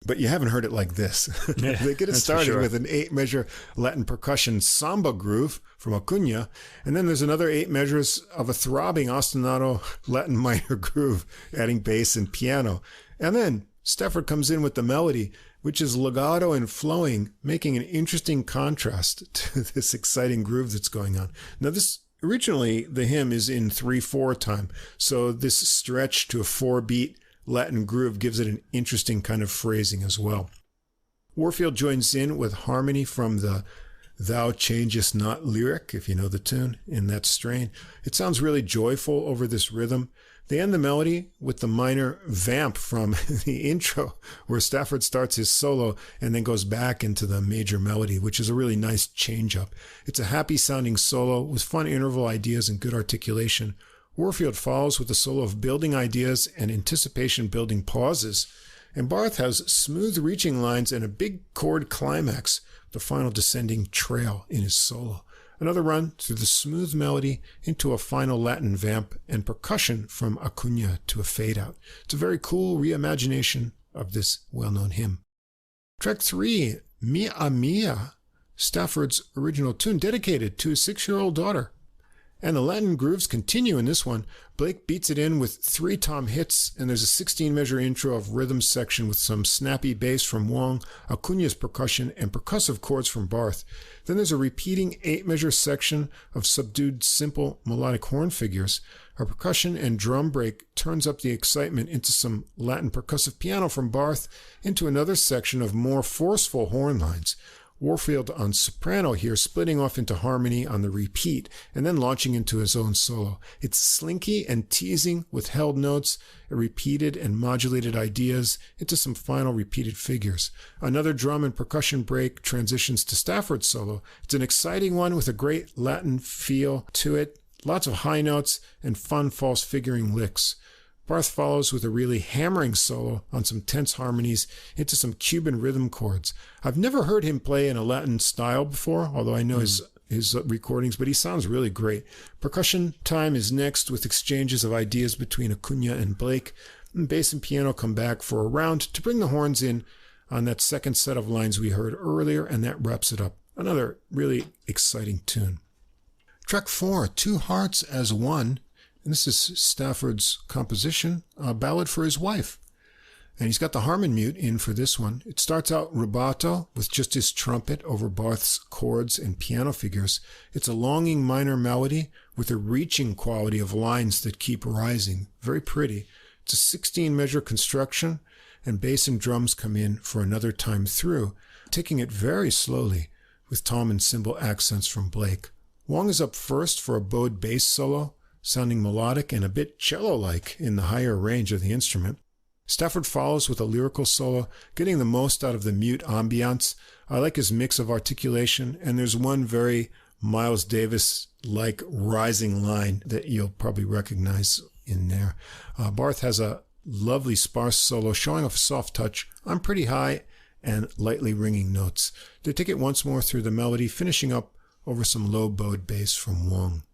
But you haven't heard it like this. Yeah, they get it started with an 8-measure Latin percussion samba groove from Acuna, and then there's another 8 measures of a throbbing ostinato Latin minor groove, adding bass and piano. And then Stafford comes in with the melody, which is legato and flowing, making an interesting contrast to this exciting groove that's going on. Now, this originally, the hymn is in 3/4 time, so this stretch to a 4-beat Latin groove gives it an interesting kind of phrasing as well. Warfield joins in with harmony from the Thou Changest Not lyric, if you know the tune, in that strain. It sounds really joyful over this rhythm. They end the melody with the minor vamp from the intro, where Stafford starts his solo and then goes back into the major melody, which is a really nice change-up. It's a happy-sounding solo with fun interval ideas and good articulation. Warfield follows with a solo of building ideas and anticipation-building pauses. And Barth has smooth reaching lines and a big chord climax, the final descending trail in his solo. Another run through the smooth melody into a final Latin vamp and percussion from Acuna to a fade-out. It's a very cool reimagination of this well-known hymn. Track 3, Mia Mia, Stafford's original tune dedicated to his 6-year-old daughter. And the Latin grooves continue in this one. Blake beats it in with 3 tom hits, and there's a 16-measure intro of rhythm section with some snappy bass from Wong, Acuna's percussion, and percussive chords from Barth. Then there's a repeating 8-measure section of subdued, simple melodic horn figures. A percussion and drum break turns up the excitement into some Latin percussive piano from Barth, into another section of more forceful horn lines. Warfield on soprano here, splitting off into harmony on the repeat, and then launching into his own solo. It's slinky and teasing with held notes, repeated and modulated ideas into some final repeated figures. Another drum and percussion break transitions to Stafford's solo. It's an exciting one with a great Latin feel to it, lots of high notes and fun false figuring licks. Barth follows with a really hammering solo on some tense harmonies into some Cuban rhythm chords. I've never heard him play in a Latin style before, although I know his recordings, but he sounds really great. Percussion time is next with exchanges of ideas between Acuna and Blake. And bass and piano come back for a round to bring the horns in on that second set of lines we heard earlier, and that wraps it up. Another really exciting tune. Track 4, Two Hearts as One. And this is Stafford's composition, a ballad for his wife. And he's got the harmon mute in for this one. It starts out rubato with just his trumpet over Barth's chords and piano figures. It's a longing minor melody with a reaching quality of lines that keep rising. Very pretty. It's a 16-measure construction, and bass and drums come in for another time through, taking it very slowly with tom and cymbal accents from Blake. Wong is up first for a bowed bass solo, sounding melodic and a bit cello-like in the higher range of the instrument. Stafford follows with a lyrical solo, getting the most out of the mute ambiance. I like his mix of articulation, and there's one very Miles Davis-like rising line that you'll probably recognize in there. Barth has a lovely sparse solo, showing off a soft touch on pretty high and lightly ringing notes. They take it once more through the melody, finishing up over some low bowed bass from Wong.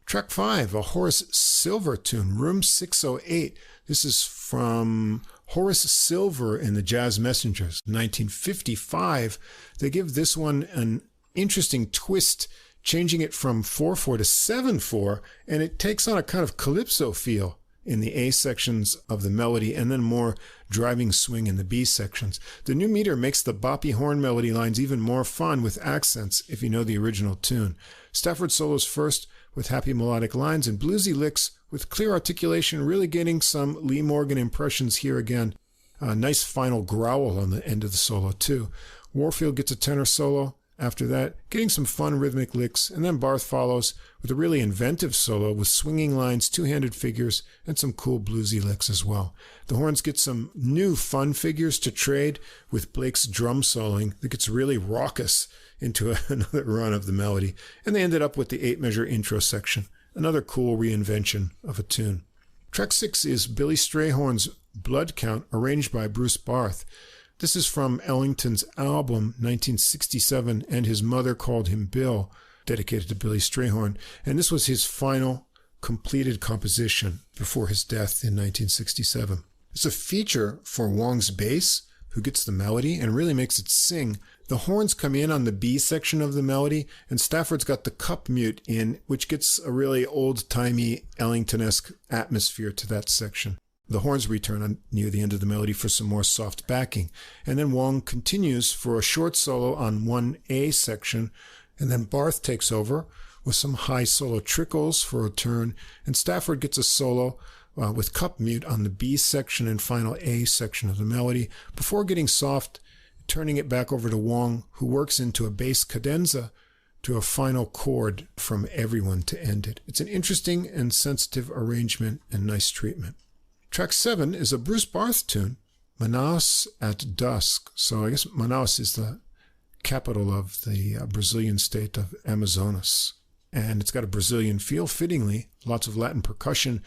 Track 5, a Horace Silver tune, Room 608. This is from Horace Silver in the Jazz Messengers, 1955. They give this one an interesting twist, changing it from 4/4 to 7/4, and it takes on a kind of calypso feel in the A sections of the melody, and then more driving swing in the B sections. The new meter makes the boppy horn melody lines even more fun with accents if you know the original tune. Stafford solos first with happy melodic lines and bluesy licks with clear articulation, really getting some Lee Morgan impressions here again. A nice final growl on the end of the solo too. Warfield gets a tenor solo after that, getting some fun rhythmic licks, and then Barth follows with a really inventive solo with swinging lines, two-handed figures, and some cool bluesy licks as well. The horns get some new fun figures to trade with Blake's drum soloing that gets really raucous into another run of the melody, and they ended up with the 8-measure intro section, another cool reinvention of a tune. Track 6 is Billy Strayhorn's Blood Count, arranged by Bruce Barth. This is from Ellington's album, 1967, And His Mother Called Him Bill, dedicated to Billy Strayhorn, and this was his final completed composition before his death in 1967. It's a feature for Wong's bass, who gets the melody and really makes it sing. The horns come in on the B section of the melody, and Stafford's got the cup mute in, which gets a really old-timey Ellington-esque atmosphere to that section. The horns return near the end of the melody for some more soft backing, and then Wong continues for a short solo on 1A section, and then Barth takes over with some high solo trickles for a turn, and Stafford gets a solo with cup mute on the B section and final A section of the melody, before getting soft, turning it back over to Wong, who works into a bass cadenza to a final chord from everyone to end it. It's an interesting and sensitive arrangement and nice treatment. Track 7 is a Bruce Barth tune, Manaus at Dusk. So I guess Manaus is the capital of the Brazilian state of Amazonas. And it's got a Brazilian feel, fittingly, lots of Latin percussion.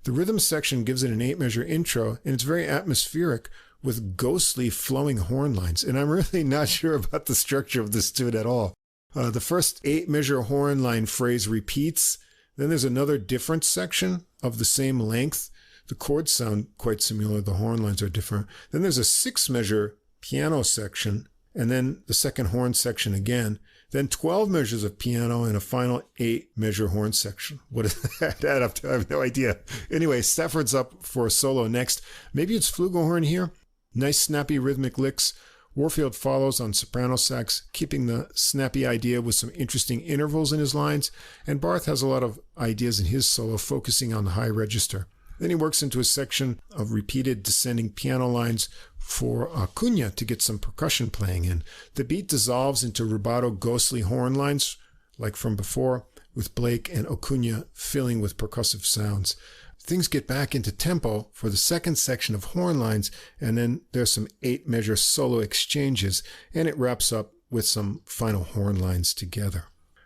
The rhythm section gives it an 8-measure intro, and it's very atmospheric with ghostly flowing horn lines. And I'm really not sure about the structure of this tune at all. The first 8-measure horn line phrase repeats. Then there's another different section of the same length. The chords sound quite similar. The horn lines are different. Then there's a 6-measure piano section, and then the second horn section again. Then 12 measures of piano and a final 8-measure horn section. What does that add up to? I have no idea. Anyway, Stafford's up for a solo next. Maybe it's flugelhorn here. Nice snappy rhythmic licks. Warfield follows on soprano sax, keeping the snappy idea with some interesting intervals in his lines. And Barth has a lot of ideas in his solo, focusing on the high register. Then he works into a section of repeated descending piano lines for Cunha to get some percussion playing in. The beat dissolves into rubato ghostly horn lines, like from before, with Blake and Acuna filling with percussive sounds. Things get back into tempo for the second section of horn lines, and then there's some 8-measure solo exchanges, and it wraps up with some final horn lines together.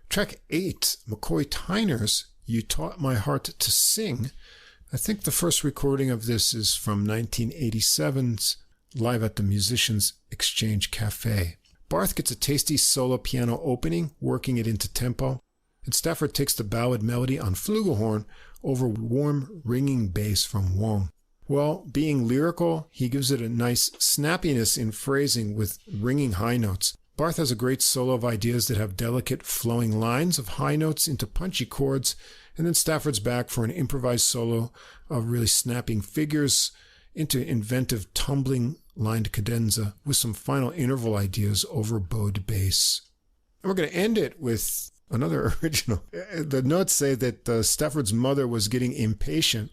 Track 8, McCoy Tyner's You Taught My Heart to Sing. I think the first recording of this is from 1987's Live at the Musicians Exchange Cafe. Barth gets a tasty solo piano opening, working it into tempo, and Stafford takes the ballad melody on flugelhorn over warm, ringing bass from Wong. Well, being lyrical, he gives it a nice snappiness in phrasing with ringing high notes. Barth has a great solo of ideas that have delicate flowing lines of high notes into punchy chords, and then Stafford's back for an improvised solo of really snapping figures into inventive tumbling lined cadenza with some final interval ideas over bowed bass. And we're going to end it with another original. The notes say that Stafford's mother was getting impatient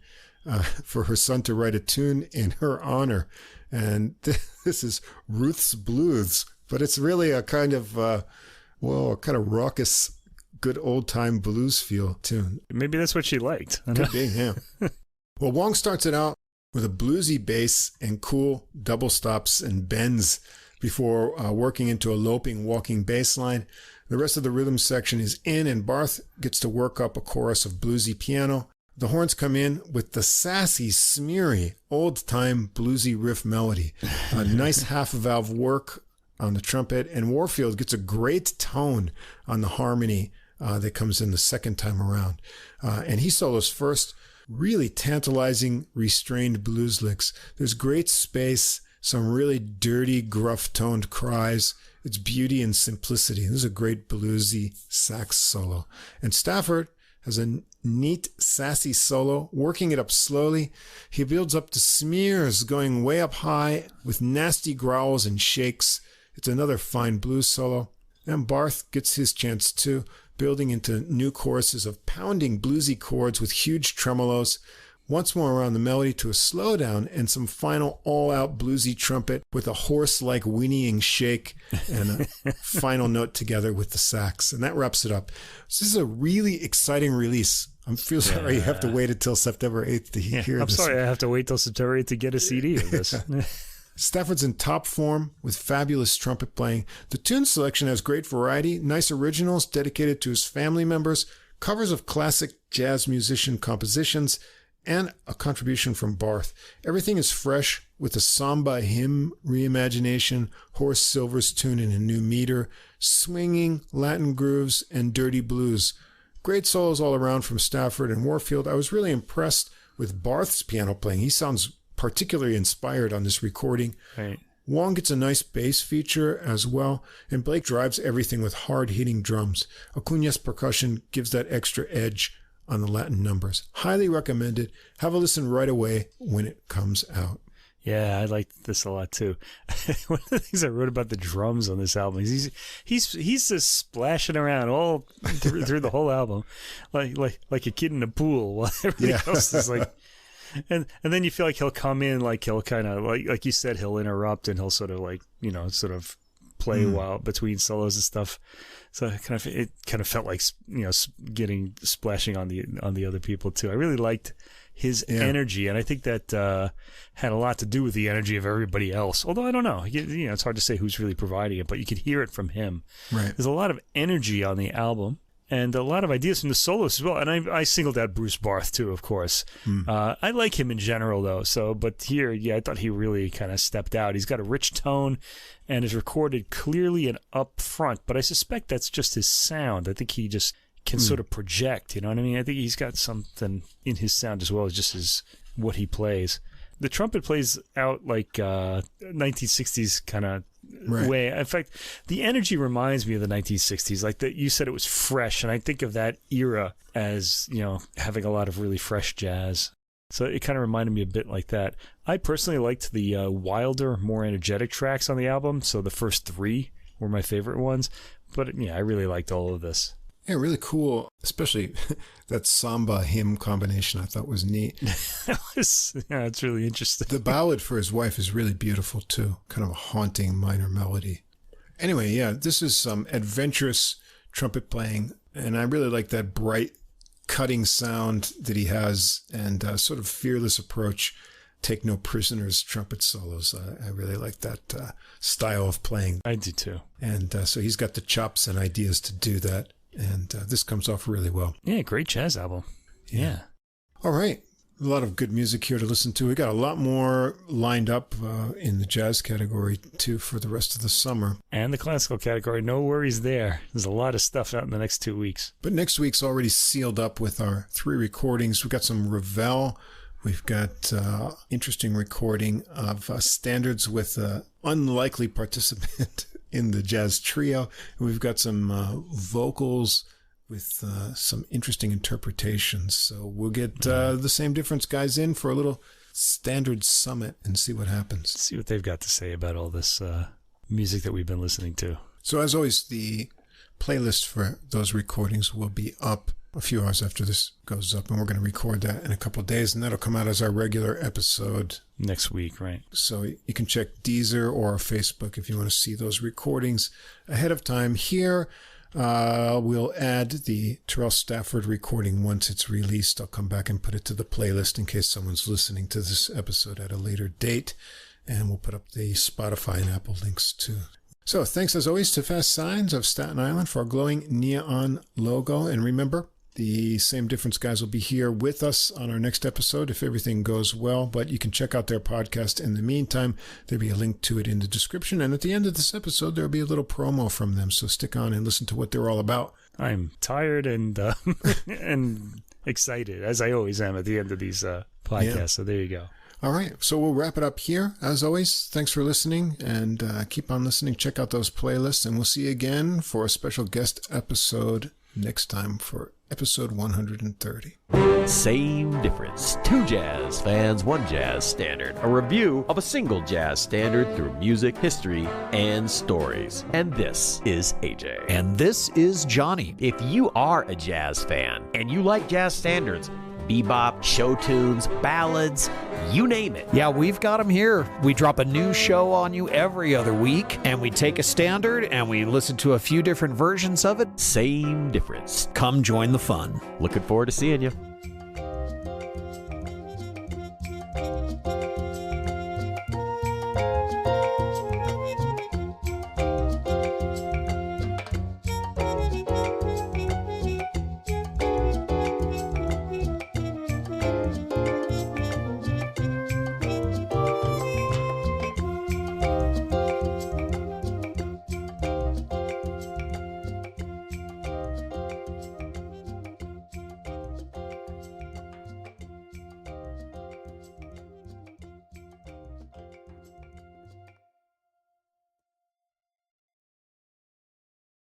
for her son to write a tune in her honor. And this is Ruth's Blues, but it's really a kind of, kind of raucous good old-time blues feel tune. Maybe that's what she liked. Could be, yeah. Well, Wong starts it out with a bluesy bass and cool double stops and bends before working into a loping, walking bass line. The rest of the rhythm section is in, and Barth gets to work up a chorus of bluesy piano. The horns come in with the sassy, smeary, old-time bluesy riff melody. A nice half-valve work on the trumpet, and Warfield gets a great tone on the harmony that comes in the second time around. And he solos first, really tantalizing, restrained blues licks. There's great space, some really dirty, gruff-toned cries. It's beauty and simplicity. This is a great bluesy sax solo. And Stafford has a neat, sassy solo, working it up slowly. He builds up to smears, going way up high with nasty growls and shakes. It's another fine blues solo. And Barth gets his chance too, building into new choruses of pounding bluesy chords with huge tremolos. Once more around the melody to a slowdown and some final all-out bluesy trumpet with a horse-like whinnying shake and a final note together with the sax. And that wraps it up. So this is a really exciting release. I feel sorry you have to wait until September 8th to hear this. I'm sorry I have to wait till September 8th to get a CD of this. Stafford's in top form with fabulous trumpet playing. The tune selection has great variety, nice originals dedicated to his family members, covers of classic jazz musician compositions, and a contribution from Barth. Everything is fresh with a samba hymn reimagination, Horace Silver's tune in a new meter, swinging Latin grooves, and dirty blues. Great solos all around from Stafford and Warfield. I was really impressed with Barth's piano playing. He sounds particularly inspired on this recording. Right. Wong gets a nice bass feature as well, and Blake drives everything with hard-hitting drums. Acuña's percussion gives that extra edge on the Latin numbers. Highly recommended. Have a listen right away when it comes out. Yeah, I liked this a lot too. One of the things I wrote about the drums on this album is he's just splashing around all through the whole album, like a kid in a pool, while everybody else is like. And then you feel like he'll come in, like he'll kind of like you said, he'll interrupt and he'll sort of play while between solos and stuff. So it kind of felt like getting splashing on the other people too. I really liked his energy, and I think that had a lot to do with the energy of everybody else. Although I don't know, it's hard to say who's really providing it, but you could hear it from him. Right. There's a lot of energy on the album. And a lot of ideas from the solos as well. And I singled out Bruce Barth, too, of course. I like him in general, though. But here, I thought he really kind of stepped out. He's got a rich tone and is recorded clearly and up front. But I suspect that's just his sound. I think he just can sort of project, you know what I mean? I think he's got something in his sound as well as just what he plays. The trumpet plays out like 1960s kind of way. In fact, the energy reminds me of the 1960s. Like you said, it was fresh, and I think of that era as having a lot of really fresh jazz. So it kind of reminded me a bit like that. I personally liked the wilder, more energetic tracks on the album. So the first 3 were my favorite ones. But I really liked all of this. Yeah, really cool, especially that samba hymn combination I thought was neat. It's really interesting. The ballad for his wife is really beautiful too, kind of a haunting minor melody. Anyway, this is some adventurous trumpet playing, and I really like that bright, cutting sound that he has and sort of fearless approach. Take no prisoners trumpet solos. I really like that style of playing. I do too. And so he's got the chops and ideas to do that. And this comes off really well. Yeah, great jazz album. Yeah. All right. A lot of good music here to listen to. We got a lot more lined up in the jazz category, too, for the rest of the summer. And the classical category. No worries there. There's a lot of stuff out in the next 2 weeks. But next week's already sealed up with our 3 recordings. We've got some Ravel. We've got interesting recording of standards with an unlikely participant in the jazz trio. We've got some vocals with some interesting interpretations. So we'll get the Same Difference guys in for a little standard summit and see what happens. See what they've got to say about all this music that we've been listening to. So as always, the playlist for those recordings will be up a few hours after this goes up, and we're going to record that in a couple of days, and that'll come out as our regular episode next week, right? So you can check Deezer or Facebook if you want to see those recordings ahead of time. Here, We'll add the Terrell Stafford recording once it's released. I'll come back and put it to the playlist in case someone's listening to this episode at a later date. And we'll put up the Spotify and Apple links too. So thanks as always to Fast Signs of Staten Island for our glowing neon logo. And remember, the Same Difference guys will be here with us on our next episode if everything goes well. But you can check out their podcast in the meantime. There'll be a link to it in the description. And at the end of this episode, there'll be a little promo from them. So stick on and listen to what they're all about. I'm tired and and excited, as I always am at the end of these podcasts. Yeah. So there you go. All right, so we'll wrap it up here. As always, thanks for listening, and keep on listening. Check out those playlists, and we'll see you again for a special guest episode next time for episode 130. Same Difference. 2 jazz fans, 1 jazz standard. A review of a single jazz standard through music, history, and stories. And this is AJ. And this is Johnny. If you are a jazz fan and you like jazz standards, bebop, show tunes, ballads, you name it. Yeah, we've got them here. We drop a new show on you every other week, and we take a standard and we listen to a few different versions of it. Same Difference. Come join the fun. Looking forward to seeing you.